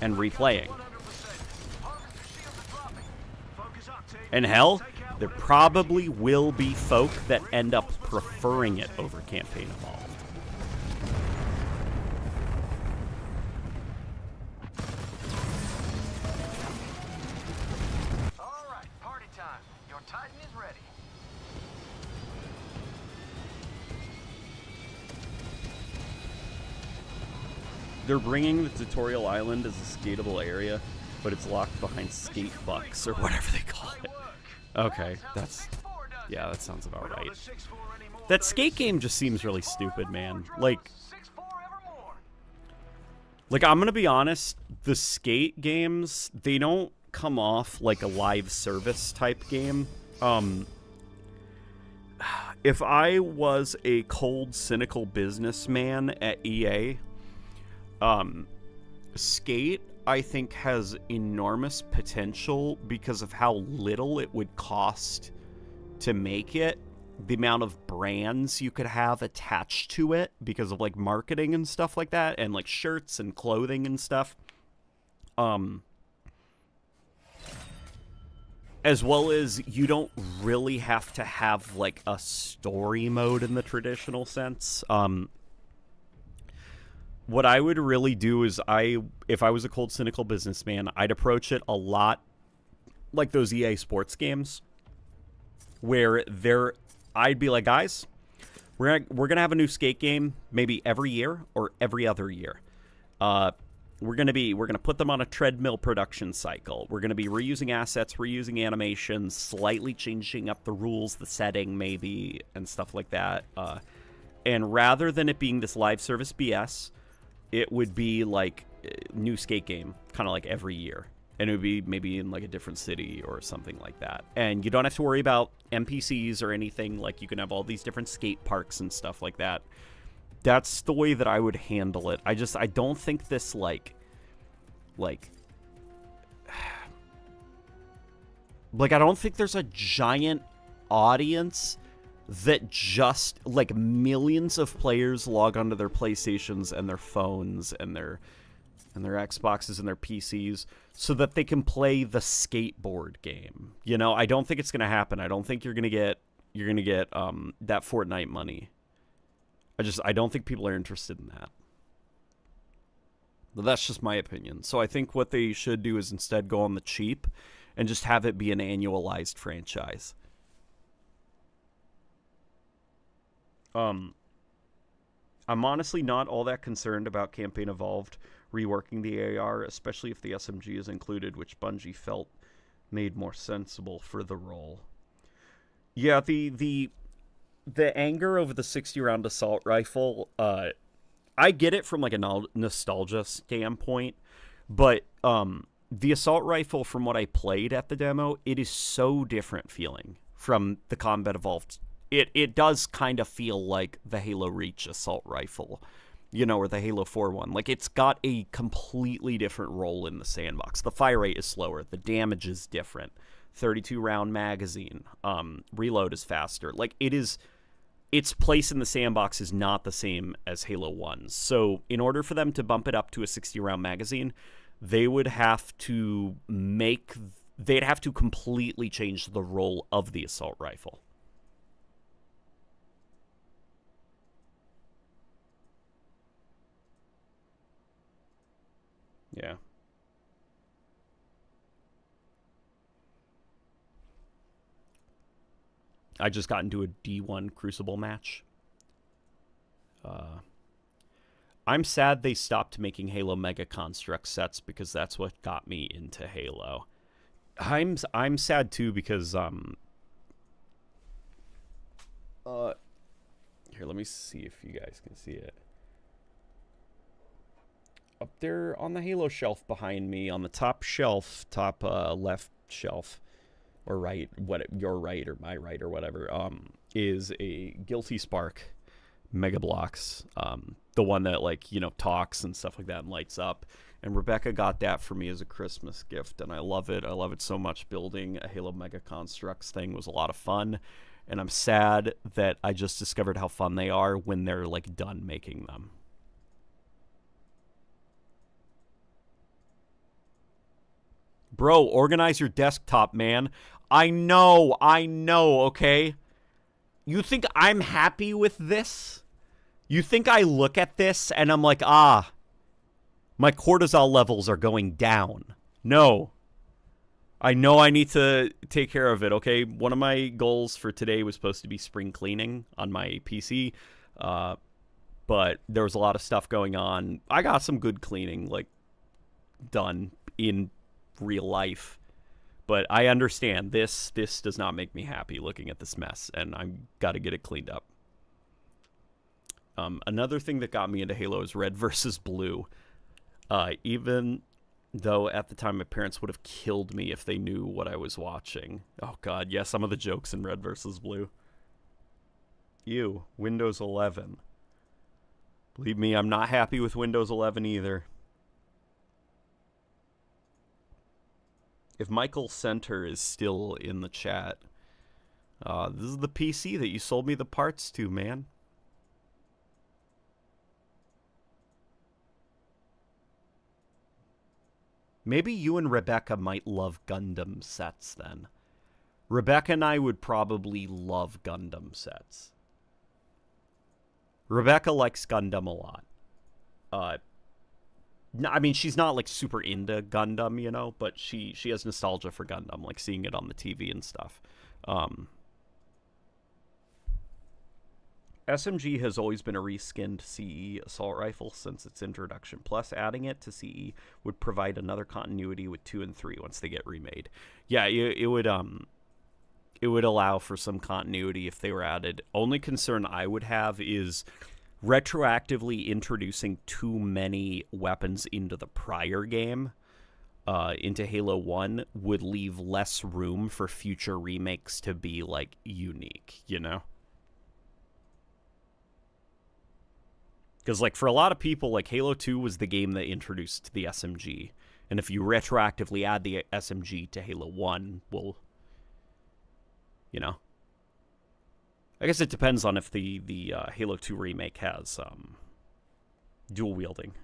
and replaying. And hell, there probably will be folk that end up preferring it over Campaign Evolved. They're bringing the tutorial island as a skatable area, but it's locked behind skate bucks or whatever they call it. Okay, yeah, that sounds about right. That skate game just seems really stupid, man. Like I'm gonna be honest, the skate games, they don't come off like a live service type game. If I was a cold, cynical businessman at EA, Skate, I think, has enormous potential because of how little it would cost to make it, the amount of brands you could have attached to it because of like marketing and stuff like that, and like shirts and clothing and stuff. As well as you don't really have to have like a story mode in the traditional sense. What I would really do is if I was a cold, cynical businessman, I'd approach it a lot like those EA Sports games, where I'd be like, guys, we're gonna have a new skate game maybe every year or every other year. We're gonna put them on a treadmill production cycle. We're gonna be reusing assets, reusing animations, slightly changing up the rules, the setting maybe, and stuff like that. And rather than it being this live service BS, it would be like a new skate game, kind of like every year. And it would be maybe in like a different city or something like that. And you don't have to worry about NPCs or anything. Like, you can have all these different skate parks and stuff like that. That's the way that I would handle it. I don't think this like I don't think there's a giant audience that just, like, millions of players log onto their PlayStations and their phones and their Xboxes and their PCs so that they can play the skateboard game. You know, I don't think it's going to happen. I don't think you're going to get that Fortnite money. I don't think people are interested in that. But that's just my opinion. So I think what they should do is instead go on the cheap and just have it be an annualized franchise. I'm honestly not all that concerned about Campaign Evolved reworking the AR, especially if the SMG is included, which Bungie felt made more sensible for the role. Yeah, the anger over the 60-round assault rifle, I get it from like a nostalgia standpoint, but the assault rifle, from what I played at the demo, it is so different feeling from the Combat Evolved. It does kind of feel like the Halo Reach assault rifle, you know, or the Halo 4 one. Like, it's got a completely different role in the sandbox. The fire rate is slower. The damage is different. 32-round magazine. Reload is faster. Like, its place in the sandbox is not the same as Halo 1's. So, in order for them to bump it up to a 60-round magazine, they'd have to completely change the role of the assault rifle. Yeah. I just got into a D1 Crucible match. I'm sad they stopped making Halo Mega Construct sets because that's what got me into Halo. I'm sad too because here, let me see if you guys can see it. Up there on the Halo shelf behind me, on the top shelf, top left shelf, or right, your right or my right or whatever, is a Guilty Spark Mega Bloks, the one that, like, you know, talks and stuff like that and lights up. And Rebecca got that for me as a Christmas gift, and I love it. I love it so much. Building a Halo Mega Constructs thing was a lot of fun, and I'm sad that I just discovered how fun they are when they're, like, done making them. Bro, organize your desktop, man. I know, okay? You think I'm happy with this? You think I look at this and I'm like, my cortisol levels are going down? No. I know I need to take care of it, okay? One of my goals for today was supposed to be spring cleaning on my PC, but there was a lot of stuff going on. I got some good cleaning, like, done in real life, but I understand this does not make me happy looking at this mess, and I've got to get it cleaned up. Another thing that got me into Halo is Red versus Blue. Even though at the time my parents would have killed me if they knew what I was watching. Oh god, yeah, some of the jokes in Red versus Blue. Ew, Windows 11. Believe me, I'm not happy with Windows 11 either. If Michael Center is still in the chat, this is the PC that you sold me the parts to, man. Maybe you and Rebecca might love Gundam sets then. Rebecca and I would probably love Gundam sets. Rebecca likes Gundam a lot. I mean, she's not, like, super into Gundam, you know, but she has nostalgia for Gundam, like, seeing it on the TV and stuff. SMG has always been a reskinned CE assault rifle since its introduction. Plus, adding it to CE would provide another continuity with 2 and 3 once they get remade. Yeah, it would allow for some continuity if they were added. Only concern I would have is retroactively introducing too many weapons into the prior game, into Halo 1, would leave less room for future remakes to be, like, unique, you know? Because, like, for a lot of people, like, Halo 2 was the game that introduced the SMG. And if you retroactively add the SMG to Halo 1, well, you know. I guess it depends on if the Halo 2 remake has dual wielding.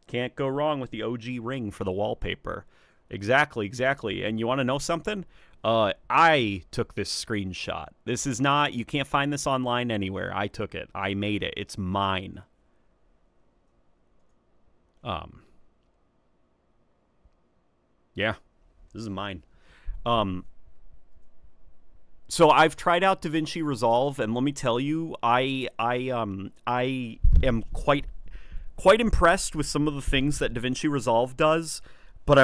Can't go wrong with the OG ring for the wallpaper. Exactly. And you want to know something? I took this screenshot. This is not, you can't find this online anywhere. I took it. I made it. It's mine. Yeah. This is mine. So I've tried out DaVinci Resolve, and let me tell you, I am quite impressed with some of the things that DaVinci Resolve does, but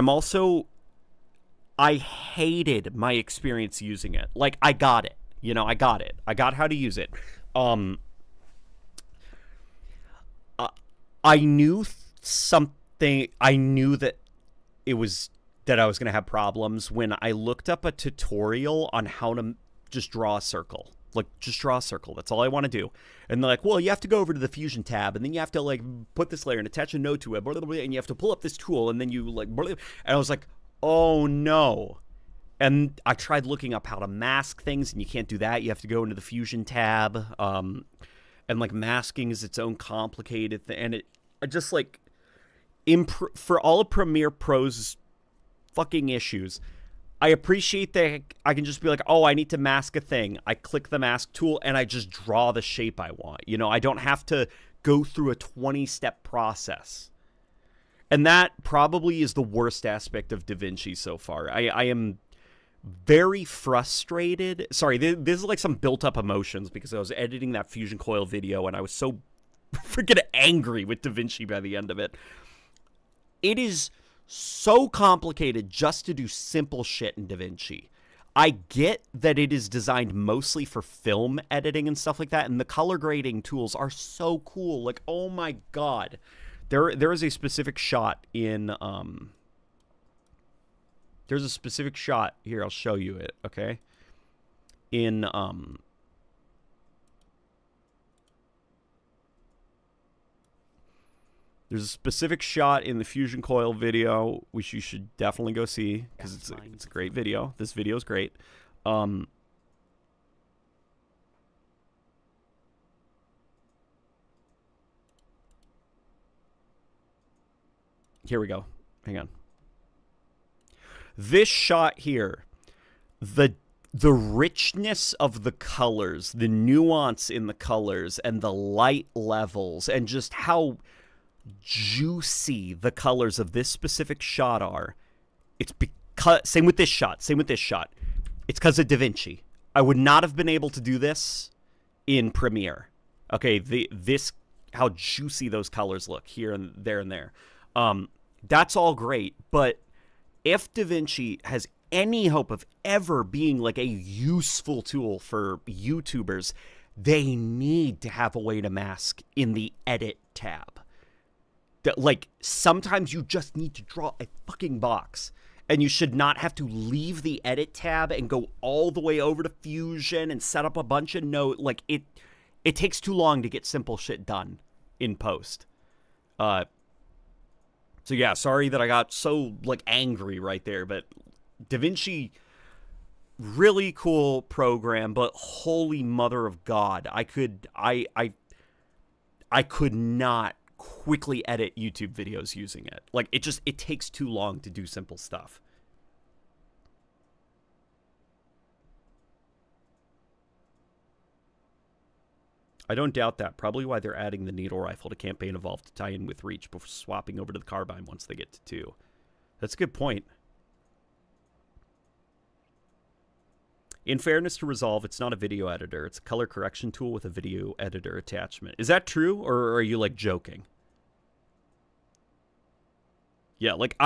I hated my experience using it. Like, I got it. You know, I got it. I got how to use it. I knew something. I knew that I was going to have problems when I looked up a tutorial on how to just draw a circle. Like, just draw a circle. That's all I want to do. And they're like, well, you have to go over to the Fusion tab, and then you have to, like, put this layer and attach a node to it, blah, blah, blah, and you have to pull up this tool, and then you, like, blah, blah, and I was like, oh, no. And I tried looking up how to mask things, and you can't do that. You have to go into the Fusion tab, and, like, masking is its own complicated thing, and I just, like, for all of Premiere Pro's fucking issues, I appreciate that I can just be like, oh, I need to mask a thing. I click the mask tool, and I just draw the shape I want. You know, I don't have to go through a 20-step process. And that probably is the worst aspect of DaVinci so far. I am very frustrated. Sorry, this is like some built-up emotions because I was editing that Fusion Coil video, and I was so freaking angry with DaVinci by the end of it. It is so complicated just to do simple shit in DaVinci. I get that it is designed mostly for film editing and stuff like that, and the color grading tools are so cool. Like, oh my god. There is a specific shot in there's a specific shot here, I'll show you it, okay? In there's a specific shot in the Fusion Coil video, which you should definitely go see, because it's a great video. This video is great. Here we go. Hang on. This shot here, the richness of the colors, the nuance in the colors, and the light levels, and just how juicy the colors of this specific shot are. It's because same with this shot. It's because of DaVinci. I would not have been able to do this in Premiere. Okay, this how juicy those colors look here and there. That's all great, but if DaVinci has any hope of ever being like a useful tool for YouTubers, they need to have a way to mask in the edit tab. Like, sometimes you just need to draw a fucking box, and you should not have to leave the edit tab and go all the way over to Fusion and set up a bunch of notes. Like, it takes too long to get simple shit done in post. So yeah, sorry that I got so, like, angry right there, but DaVinci, really cool program, but holy mother of God, I could not quickly edit YouTube videos using it. Like, it takes too long to do simple stuff. I don't doubt that. Probably why they're adding the needle rifle to Campaign Evolve to tie in with Reach before swapping over to the carbine once they get to 2. That's a good point. In fairness to Resolve, it's not a video editor. It's a color correction tool with a video editor attachment. Is that true, or are you, like, joking? Yeah, like,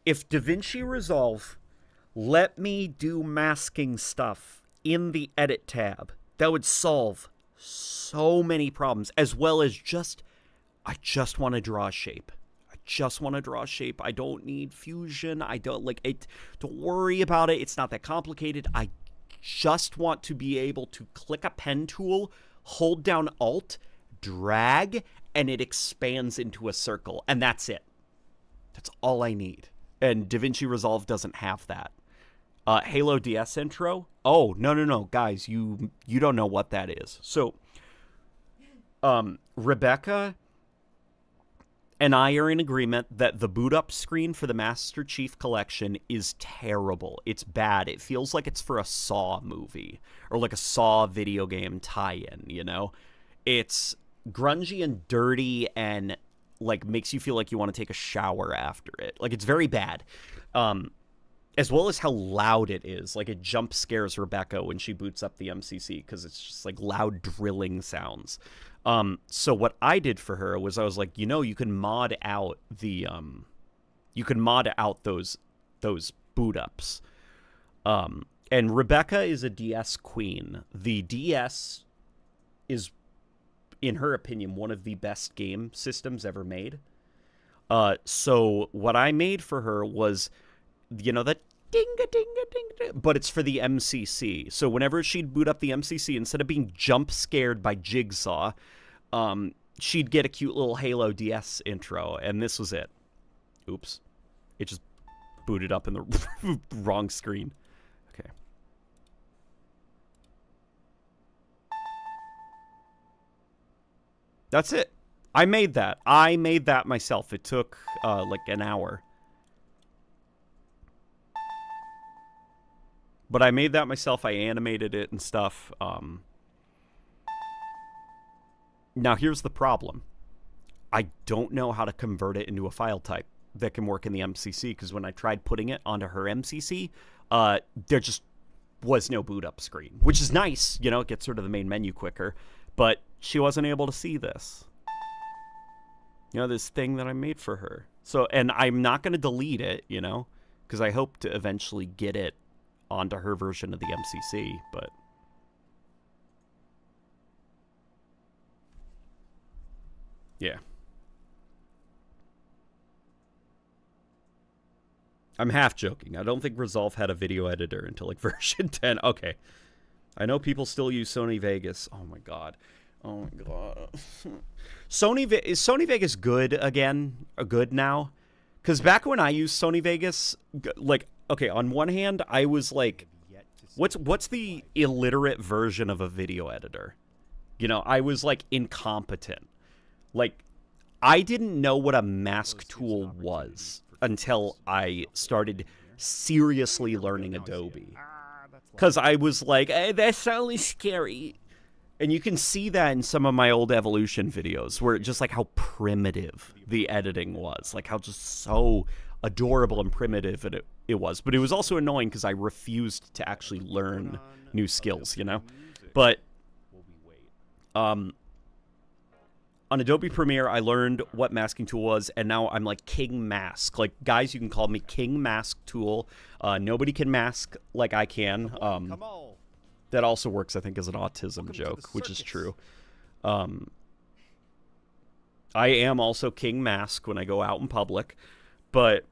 if DaVinci Resolve let me do masking stuff in the edit tab, that would solve so many problems, as well as I just want to draw a shape. I don't need Fusion. I don't, like, it. Don't worry about it. It's not that complicated. I just want to be able to click a pen tool, hold down Alt, drag, and it expands into a circle, and that's it. That's all I need. And DaVinci Resolve doesn't have that. Halo DS intro? Oh, no, guys, you don't know what that is. So, Rebecca and I are in agreement that the boot up screen for the Master Chief Collection is terrible. It's bad. It feels like it's for a Saw movie or like a Saw video game tie-in, you know? It's grungy and dirty and, like, makes you feel like you want to take a shower after it. Like, it's very bad. as well as how loud it is. Like, it jump scares Rebecca when she boots up the MCC because it's just like loud drilling sounds. So what I did for her was I was like, you know, you can mod out the those boot ups. And Rebecca is a DS queen. The DS is, in her opinion, one of the best game systems ever made. So what I made for her was, you know, that ding-a-ding-a-ding, but it's for the MCC. So whenever she'd boot up the MCC, instead of being jump scared by Jigsaw, she'd get a cute little Halo DS intro, and this was it. Oops. It just booted up in the wrong screen. Okay. That's it. I made that. I made that myself. It took, like, an hour. But I made that myself. I animated it and stuff. Now, here's the problem. I don't know how to convert it into a file type that can work in the MCC, because when I tried putting it onto her MCC, there just was no boot up screen, which is nice. You know, it gets rid of the main menu quicker. But she wasn't able to see this. You know, this thing that I made for her. So, and I'm not going to delete it, you know, because I hope to eventually get it onto her version of the MCC, but... yeah. I'm half joking. I don't think Resolve had a video editor until, like, version 10. Okay. I know people still use Sony Vegas. Oh, my God. Oh, my God. Is Sony Vegas good again? Or good now? Because back when I used Sony Vegas, like, okay, on one hand, I was like, what's the illiterate version of a video editor? You know, I was, like, incompetent. Like, I didn't know what a mask tool was until I started seriously learning Adobe. Because I was like, hey, that's only scary. And you can see that in some of my old Evolution videos, where just like how primitive the editing was. Like how just so adorable and primitive it was. But it was also annoying because I refused to actually learn new skills, you know? But on Adobe Premiere, I learned what masking tool was, and now I'm like King Mask. Like, guys, you can call me King Mask Tool. Nobody can mask like I can. That also works, I think, as an autism joke, which is true. I am also King Mask when I go out in public, but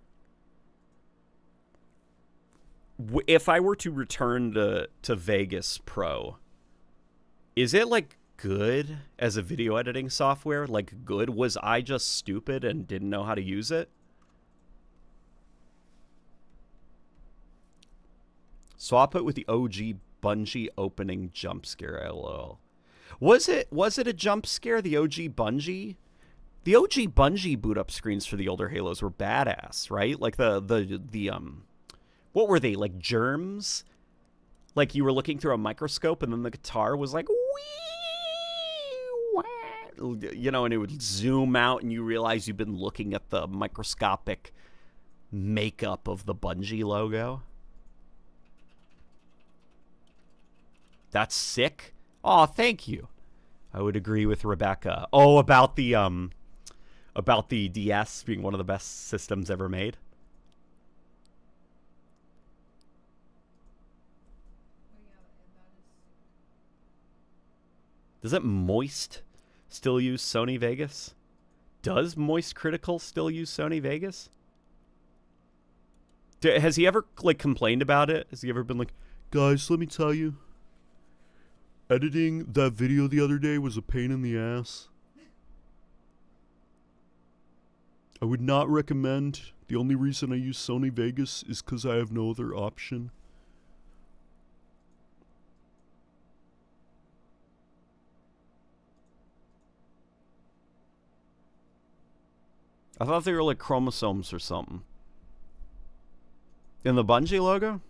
if I were to return to Vegas Pro, is it, like, good as a video editing software? Like, good? Was I just stupid and didn't know how to use it? Swap it with the OG Bungie opening jump scare, lol. Was it a jump scare, the OG Bungie? The OG Bungie boot up screens for the older Halos were badass, right? Like the what were they, like germs? Like you were looking through a microscope and then the guitar was like, wee, you know, and it would zoom out and you realize you've been looking at the microscopic makeup of the Bungie logo. That's sick. Oh, thank you. I would agree with Rebecca. Oh, about the DS being one of the best systems ever made. Doesn't Moist still use Sony Vegas? Does Moist Critical still use Sony Vegas? Has he ever, like, complained about it? Has he ever been like, guys, let me tell you, editing that video the other day was a pain in the ass. I would not recommend. The only reason I use Sony Vegas is because I have no other option. I thought they were like chromosomes or something. In the Bungie logo?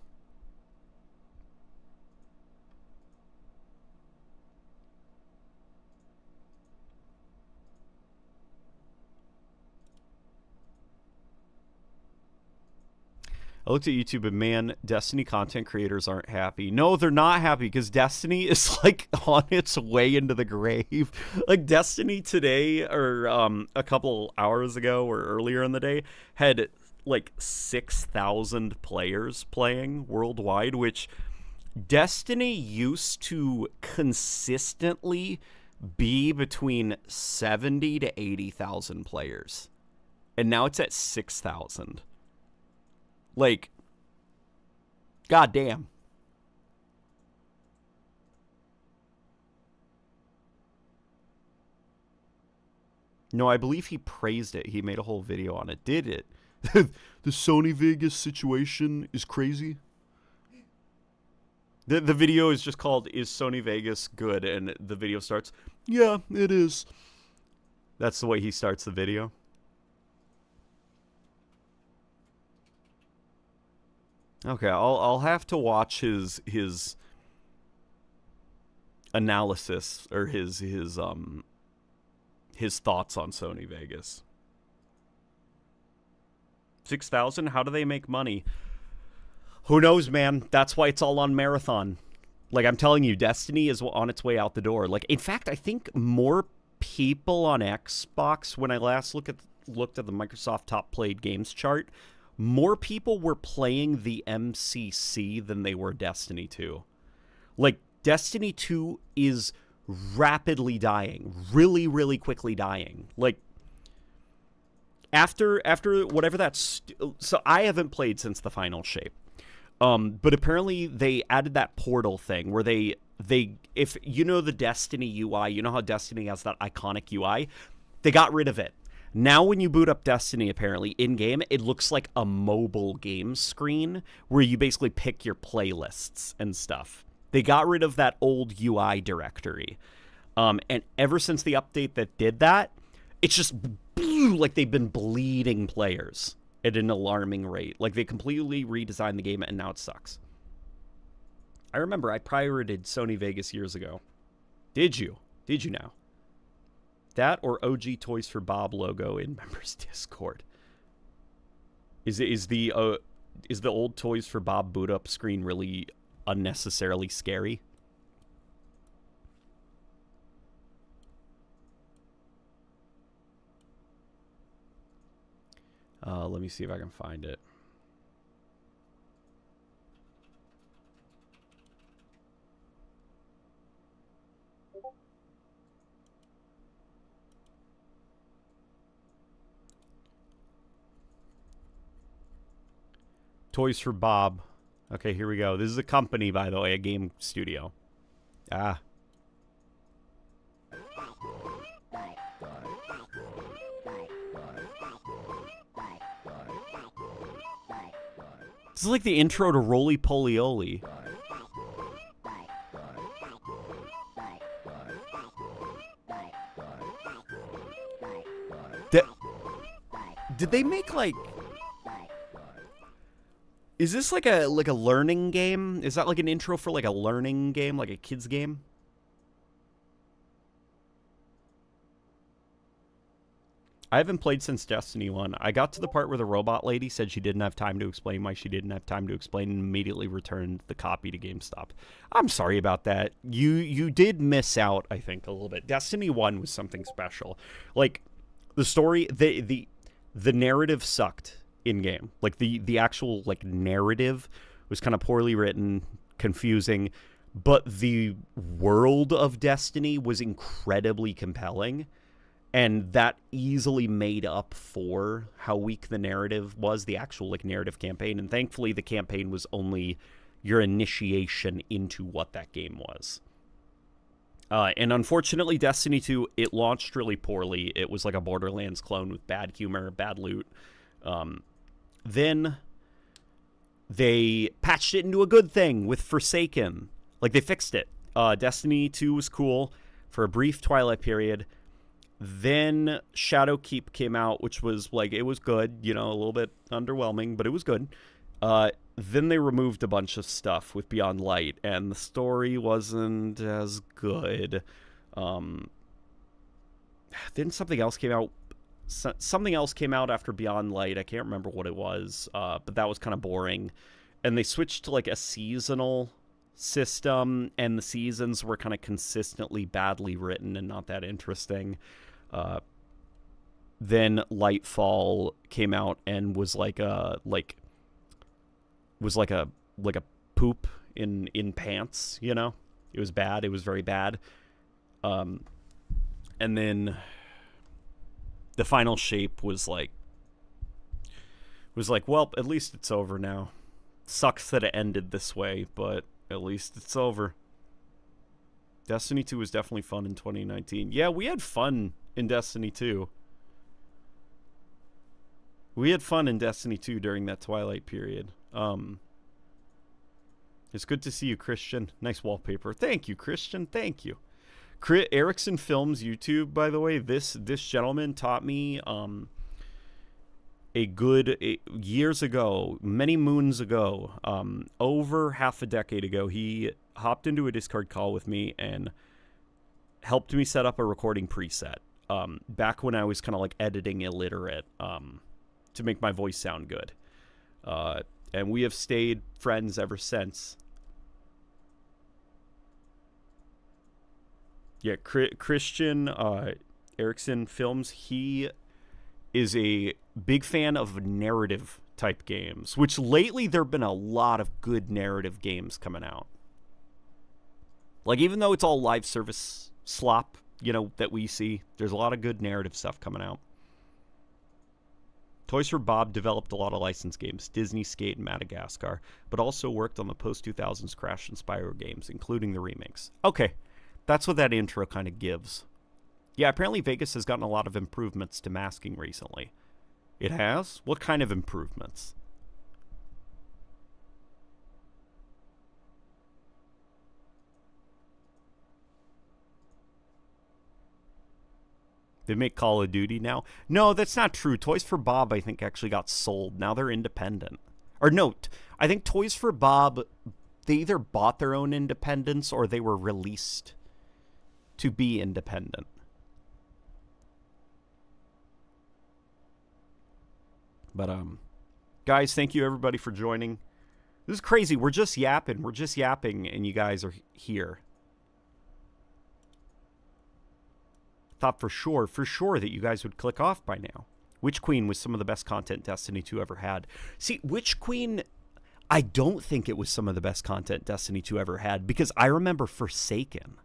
I looked at YouTube and man, Destiny content creators aren't happy. No, they're not happy because Destiny is like on its way into the grave. Like Destiny today or a couple hours ago or earlier in the day had like 6,000 players playing worldwide, which Destiny used to consistently be between 70 to 80,000 players. And now it's at 6,000. Like, goddamn. No, I believe he praised it. He made a whole video on it. Did it? The Sony Vegas situation is crazy. The video is just called, "Is Sony Vegas good?" And the video starts, "Yeah, it is." That's the way he starts the video. Okay, I'll have to watch his analysis or his thoughts on Sony Vegas. 6,000? How do they make money? Who knows, man? That's why it's all on Marathon. Like I'm telling you, Destiny is on its way out the door. Like in fact, I think more people on Xbox when I last looked at the Microsoft top played games chart, more people were playing the MCC than they were Destiny 2. Like, Destiny 2 is rapidly dying. Really, really quickly dying. Like, after whatever that's... So, I haven't played since the final shape. But apparently, they added that portal thing where they if you know the Destiny UI, you know how Destiny has that iconic UI? They got rid of it. Now when you boot up Destiny, apparently, in-game, it looks like a mobile game screen where you basically pick your playlists and stuff. They got rid of that old UI directory. And ever since the update that did that, it's just like they've been bleeding players at an alarming rate. Like they completely redesigned the game and now it sucks. I remember I pirated Sony Vegas years ago. Did you? Did you now? That or OG Toys for Bob logo in members Discord. Is the old Toys for Bob boot up screen really unnecessarily scary? Let me see if I can find it. Toys for Bob. Okay, here we go. This is a company, by the way, a game studio. Ah. This is like the intro to Roly Poly Oly. Did they make like... Is this like a learning game? Is that like an intro for like a learning game, like a kid's game? I haven't played since Destiny 1. I got to the part where the robot lady said she didn't have time to explain why she didn't have time to explain and immediately returned the copy to GameStop. I'm sorry about that. You did miss out, I think, a little bit. Destiny 1 was something special. Like, the story, the narrative sucked in-game. Like, the actual, like, narrative was kind of poorly written, confusing, but the world of Destiny was incredibly compelling. And that easily made up for how weak the narrative was, the actual like narrative campaign. And thankfully, the campaign was only your initiation into what that game was. And unfortunately, Destiny 2, it launched really poorly. It was like a Borderlands clone with bad humor, bad loot. Then they patched it into a good thing with Forsaken. Like, they fixed it. Destiny 2 was cool for a brief Twilight period. Then Shadowkeep came out, which was, like, it was good, you know, a little bit underwhelming, but it was good. Then they removed a bunch of stuff with Beyond Light, and the story wasn't as good. Then something else came out. something else came out after Beyond Light. I can't remember what it was, but that was kind of boring. And they switched to like a seasonal system, and the seasons were kind of consistently badly written and not that interesting. Then Lightfall came out and was like a poop in pants, you know? It was bad. It was very bad. And then the final shape was like, well, at least it's over now. Sucks that it ended this way, but at least it's over. Destiny 2 was definitely fun in 2019. Yeah, we had fun in Destiny 2. We had fun in Destiny 2 during that Twilight period. It's good to see you, Christian. Nice wallpaper. Thank you, Christian. Thank you. Erickson Films YouTube, by the way, this gentleman taught me years ago, many moons ago, over half a decade ago, he hopped into a Discord call with me and helped me set up a recording preset. Back when I was kind of like editing illiterate, to make my voice sound good. And we have stayed friends ever since. Yeah, Christian Erickson Films, he is a big fan of narrative type games, which lately there have been a lot of good narrative games coming out. Like, even though it's all live service slop, you know, that we see, there's a lot of good narrative stuff coming out. Toys for Bob developed a lot of licensed games, Disney, Skate, and Madagascar, but also worked on the post-2000s Crash and Spyro games, including the remakes. Okay, that's what that intro kind of gives. Yeah, apparently Vegas has gotten a lot of improvements to masking recently. It has? What kind of improvements? They make Call of Duty now? No, that's not true. Toys for Bob, I think, actually got sold. Now they're independent. Or no, I think Toys for Bob, they either bought their own independence or they were released to be independent. But, guys, thank you, everybody, for joining. This is crazy. We're just yapping. We're just yapping, and you guys are here. Thought for sure that you guys would click off by now. Witch Queen was some of the best content Destiny 2 ever had. See, Witch Queen, I don't think it was some of the best content Destiny 2 ever had, because I remember Forsaken.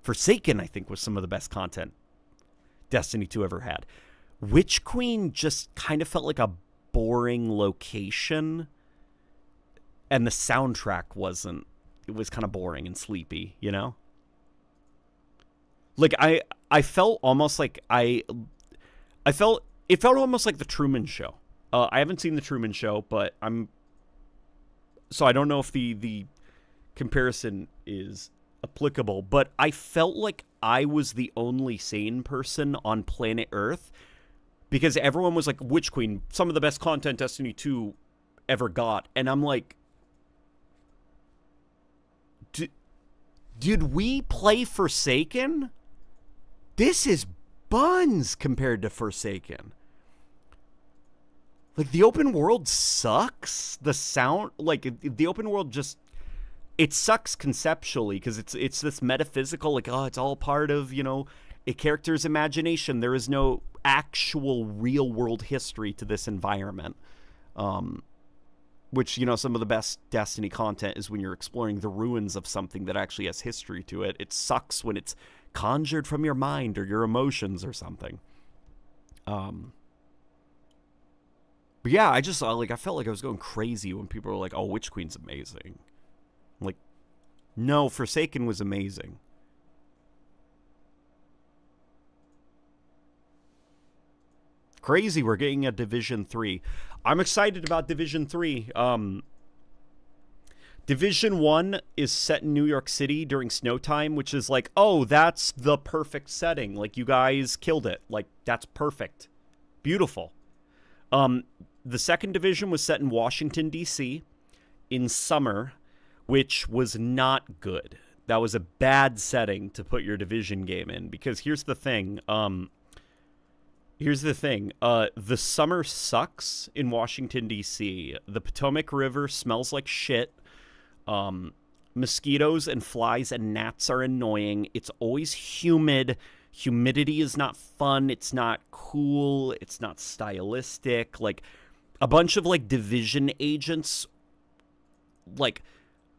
Forsaken, I think, was some of the best content Destiny 2 ever had. Witch Queen just kind of felt like a boring location, and the soundtrack wasn't. It was kind of boring and sleepy, you know? Like, I felt almost like it felt almost like the Truman Show. I haven't seen the Truman Show, but so I don't know if the comparison is applicable, but I felt like I was the only sane person on planet Earth, because everyone was like, Witch Queen, some of the best content Destiny 2 ever got, and I'm like, did we play Forsaken? This is buns compared to Forsaken. Like, the open world sucks. The sound, like, the open world just, it sucks conceptually, because it's this metaphysical, like, oh, it's all part of, you know, a character's imagination. There is no actual real world history to this environment. Which, you know, some of the best Destiny content is when you're exploring the ruins of something that actually has history to it. It sucks when it's conjured from your mind or your emotions or something. But yeah, I just, like, I felt like I was going crazy when people were like, oh, Witch Queen's amazing. I'm like, no, Forsaken was amazing. Crazy, we're getting a Division 3. I'm excited about Division 3. Division 1 is set in New York City during snow time, which is like, oh, that's the perfect setting. Like, you guys killed it. Like, that's perfect. Beautiful. The second Division was set in Washington, D.C. in summer, which was not good. That was a bad setting to put your Division game in, because here's the thing. Here's the thing. The summer sucks in Washington, D.C. The Potomac River smells like shit. Mosquitoes and flies and gnats are annoying. It's always humid. Humidity is not fun. It's not cool. It's not stylistic. Like, a bunch of, like, division agents, like,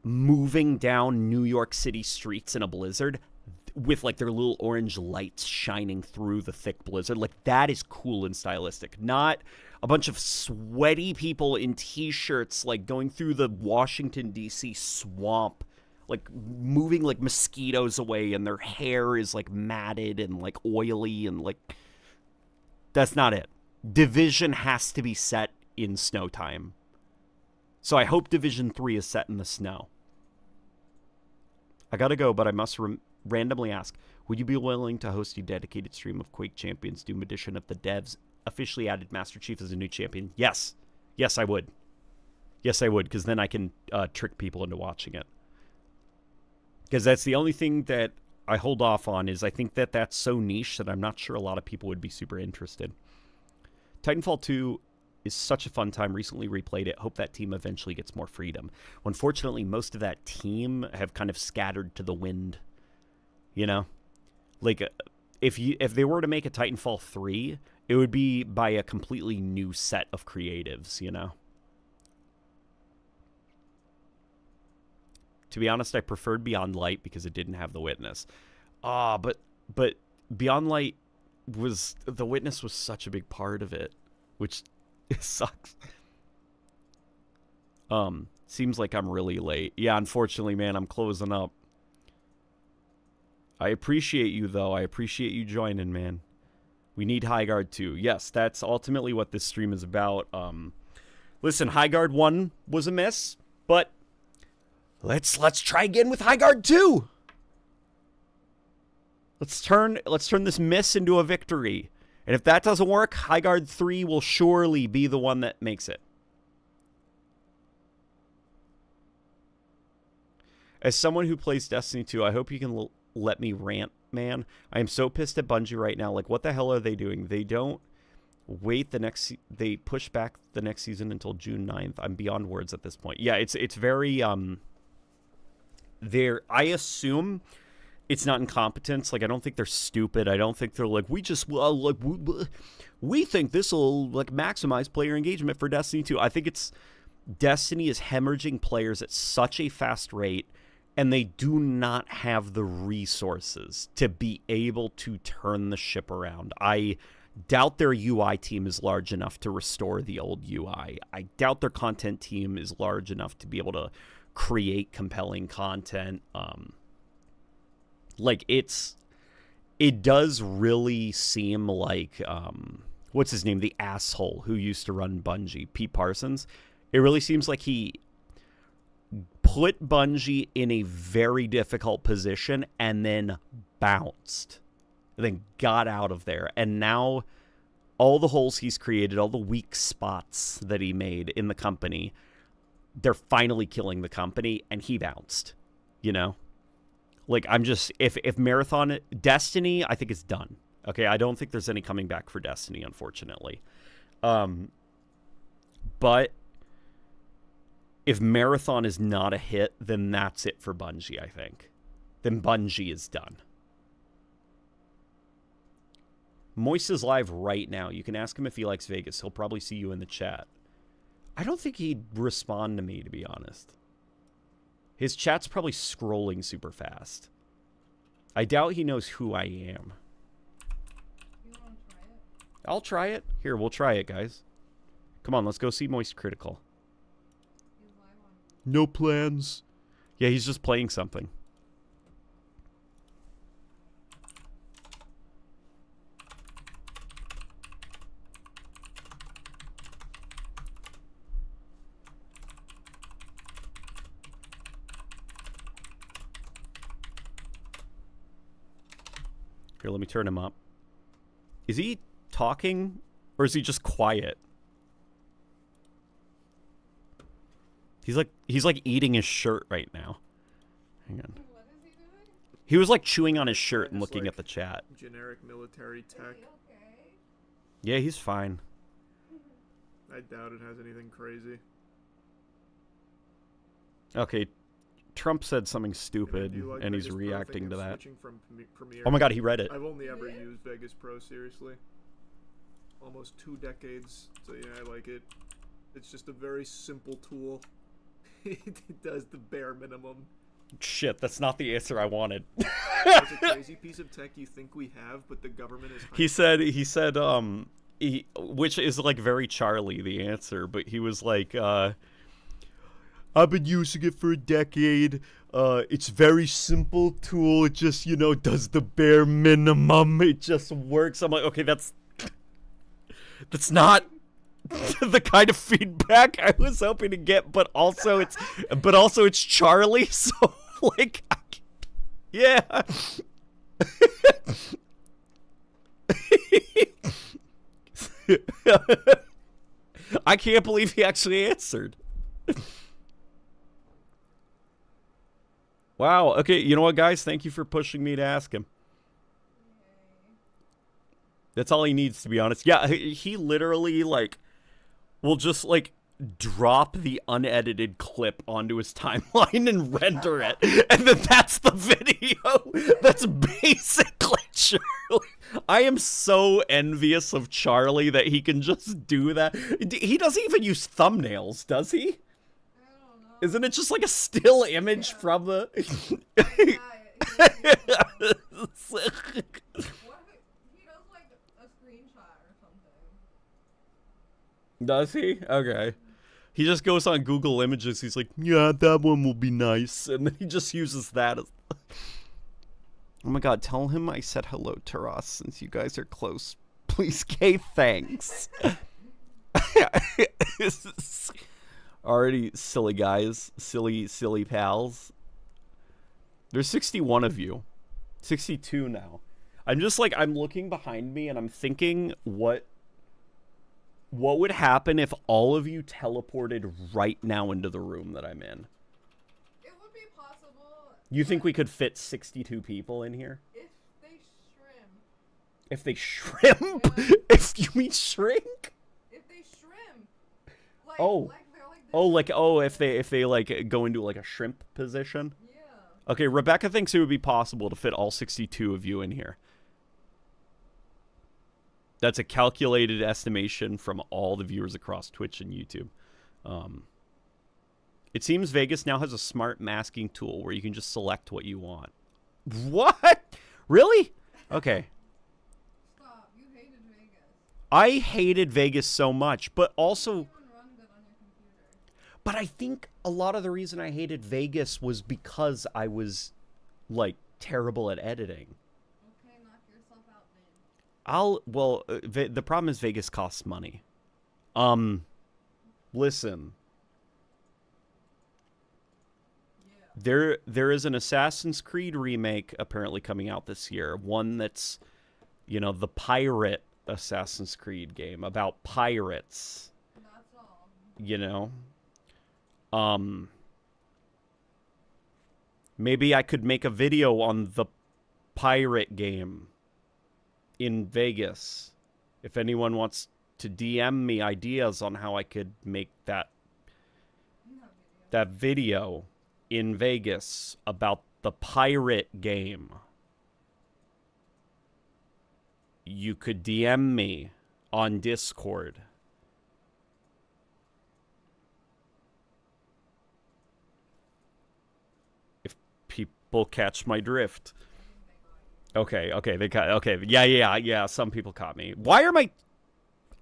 moving down New York City streets in a blizzard with, like, their little orange lights shining through the thick blizzard. Like, that is cool and stylistic. Not a bunch of sweaty people in T-shirts, like, going through the Washington, D.C. swamp, like, moving, like, mosquitoes away, and their hair is, like, matted and, like, oily, and, like, that's not it. Division has to be set in snow time. So I hope Division 3 is set in the snow. I gotta go, but I must randomly ask, would you be willing to host a dedicated stream of Quake Champions Doom Edition if the devs officially added Master Chief as a new champion? Yes. Yes, I would. Yes, I would, because then I can trick people into watching it. Because that's the only thing that I hold off on, is I think that that's so niche that I'm not sure a lot of people would be super interested. Titanfall 2 is such a fun time. Recently replayed it. Hope that team eventually gets more freedom. Unfortunately, most of that team have kind of scattered to the wind. You know? Like, if they were to make a Titanfall 3, it would be by a completely new set of creatives, you know? To be honest, I preferred Beyond Light because it didn't have the Witness. But Beyond Light was... The Witness was such a big part of it, which it sucks. Seems like I'm really late. Yeah, unfortunately, man, I'm closing up. I appreciate you, though. I appreciate you joining, man. We need Highguard 2. Yes, that's ultimately what this stream is about. Listen, Highguard 1 was a miss, but let's try again with Highguard 2. Let's turn this miss into a victory. And if that doesn't work, Highguard 3 will surely be the one that makes it. As someone who plays Destiny 2, I hope you can let me rant, man. I am so pissed at Bungie right now. Like, what the hell are they doing? They don't wait they push back the next season until June 9th. I'm beyond words at this point. Yeah, it's very I assume it's not incompetence. Like, I don't think they're stupid. I don't think they're like, we think this will, like, maximize player engagement for Destiny 2. I think it's Destiny is hemorrhaging players at such a fast rate, and they do not have the resources to be able to turn the ship around. I doubt their UI team is large enough to restore the old UI. I doubt their content team is large enough to be able to create compelling content. Like, it does really seem like, what's his name? The asshole who used to run Bungie, Pete Parsons. It really seems like he put Bungie in a very difficult position and then bounced. And then got out of there. And now all the holes he's created, all the weak spots that he made in the company, they're finally killing the company, and he bounced. You know? Like, I'm just... If Marathon... Destiny, I think, is done. Okay? I don't think there's any coming back for Destiny, unfortunately. But if Marathon is not a hit, then that's it for Bungie, I think. Then Bungie is done. Moist is live right now. You can ask him if he likes Vegas. He'll probably see you in the chat. I don't think he'd respond to me, to be honest. His chat's probably scrolling super fast. I doubt he knows who I am. You want to try it? I'll try it. Here, we'll try it, guys. Come on, let's go see Moist Critical. No plans. Yeah, he's just playing something. Here, let me turn him up. Is he talking, or is he just quiet? He's like eating his shirt right now. Hang on. What is he doing? He was like chewing on his shirt and looking at the chat. Generic military tech. Okay. Yeah, he's fine. I doubt it has anything crazy. Okay, Trump said something stupid, Do you like and he's Vegas Pro? reacting Thinking to of that. switching from Premiere? Oh my god, he read it. I've only ever used Vegas Pro, seriously. Almost 2 decades, so yeah, I like it. It's just a very simple tool. It does the bare minimum. Shit, that's not the answer I wanted. It's a crazy piece of tech you think we have, but the government is... He said, which is like very Charlie, the answer, but he was like, I've been using it for a decade. It's very simple tool. It just, you know, does the bare minimum. It just works. I'm like, okay, that's not the kind of feedback I was hoping to get, but also it's Charlie, so like, yeah. I can't believe he actually answered. Wow. Okay, you know what, guys? Thank you for pushing me to ask him. That's all he needs, to be honest. Yeah, he literally, like, will just, like, drop the unedited clip onto his timeline and render it. And then that's the video. That's basically Charlie. I am so envious of Charlie that he can just do that. He doesn't even use thumbnails, does he? Isn't it just like a still image from the... Does he? Okay. He just goes on Google Images. He's like, yeah, that one will be nice. And then he just uses that as... Oh my god, tell him I said hello to Ross since you guys are close. Please, Kay, thanks. Already silly guys. Silly pals. There's 61 of you. 62 now. I'm just like, I'm looking behind me and I'm thinking what would happen if all of you teleported right now into the room that I'm in? It would be possible. You think we could fit 62 people in here? If they shrimp. If they shrimp? Yeah. If you mean shrink? If they shrimp. Like, Oh. If they like go into like a shrimp position? Yeah. Okay, Rebecca thinks it would be possible to fit all 62 of you in here. That's a calculated estimation from all the viewers across Twitch and YouTube. It seems Vegas now has a smart masking tool where you can just select what you want. What? Really? Okay. Stop. You hated Vegas. I hated Vegas so much, but also... You even run good on your computer. But I think a lot of the reason I hated Vegas was because I was, like, terrible at editing. Okay, knock yourself out, man. The problem is Vegas costs money. Listen. Yeah. There is an Assassin's Creed remake apparently coming out this year. One that's, you know, the pirate Assassin's Creed game about pirates. That's all. You know? Maybe I could make a video on the pirate game in Vegas. If anyone wants to DM me ideas on how I could make that video in Vegas about the pirate game, you could DM me on Discord. If people catch my drift. Okay, they caught. Okay, yeah. Some people caught me. Why are my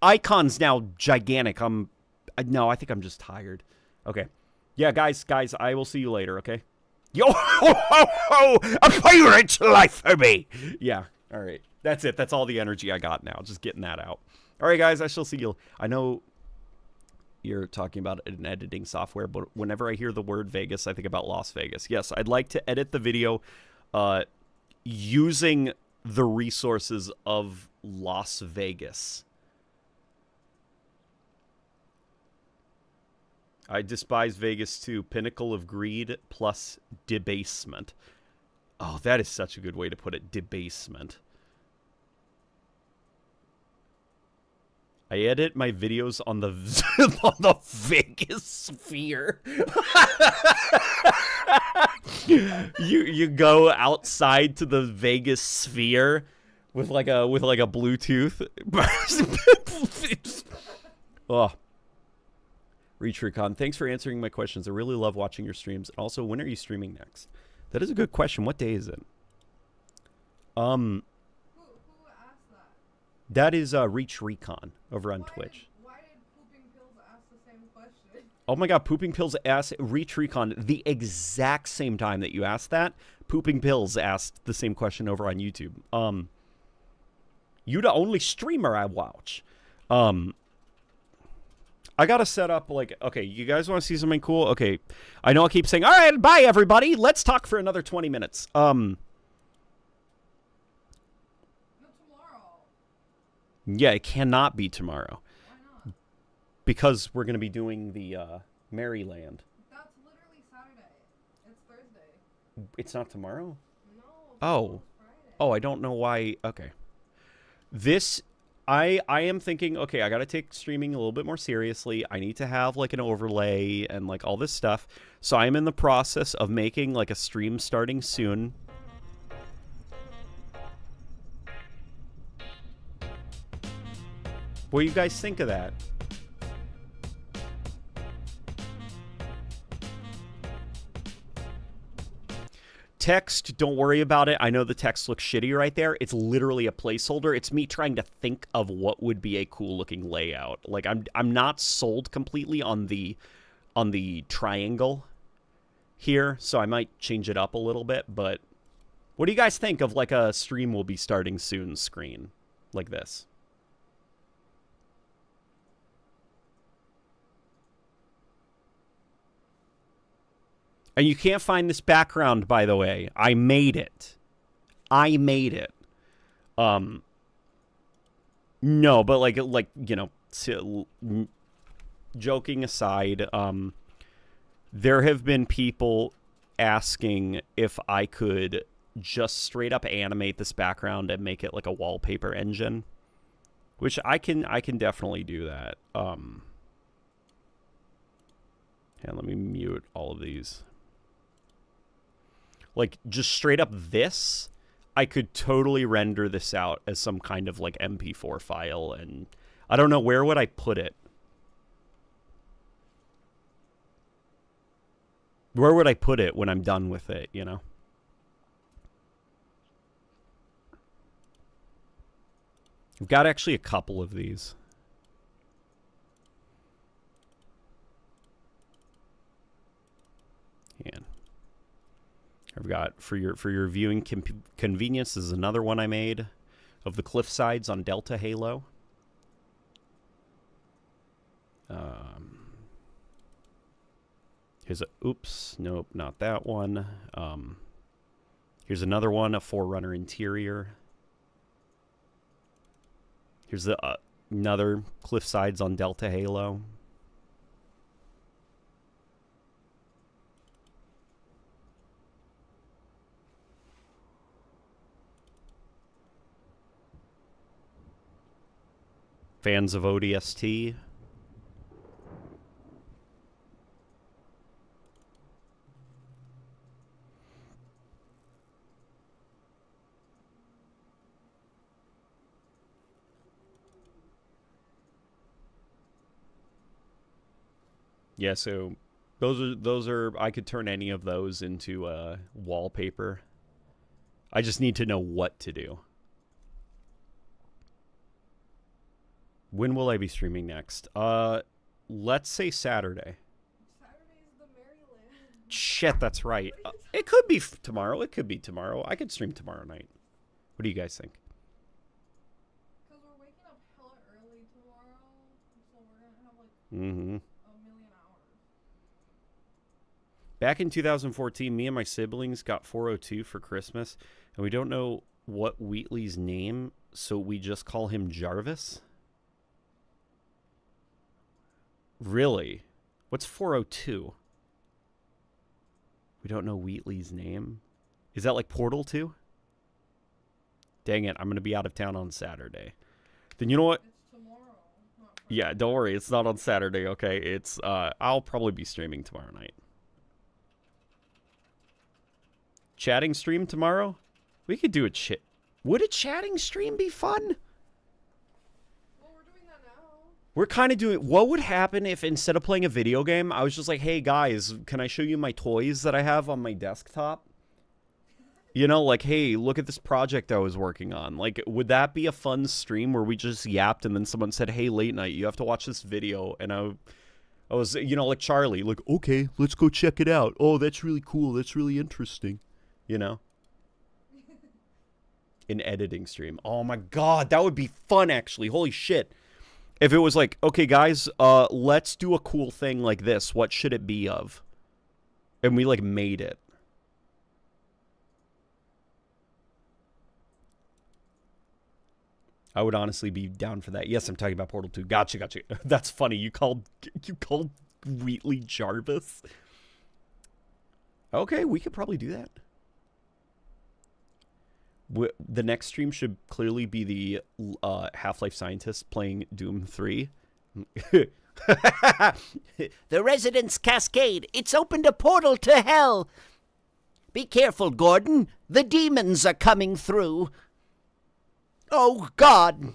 icons now gigantic? No, I think I'm just tired. Okay, yeah, guys, I will see you later. Okay. Yo ho ho ho! A pirate's life for me. Yeah. All right. That's it. That's all the energy I got now. Just getting that out. All right, guys. I shall see you. I know you're talking about an editing software, but whenever I hear the word Vegas, I think about Las Vegas. Yes, I'd like to edit the video using the resources of Las Vegas. I despise Vegas too. Pinnacle of greed plus debasement. Oh, that is such a good way to put it. Debasement. I edit my videos on the on the Vegas sphere. you go outside to the Vegas sphere with like a Bluetooth. Oh. Reach Recon, thanks for answering my questions. I really love watching your streams. And also, when are you streaming next? That is a good question. What day is it? Who asked that? That is Reach Recon over on Twitch. Why did Pooping Pills ask the same question? Oh my god, Pooping Pills asked Reach Recon the exact same time that you asked that. Pooping Pills asked the same question over on YouTube. You the only streamer I watch. I gotta set up, like, okay, you guys want to see something cool? Okay, I know I keep saying, all right, bye, everybody. Let's talk for another 20 minutes. No, tomorrow. Yeah, it cannot be tomorrow. Why not? Because we're going to be doing the Maryland. That's literally Saturday. It's Thursday. It's not tomorrow? No. Oh. Friday. Oh, I don't know why. Okay. This... I am thinking, okay, I got to take streaming a little bit more seriously. I need to have, like, an overlay and, like, all this stuff. So I'm in the process of making, like, a stream starting soon. What do you guys think of that? Text, don't worry about it. I know the text looks shitty right there. It's literally a placeholder. It's me trying to think of what would be a cool looking layout. Like I'm not sold completely on the triangle here, so I might change it up a little bit, but what do you guys think of like a stream will be starting soon screen like this? And you can't find this background, by the way. I made it. No, but like you know, joking aside, there have been people asking if I could just straight up animate this background and make it like a wallpaper engine, which I can definitely do that. And let me mute all of these. Like, just straight up this, I could totally render this out as some kind of, like, MP4 file, and I don't know, where would I put it? Where would I put it when I'm done with it, you know? I've got actually a couple of these. And I've got, for your viewing convenience, this is another one I made of the cliff sides on Delta Halo. Here's a, oops, nope, not that one. Here's another one, a Forerunner interior. Here's the another cliff sides on Delta Halo. Fans of ODST. Yeah, so those are I could turn any of those into wallpaper. I just need to know what to do. When will I be streaming next? Let's say Saturday. Saturday's the Maryland. Shit, that's right. It could be tomorrow. It could be tomorrow. I could stream tomorrow night. What do you guys think? Because we're waking up hella early tomorrow, so we're going to have like a million hours. Back in 2014, me and my siblings got 402 for Christmas, and we don't know what Wheatley's name, so we just call him Jarvis. Really? What's 402? We don't know Wheatley's name? Is that like Portal 2? Dang it, I'm going to be out of town on Saturday. Then you know what? It's tomorrow, not Yeah, don't worry. It's not on Saturday, okay? It's, I'll probably be streaming tomorrow night. Chatting stream tomorrow? We could do a chat. Would a chatting stream be fun? Well, we're doing that now. We're kind of doing... What would happen if instead of playing a video game, I was just like, hey, guys, can I show you my toys that I have on my desktop? You know, like, hey, look at this project I was working on. Like, would that be a fun stream where we just yapped and then someone said, hey, late night, you have to watch this video. And I was, you know, like Charlie, like, okay, let's go check it out. Oh, that's really cool. That's really interesting. You know? An editing stream. Oh, my God. That would be fun, actually. Holy shit. If it was like, okay, guys, let's do a cool thing like this. What should it be of? And we, like, made it. I would honestly be down for that. Yes, I'm talking about Portal 2. Gotcha, gotcha. That's funny. You called Wheatley Jarvis. Okay, we could probably do that. The next stream should clearly be the Half-Life scientist playing Doom 3. The residence cascade. It's opened a portal to hell. Be careful, Gordon. The demons are coming through. Oh, God.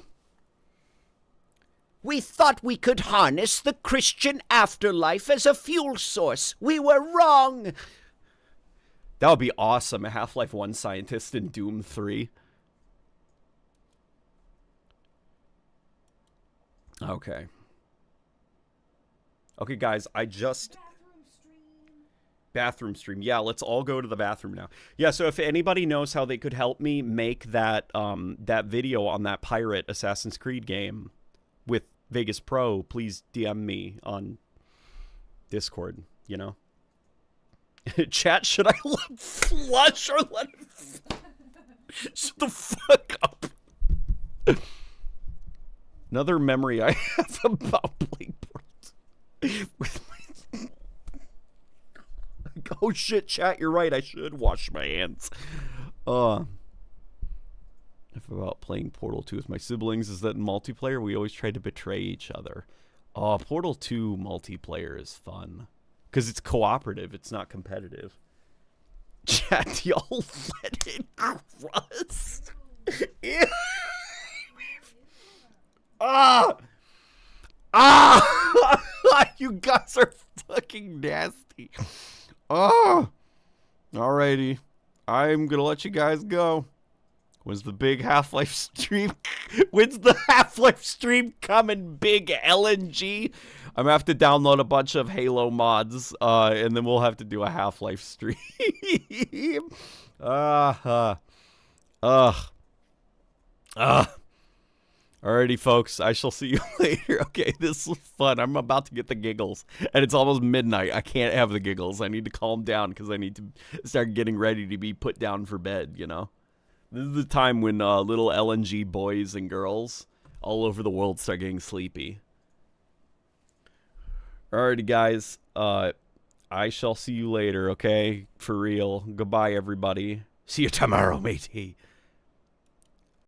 We thought we could harness the Christian afterlife as a fuel source. We were wrong. That would be awesome. A Half-Life 1 scientist in Doom 3. Okay. Okay, guys, I just... Bathroom stream. Yeah, let's all go to the bathroom now. Yeah, so if anybody knows how they could help me make that that video on that pirate Assassin's Creed game with Vegas Pro, please DM me on Discord, you know? Chat, should I let flush or let it... Shut the fuck up. Another memory I have about playing Portal with my... Oh shit, chat, you're right. I should wash my hands. If about playing Portal 2 with my siblings is that in multiplayer we always try to betray each other. Oh, Portal 2 multiplayer is fun. Because it's cooperative, it's not competitive. Chat, y'all let it crust. You guys are fucking nasty. Oh, alrighty. I'm gonna let you guys go. When's the big Half-Life stream? When's the Half-Life stream coming, big LNG? I'm gonna have to download a bunch of Halo mods, and then we'll have to do a Half-Life stream. Alrighty, folks. I shall see you later. Okay, this was fun. I'm about to get the giggles, and it's almost midnight. I can't have the giggles. I need to calm down because I need to start getting ready to be put down for bed, you know? This is the time when little LNG boys and girls all over the world start getting sleepy. Alrighty, guys. I shall see you later, okay? For real. Goodbye, everybody. See you tomorrow, matey.